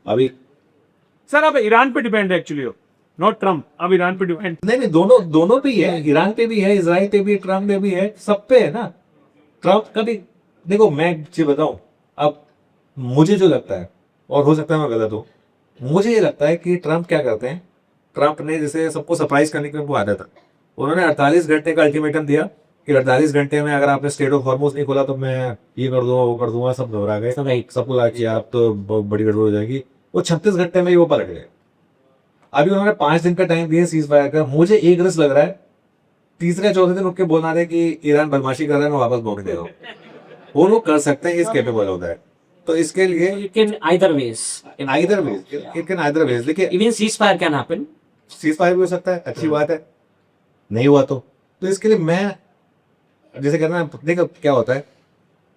अभी
सर अब ईरान पे डिपेंड है एक्चुअली, नॉट ट्रम्प, अब ईरान पे डिपेंड।
नहीं, दोनों पे ही है, ईरान पे भी है, इजराइल पे भी, ट्रम्प पे भी है, सब पे है ना। ट्रम्प कभी, देखो मैं जी बताऊं, अब मुझे जो लगता है, और हो सकता है मैं गलत हूं, मुझे ये लगता है कि ट्रम्प क्या करते हैं, ट्रम्प ने जैसे सबको सरप्राइज करने की उनको आदत है, उन्होंने 48 घंटे का अल्टीमेटम दिया कि 48 घंटे में अगर आपने स्टेट ऑफ हॉर्मोज नहीं खोला तो मैं ये कर दूंगा वो कर दूंगा। सब घबरा गए, सबको लगा कि आप तो बहुत बड़ी गड़बड़ हो जाएगी। वो 36 घंटे में ही वो पलट गए। अभी उन्होंने 5 दिन का टाइम दिया सीज फायर का। मुझे एक रिस्क लग रहा है तीसरे चौथे दिन उठ के बोलना रहे कि ईरान बदमाशी कर रहा है, मैं वापस बोल दे रहा हूँ। वो लोग कर सकते हैं, इस केपेबल होता है, तो इसके लिए
It can either ways.
It can either ways. देखिए
Even ceasefire can happen.
Cease fire भी हो सकता है, अच्छी बात है, नहीं हुआ तो इसके लिए मैं जैसे करना, देखो क्या होता है,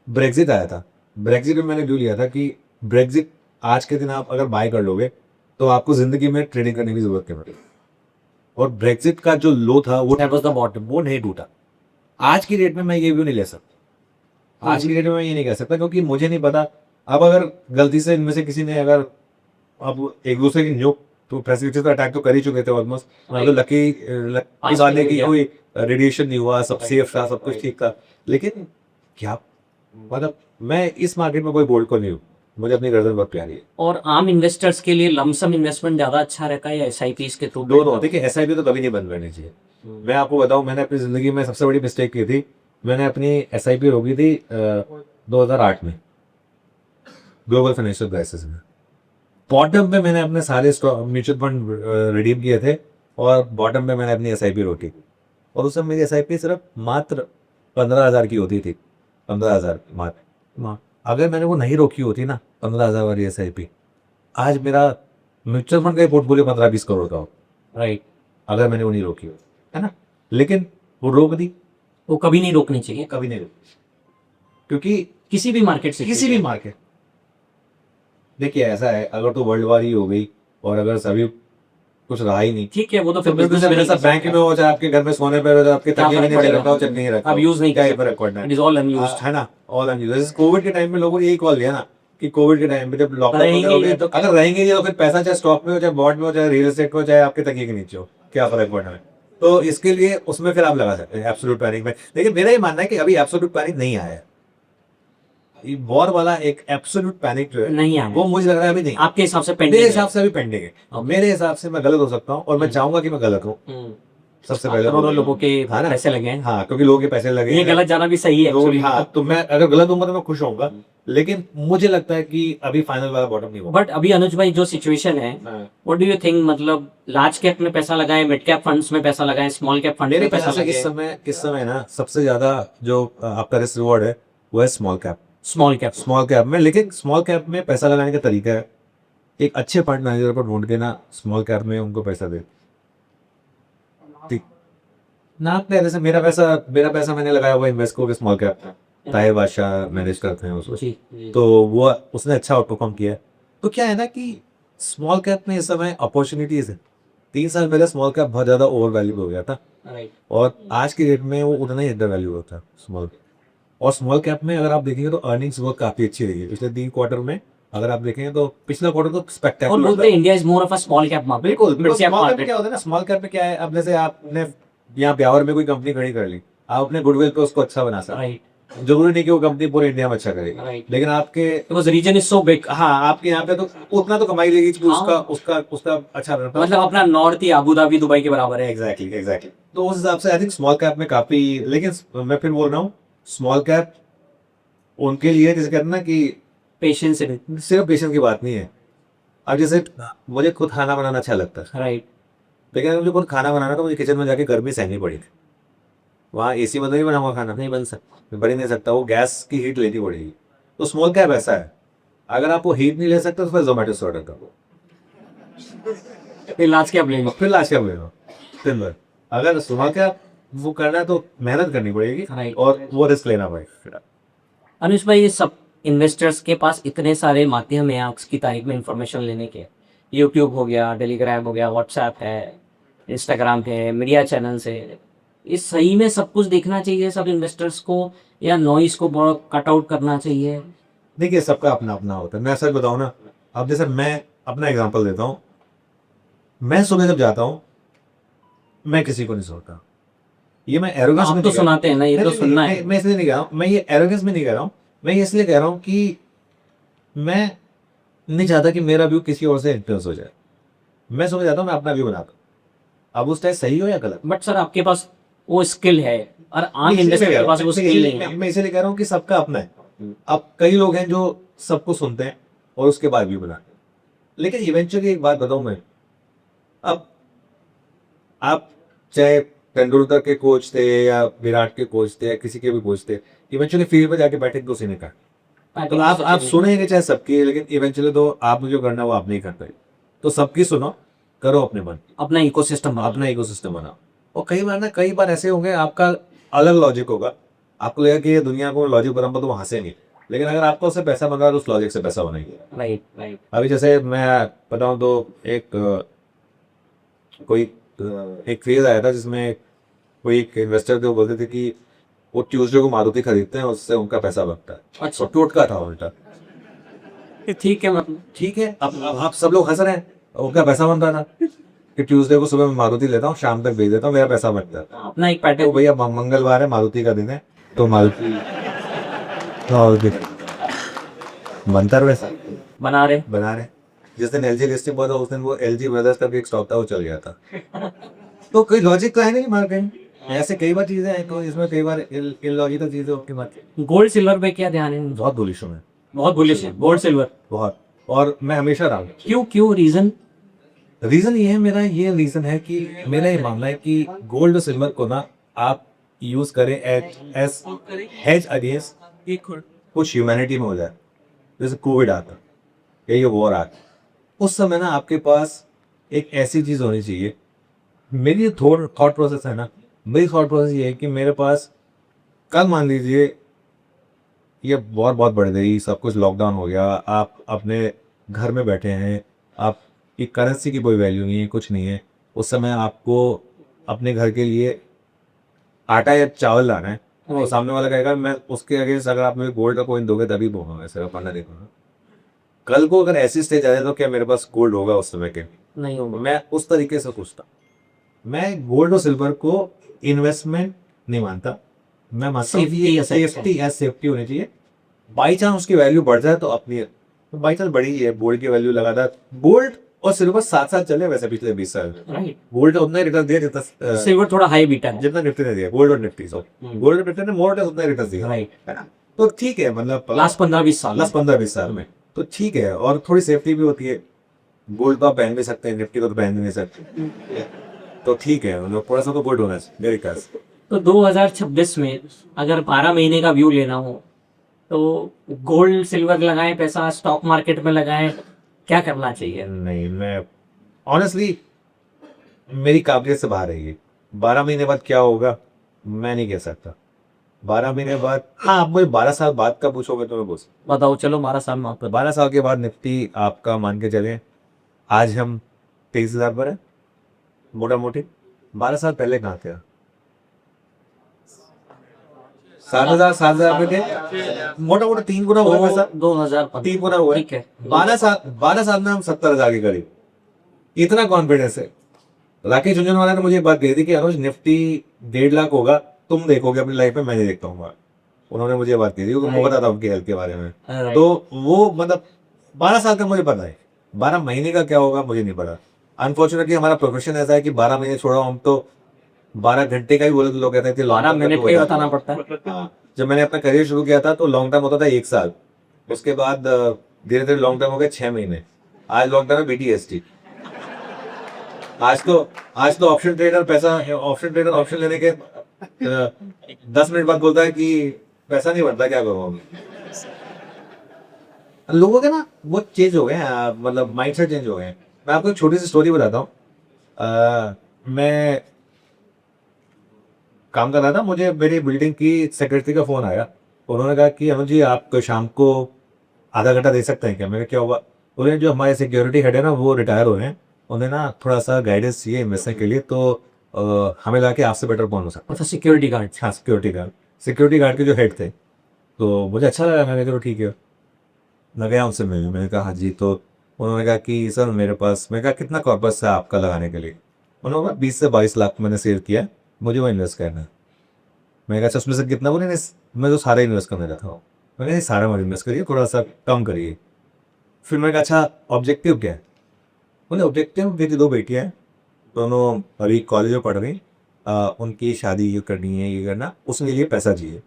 ब्रेग्जिट आया था, ब्रेग्जिट में मैंने व्यू लिया था कि ब्रेग्जिट आज के दिन आप अगर बाय कर लोगे तो आपको जिंदगी में ट्रेडिंग करने की जरूरत नहीं पड़ेगी। और ब्रेग्जिट का जो लो था वो
That was the bottom.
वो नहीं टूटा। आज की डेट में मैं ये व्यू नहीं ले सकता, आज की डेट में मैं ये नहीं कह सकता, क्योंकि मुझे नहीं पता। अब अगर गलती से इनमें से किसी ने अगर अब एक दूसरे की न्यूक तो फैसिलिटीज का अटैक तो कर ही चुके थे ऑलमोस्ट, मतलब लकी साले की कोई रेडिएशन नहीं हुआ, सब सेफ था, सब कुछ ठीक था। लेकिन क्या मतलब, मैं इस मार्केट में कोई बोल्ड को नहीं हूँ, मुझे अपनी गर्दन बहुत प्यारी है।
और आम इन्वेस्टर्स के लिए लमसम इन्वेस्टमेंट ज्यादा अच्छा रहता है या एसआईपीस के थ्रू?
दोनों। देखिए एसआईपी तो कभी नहीं बंद करनी चाहिए। मैं आपको बताऊं, मैंने अपनी जिंदगी में सबसे बड़ी मिस्टेक की थी मैंने अपनी SIP रोकी थी 2008 में, ग्लोबल फाइनेंशियल क्राइसिस में। बॉटम पे मैंने अपने सारे म्यूचुअल फंड रिडीम किए थे और बॉटम पे मैंने अपनी SIP रोकी, और उस समय मेरी SIP सिर्फ मात्र 15,000 की होती थी, 15,000 मात्र। अगर मैंने वो नहीं रोकी होती ना 15,000 वाली SIP, आज मेरा म्यूचुअल फंड का पोर्टफोलियो 15-20 करोड़ का हो,
राइट।
अगर मैंने वो नहीं रोकी हो, है ना। लेकिन वो रोक दी,
वो कभी नहीं रोकनी चाहिए,
कभी नहीं रोकी, क्योंकि
किसी भी मार्केट से,
किसी भी मार्केट, देखिए ऐसा है, अगर तो वर्ल्ड वार ही हो गई और अगर सभी कुछ रहा ही नहीं,
ठीक है, वो तो फिर
बिल्कुल
business में
मेरे
नहीं
साथ बैंक में हो, चाहे आपके घर में सोने पे हो, चाहे आपके
क्या
तकिए में
फर्क
नहीं
पड़ेगा?
रखा हो, चाहे नहीं रखा
अब
हो,
यूज नहीं
क्या
कर
ही फर्क
सकते।
पड़ना है।
It is all unused।
है ना, ऑल अनयूज्ड। जैसे कोविड के टाइम में लोगों ने यही कॉल दिया ना कि कोविड के टाइम पे जब लॉकडाउन
रहेंगे
हो गया,
ये
तो अगर रहेंगे ये तो फिर पैसा चाहे स्टॉक में हो, चाहे बॉन्ड में हो, चाहे रियल एस्टेट में हो, चाहे आपके तकिए के नीचे हो, क्या फर्क पड़ना है। तो इसके लिए उसमें फिर आप लगा सकते हैं एब्सोल्यूट पैनिक में। लेकिन मेरा ये मानना है कि अभी एब्सोल्यूट पैनिक नहीं आया है, ये वॉर वाला एक एब्सोल्यूट पैनिक जो है
नहीं आया।
वो मुझे लग रहा है अभी नहीं।
आपके हिसाब से
मेरे
पेंडिंग
हिसाब से अभी पेंडिंग है, और मेरे हिसाब से मैं गलत हो सकता हूँ, और मैं चाहूंगा कि मैं गलत हूँ सबसे पहले।
करोड़ों लोगों के
हाँ ना?
पैसे लगे हैं,
हाँ, क्योंकि लोगों के पैसे लगे
ये
हैं।
गलत जाना भी सही है actually।
हाँ, तो मैं अगर गलत होऊंगा तो मैं खुश होऊंगा, लेकिन मुझे लगता है कि अभी फाइनल वाला बॉटम नहीं होगा।
बट अभी अनुज भाई जो सिचुएशन है,
हाँ।
व्हाट डू यू थिंक, मतलब लार्ज कैप में पैसा लगाएं, मिड कैप फंड्स में पैसा लगाएं, स्मॉल कैप फंड
मेरे
में पैसा
ख्याल से
लगाएं?
इस समय ना सबसे ज्यादा जो आपका रिस्क रिवॉर्ड है वो है स्मॉल कैप। स्मॉल कैप में, लेकिन स्मॉल कैप में पैसा लगाने का तरीका है, एक अच्छे फंड मैनेजर को ढूंढ के ना स्मॉल कैप में उनको पैसा दे। ठीक ना, आपने जैसे मेरा पैसा मैंने लगाया हुआ इन्वेस्ट को स्मॉल कैप में, ताहिर बादशाह मैनेज करते हैं उसको,
जी,
तो वो उसने अच्छा आउट परफॉर्म किया है। तो क्या है ना कि स्मॉल कैप में इस समय अपॉर्चुनिटीज है। 3 साल पहले स्मॉल कैप बहुत ज्यादा ओवर वैल्यू हो गया था,
राइट।
और आज की डेट में वो उतना ही अंडर वैल्यू होता है स्मॉल। और स्मॉल कैप में अगर आप देखेंगे तो अर्निंग्स वो काफी अच्छी रही है पिछले 3 क्वार्टर में। अगर आप देखेंगे तो पिछला क्वार्टर तो
और
स्पेक्टेकुलर
बोलते हैं India is more of a small cap market.
बिल्कुल।
मिड कैप
स्मॉल कैप में
मार्केट।
क्या होता है ना, स्मॉल कैप में क्या है, अब जैसे आपने यहाँ ब्यावर में कोई कंपनी खड़ी कर ली, आप अपने गुडविल पे उसको अच्छा बना सकते हैं।
राइट,
जरूरी नहीं कि वो कंपनी पूरे इंडिया में अच्छा करेगी,
Right.
लेकिन आपके
because reason is so big.
हाँ आपके यहाँ पे तो उतना तो कमाई लेगी कि उसका
हाँ।
उसका उसका अच्छा रहता है।
मतलब अपना नॉर्थ ही अबू धाबी दुबई के बराबर है।
एग्जैक्टली। तो उस हिसाब से आई थिंक स्मॉल कैप में काफी, लेकिन मैं फिर बोल रहा हूँ स्मॉल कैप उनके लिए जैसे कहते हैं ना कि
पेशेंस है।
सिर्फ पेशेंस की बात नहीं है। अब जैसे मुझे खुद खाना बनाना अच्छा लगता है,
राइट,
लेकिन अगर मुझे खुद खाना बनाना तो मुझे किचन में जाके गर्मी सहनी पड़ेगी। वहाँ AC में नहीं बनाऊंगा खाना,
नहीं बन सकता।
बन ही नहीं सकता, वो गैस की हीट लेनी पड़ेगी। तो स्मॉल कैप ऐसा है, अगर आप वो हीट नहीं ले सकते तो फिर जोमेटो से ऑर्डर करो,
फिर लार्ज कैप लेंगे।
फिर लास्ट कैप ले लो दिन भर। अगर स्मॉल कैप वो करना है तो मेहनत करनी पड़ेगी,
Right.
और वो रिस्क लेना पड़ेगा।
अनुज भाई, ये सब इन्वेस्टर्स के पास इतने सारे माध्यम हैं आज की तारीख में इंफॉर्मेशन लेने के। यूट्यूब हो गया, टेलीग्राम हो गया, व्हाट्सएप है, इंस्टाग्राम है, मीडिया चैनल्स है। इस सही में सब कुछ देखना चाहिए सब इन्वेस्टर्स को, या नॉइस को बहुत कट आउट करना चाहिए?
देखिए सबका अपना अपना होता है। मैं सच बताऊं ना, अब जैसे मैं अपना एग्जांपल देता हूं, मैं सुबह जब जाता हूं मैं किसी को नहीं सुनता। ये मैं एरोगेंस
आप
में
तो
नहीं कह रहा।
सुनाते हैं ना, ये तो
नहीं,
सुनना है।
मैं इसलिए नहीं कह रहा हूं, मैं ये एरोगेंस में नहीं कह रहा हूं, मैं ये इसलिए कह रहा हूं कि मैं नहीं चाहता कि मेरा व्यू किसी और से इन्फ्लुएंस हो जाए। मैं सुबह जाता हूं, मैं अपना व्यू बनाता हूं, अब उस टाइम सही हो या गलत।
बट सर आपके पास वो स्किल है और आम इन्वेस्टर के पास वो स्किल नहीं है।
मैं इसलिए कह रहा हूँ कि सबका अपना है। अब कई लोग हैं जो सबको सुनते हैं और उसके बाद भी बनाते हैं, लेकिन इवेंचुअली एक बात बताऊं मैं, अब आप चाहे तेंदुलकर के कोच थे या विराट के कोच थे या किसी के भी कोच थे, इवेंचुअली फील्ड पे जाके बैठे तो उसी ने कहा। तो आप सुनेंगे चाहे सबकी, लेकिन इवेंचुअली तो आपने जो करना है वो आप नहीं करते। तो सबकी सुनो, करो अपने मन,
अपना इकोसिस्टम
अपना इकोसिस्टम बनाओ। और कई बार ऐसे होंगे आपका अलग लॉजिक होगा, आपको लगेगा कि ये दुनिया को लॉजिक बराबर तो वहां से नहीं, लेकिन अगर आपको उससे पैसा बन रहा है तो उस लॉजिक से पैसा बनाएंगे।
राइट।
अभी जैसे मैं बताऊं तो एक फेज आया था जिसमें कोई एक इन्वेस्टर थे, वो बोलते थे कि वो ट्यूसडे को मारुति खरीदते हैं, उससे उनका पैसा बनता है।
अच्छा।
तो टोटका था उल्टा।
ठीक है, मतलब
ठीक है, अब आप सब लोग हंस रहे हैं, उनका पैसा बन रहा था कि ट्यूसडे को सुबह मैं मारुति लेता हूँ, शाम तक भेज देता हूँ, मेरा पैसा बनता है।
अपना एक
तो
पैटर्न।
भैया मंगलवार है, मारुति का दिन है, तो मारुति बनता है वैसा
बना रहे।
बना रहे। जिस दिन LG लिस्टिंग हुआ था उस दिन वो LG ब्रदर्स का भी एक स्टॉक था, वो चल गया था। तो कोई लॉजिक तो है नहीं मार्केट। ऐसे कई बार चीजें हैं तो इसमें कई बार इलॉजिकल चीजें आपकी बात
गोल्ड सिल्वर पे क्या ध्यान है?
बहुत बुलिश हूँ मैं,
बहुत बुलिश है गोल्ड सिल्वर।
बहुत। और मैं हमेशा रहा हूँ।
क्यों क्यों रीजन?
रीजन ये है, मेरा ये रीजन है कि मेरा ये मानना है कि गोल्ड और सिल्वर को ना आप यूज करें एज हेज अगेंस्ट कुछ ह्यूमैनिटी में हो जाए, जैसे कोविड आता या ये वॉर आता, उस समय ना आपके पास एक ऐसी चीज होनी चाहिए। मेरी थॉट प्रोसेस है ना, मेरी थॉट प्रोसेस ये है कि मेरे पास कल मान लीजिए ये वॉर बहुत बढ़ गई, सब कुछ लॉकडाउन हो गया, आप अपने घर में बैठे हैं, आपकी करेंसी की कोई वैल्यू नहीं है, कुछ नहीं है, उस समय आपको अपने घर के लिए आटा या चावल लाना है, तो सामने वाला कहेगा मैं उसके अगेंस्ट अगर आप मुझे गोल्ड का कॉइन दोगे तभी बोलूँगा, ऐसे पढ़ना देखूंगा। कल को अगर ऐसी स्टेज आ जाए तो क्या मेरे पास गोल्ड होगा उस समय के?
नहीं होगा।
मैं उस तरीके से पूछता, मैं गोल्ड और सिल्वर को इन्वेस्टमेंट नहीं मानता, मैं मानता हूँ कि
Safety
ये
as such।
Safety as safety होनी चाहिए। बाई चांस उसकी वैल्यू बढ़ जाए तो अपनी, बाई चांस बढ़ी है गोल्ड की वैल्यू, लगातार गोल्ड और सिल्वर साथ साथ चले वैसे पिछले 20 साल में।
राइट।
गोल्ड उतना ही रिटर्न दिया जितना
सिल्वर थोड़ा हाई बीटा है।
जितना निफ्टी ने दिया, गोल्ड और निफ्टी सब, गोल्ड और निफ्टी ने मोर उतना ही रिटर्न दिया,
राइट।
है ना? तो ठीक है, मतलब
लास्ट 15-20 साल।
लास्ट 15-20 साल में तो ठीक है, और थोड़ी सेफ्टी भी होती है। गोल्ड तो आप पहन भी सकते हैं, निफ्टी को तो पहन भी नहीं सकते, तो ठीक है, मतलब थोड़ा सा तो गोल्ड होना चाहिए मेरे ख्याल से।
तो 2026 में अगर 12 महीने का व्यू लेना हो तो गोल्ड सिल्वर लगाएं, पैसा स्टॉक मार्केट में लगाएं, क्या करना चाहिए?
नहीं, मैं ऑनेस्टली मेरी काबिलियत से बाहर है ये। 12 महीने बाद क्या होगा मैं नहीं कह सकता। 12 महीने बाद, हाँ आप मुझे 12 साल बाद का पूछोगे तो मैं बोल सकता
बताओ, चलो 12 साल में आपको।
हूँ। 12 साल के बाद निफ्टी आपका मान के चलें, आज हम 23,000 पर है मोटा मोटी। 12 साल पहले कहाँ थे? 7,000 पे थे, मोटा मोटा 3 गुना हुआ है पैसा,
2015
3 गुना हुआ है।
ठीक है।
12 साल में हम 70,000 के करीब, इतना कॉन्फिडेंस है। राकेश झुंझुनवाला ने मुझे एक बात कही थी कि अनुज निफ्टी 1.5 लाख होगा, तुम देखोगे अपनी लाइफ में, मैं नहीं देखता हूँ। उन्होंने मुझे बात की थी, क्योंकि मुझे पता था उनके हेल्थ के बारे में।
Right.
तो वो मतलब 12 साल का मुझे पता है, 12 महीने का क्या होगा मुझे नहीं पता। अनफॉर्चुनेटली हमारा प्रोफेशन ऐसा है कि 12 महीने छोड़ो, हम तो 12 घंटे का ही बोले तो लोग कहते थे
12 मिनट का ही बताना पड़ता है।
हाँ, जब मैंने अपना करियर शुरू किया था तो लॉन्ग टर्म होता था 1 साल, उसके बाद धीरे धीरे लॉन्ग टर्म हो गए 6 महीने, आज लॉन्ग टर्म है BTST। आज तो ऑप्शन ट्रेडर ऑप्शन लेने के 10 मिनट बाद बोलता है कि पैसा नहीं बनता, क्या करूँ अभी? लोगों के ना वो चेंज हो गए हैं, मतलब माइंडसेट चेंज हो गए हैं। मैं आपको एक छोटी सी स्टोरी बताता हूँ। मैं काम कर रहा था, मुझे मेरी बिल्डिंग की सेक्रेटरी का फोन आया, उन्होंने कहा कि अनुज जी आप शाम को आधा घंटा दे सकते हैं क्या? मैंने क्या हुआ? उन्हें जो हमारे सिक्योरिटी हेड है ना वो रिटायर हुए हैं, उन्हें ना थोड़ा सा गाइडेंस चाहिए इन्वेस्टमेंट के लिए, तो हमें लगा कि आपसे बेटर कौन हो सकता है।
अच्छा, सिक्योरिटी गार्ड।
हाँ, सिक्योरिटी गार्ड के जो हेड थे, तो मुझे अच्छा लगा, मैंने कहा ठीक है, मैं गया उनसे मिलने, मैंने कहा हाँ जी। तो उन्होंने कहा कि सर मेरे पास, मैं कहा कितना कॉर्पस है आपका लगाने के लिए? उन्होंने कहा 20 से 22 लाख मैंने सेव किया, मुझे वो इन्वेस्ट करना है। मैंने कहा अच्छा उसमें से कितना? बोले मैं तो सारा इन्वेस्ट करने रखा हूँ। मैंने कहा सारा मत इन्वेस्ट करिए, थोड़ा सा कम करिए। फिर मैंने कहा अच्छा ऑब्जेक्टिव क्या है? बोले ऑब्जेक्टिव, मेरी 2 बेटियाँ हैं, दोनों अभी कॉलेज में पढ़ रही, उनकी शादी ये करनी है, ये करना, उसके लिए पैसा चाहिए।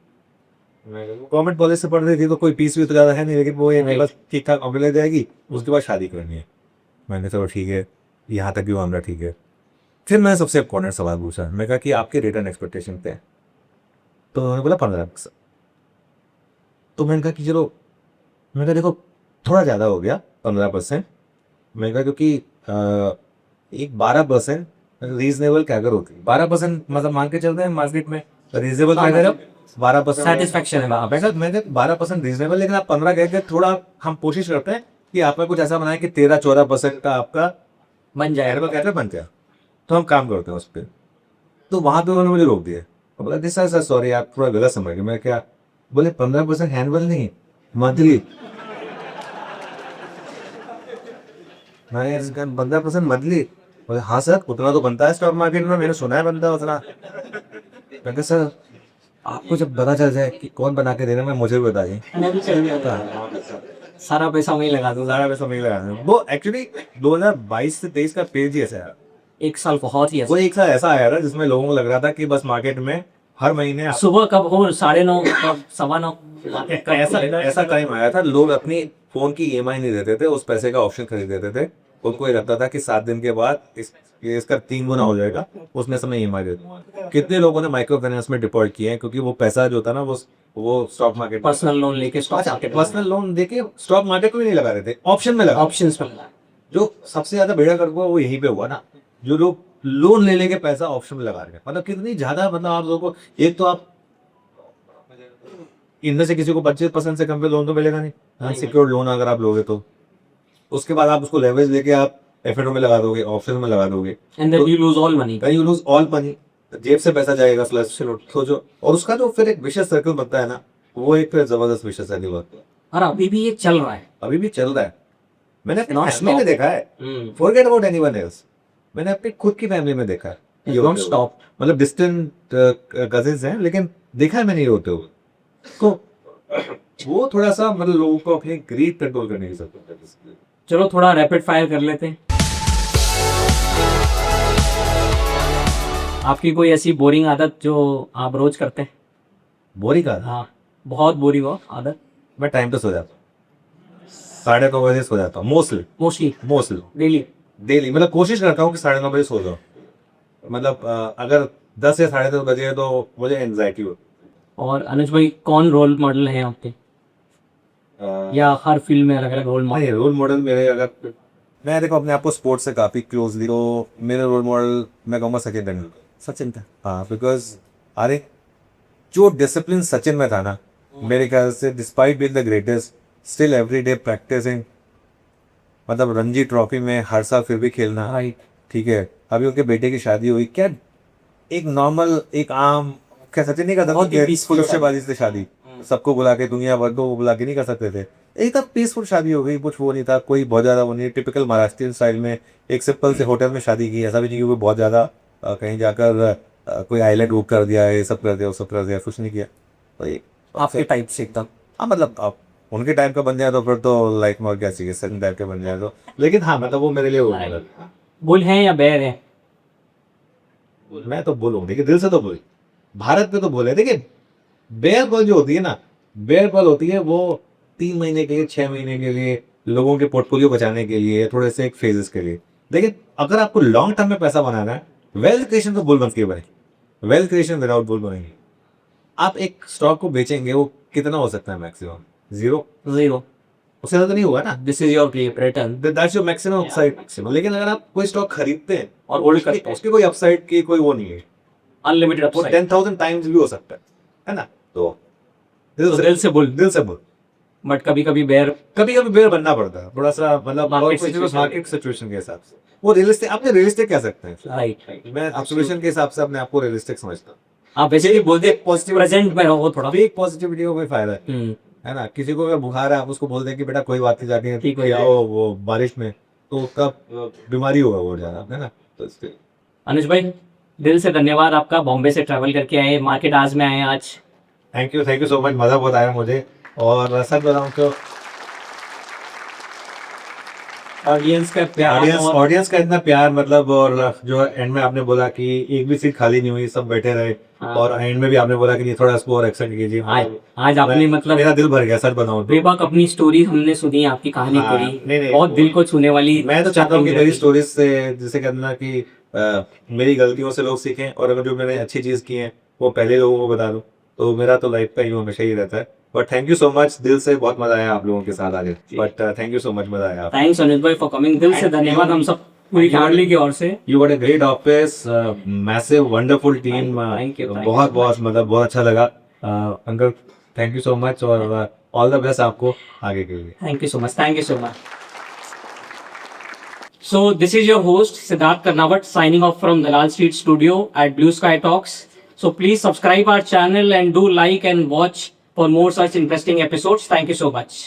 गवर्नमेंट कॉलेज से पढ़ रही थी तो कोई फीस भी तो ज़्यादा है नहीं, लेकिन वो ये बस ठीक ठाक अम्ब्रेला जाएगी, उसके बाद शादी करनी है। मैंने चलो ठीक है, यहाँ तक भी मामला ठीक है। फिर मैंने सबसे इम्पोर्टेंट सवाल पूछा, मैं कहा कि आपके रिटर्न एक्सपेक्टेशन पे है? तो उन्होंने बोला 15%। तो मैंने कहा कि चलो, मैंने कहा देखो थोड़ा ज़्यादा हो गया 15%। मैंने कहा क्योंकि एक 12% रीजनेबल क्या अगर होती है, 12% मतलब मान के चलते हैं मार्केट में रीजनेबल क्या करें 12%
सेटिस्फेक्शन है वहाँ पे।
मैंने 12% रीजनेबल, लेकिन आप 15 कह के थोड़ा हम कोशिश करते हैं कि आपने कुछ ऐसा बनाए कि 13-14% का आपका
बन जाएगा।
कहते बन गया, तो हम काम करते हैं उस पर। तो वहां पे उन्होंने मुझे रोक दिया, बोला दिस सर सॉरी आप थोड़ा गलत समझ गए। मैं क्या? बोले 15% हैंडबल नहीं, मंथली। मैंने 15% मंथली? बोले हाँ सर उतना तो बनता है स्टॉक मार्केट में, मैंने सुना है बनता है उतना। मैं कहा सर आपको जब पता चल जाए कि कौन बना के देना, मैं मुझे भी बताइए।
मैं भी चल जाता, सारा पैसा वहीं लगा दूँ।
सारा पैसा मिल रहा है वो। एक्चुअली 2022 से 23 का पेज ही ऐसा है,
एक साल बहुत ही
वो एक साल ऐसा आया था जिसमें लोगों को लग रहा था कि बस मार्केट में हर महीने
सुबह कब हो 9:30 कब 9:15 मार्केट
ऐसा ऐसा टाइम आया था, लोग अपनी फोन की ईएमआई नहीं देते थे, उस पैसे का ऑप्शन खरीद देते थे। उनको ये लगता था कि 7 दिन के बाद इसका 3 गुना हो जाएगा, उसमें समय ईएमआई दे दो। कितने लोगों ने माइक्रो फाइनेंस में डिपॉजिट किए हैं, क्योंकि वो पैसा जो था ना वो स्टॉक मार्केट
पर्सनल लोन लेके स्टॉक मार्केट
पर्सनल लोन देके स्टॉक मार्केट में नहीं लगा रहे थे, ऑप्शन में लगा।
ऑप्शंस पे लगा।
जो सबसे ज्यादा बेड़ा कर हुआ वो यहीं पे हुआ ना, जो लोग लोन ले लेके पैसा ऑप्शन में लगा रहे हैं। मतलब कितनी ज्यादा, मतलब आप लोगों को, एक तो आप इनमें से किसी को 25% से कम पे लोन तो मिलेगा नहीं, अनसिक्योर्ड लोन अगर आप लोगे तो। उसके बाद आप उसको लेवरेज लेके आप एफएनओ में लगा दोगे, ऑप्शन में लगा दोगे,
and then you lose all money.
You lose all money, जेब से पैसा जाएगा प्लस सोचो। और उसका जो फिर एक विशेष सर्कल बनता है ना, वो एक फिर जबरदस्त विशेष सर्कल बनता है।
और अभी भी ये चल रहा है।
अभी भी चल रहा है, मैंने अपनी
Not
फैमिली में
stop.
देखा है, फॉरगेट अबाउट एनीवन एल्स, मैंने अपनी खुद की फैमिली में देखा है।
You don't stop.
मतलब डिस्टेंट कजिन्स हैं, लेकिन देखा है मैंने ये होते हुए। तो वो थोड़ा सा मतलब लोगों को अपनी ग्रीड कंट्रोल करने की जरूरत है।
चलो थोड़ा रैपिड फायर कर लेते हैं। आपकी कोई ऐसी बोरिंग आदत जो आप रोज करते हैं?
बोरी का,
हाँ, बहुत बोरिंग हो आदत।
मैं टाइम पे सो जाता हूँ, 9:30 बजे सो जाता हूँ मोस्टली
डेली।
डेली। मतलब कोशिश करता हूँ कि 9:30 बजे सो जाऊँ। मतलब अगर 10 या 10:30 बजे है तो मुझे एंजाइटी होती
और अनुज भाई कौन रोल मॉडल हैं आपके,
है।
या हर फील्ड में अलग अलग रोल मॉडल?
नहीं, रोल मॉडल मेरे, अगर मैं देखो अपने आप को स्पोर्ट्स से काफी क्लोजली, तो मेरे रोल मॉडल मैं कहूँगा सचिन तेंदुलकर। सचिन था, हाँ, बिकॉज अरे जो डिसिप्लिन सचिन में था ना, मेरे ख्याल से despite being the greatest, still every day practising. मतलब रणजी ट्रॉफी में हर साल फिर भी खेलना,
राइट।
ठीक है। अभी उनके बेटे की शादी हुई, क्या एक नॉर्मल एक आम, क्या सचिन नहीं करता
बहुत ही peaceful
शोशेबाजी से शादी, सबको बुला के, दुनिया भर को बुला के नहीं कर सकते थे। एकदम पीसफुल शादी हो गई, कुछ वो नहीं था, कोई बहुत ज्यादा वो नहीं, टिपिकल महाराष्ट्रियन स्टाइल में एक सिंपल से होटल में शादी की। ऐसा भी नहीं कि कोई बहुत ज्यादा कहीं जाकर कोई आइलैंड बुक कर दिया, ये सब कर दिया, वो सब कर दिया, कुछ नहीं किया। तो ये
आपके टाइप से एकदम।
हाँ, मतलब आप उनके टाइम का बन जाए तो फिर तो लाइफ में और क्या चाहिए, सचिन टाइप के बन जाए तो। लेकिन हाँ, मतलब वो मेरे लिए वो मतलब
बुल हैं या बैर हैं?
मैं तो बोलूँ, देखिए दिल से तो बोल, भारत में तो बोले। देखिए बेयर बॉल जो होती है ना, बेयर बॉल होती है वो 3 महीने के लिए, 6 महीने के लिए, लोगों के पोर्टफोलियो बचाने के लिए, थोड़े से एक फेजेस के लिए। लेकिन अगर आपको लॉन्ग टर्म में पैसा बनाना है, वेल्थ क्रिएशन तो बुल बन के बने, वेल्थ क्रिएशन विदाउट बुल बनेंगे। आप एक स्टॉक को बेचेंगे, वो कितना हो सकता है मैक्सिमम? 0, उससे ज्यादा नहीं होगा ना।
This is your return.
That's your maximum upside maximum. लेकिन अगर आप कोई स्टॉक खरीदते हैं
और होल्ड करते हैं,
उसकी कोई अपसाइड की कोई वो नहीं है,
अनलिमिटेड
वो
अपसाइड।
10,000 टाइम्स भी हो सकता है ना। तो
दिल से बुल।
दिल से बुल।
बट कभी कभी बैर।
कभी कभी बेयर बनना पड़ता है थोड़ा सा, मतलब मार्केट सिचुएशन के हिसाब से। वो रियलिस्टिक, अपने रियलिस्टिक कह सकते हैं।
राइट।
मैं सिचुएशन के हिसाब से अपने आप को रियलिस्टिक समझता हूँ।
आप बेसिकली बोलते हैं पॉजिटिव प्रेजेंट में रहो थोड़ा।
फेक पॉजिटिविटी का कोई फायदा है ना। किसी को अगर बुखार है, आप उसको बोल दें कि बेटा कोई बात नहीं, जाके
ठीक हो
आओ वो बारिश में, तो उसका बीमारी होगा वो ज्यादा, है ना। तो इसलिए
अनुज भाई दिल से धन्यवाद आपका, बॉम्बे से ट्रैवल करके आए, मार्केट आज में आए आज।
थैंक यू सो मच, मजा बहुत आया मुझे। और सच बताऊं तो
ऑडियंस का प्यार और
ऑडियंस का इतना प्यार, मतलब, और जो एंड में आपने बोला कि एक भी सीट खाली नहीं हुई, सब बैठे रहे।
हाँ।
और एंड में भी आपने बोला कि नहीं थोड़ा इसको और एक्सटेंड कीजिए।
आज आपने मतलब
मेरा दिल भर गया, सच बताऊं तो।
बेबाक अपनी स्टोरी हमने सुनी, आपकी कहानी
हाँ,
पूरी
नहीं,
बहुत दिल को छूने वाली।
मैं तो चाहता हूँ कि मेरी स्टोरीज से, जैसे कहना कि मेरी गलतियों से लोग सीखें, और अगर जो मैंने अच्छी चीज की है वो पहले लोगों को बता दूं, तो मेरा तो लाइफ का ही हमेशा ही रहता है। But thank you so much, दिल से बहुत मजा आया आप लोगों के साथ आज। But thank you so much, मजा आया।
थैंक्स अनुज भाई फॉर कमिंग, दिल से धन्यवाद हम सब पूरी फैमिली की ओर से।
You got a great office, massive, wonderful team.
Thank you.
बहुत बहुत मतलब बहुत अच्छा लगा। Uncle thank you so much, और ऑल द बेस्ट आपको आगे के लिए।
Thank you so much. Thank you so much. So this is your host Siddharth Karnawat signing off from Dalal Street Studio at Blue Sky Talks. So please subscribe our channel and do like and watch for more such interesting episodes. Thank you so much.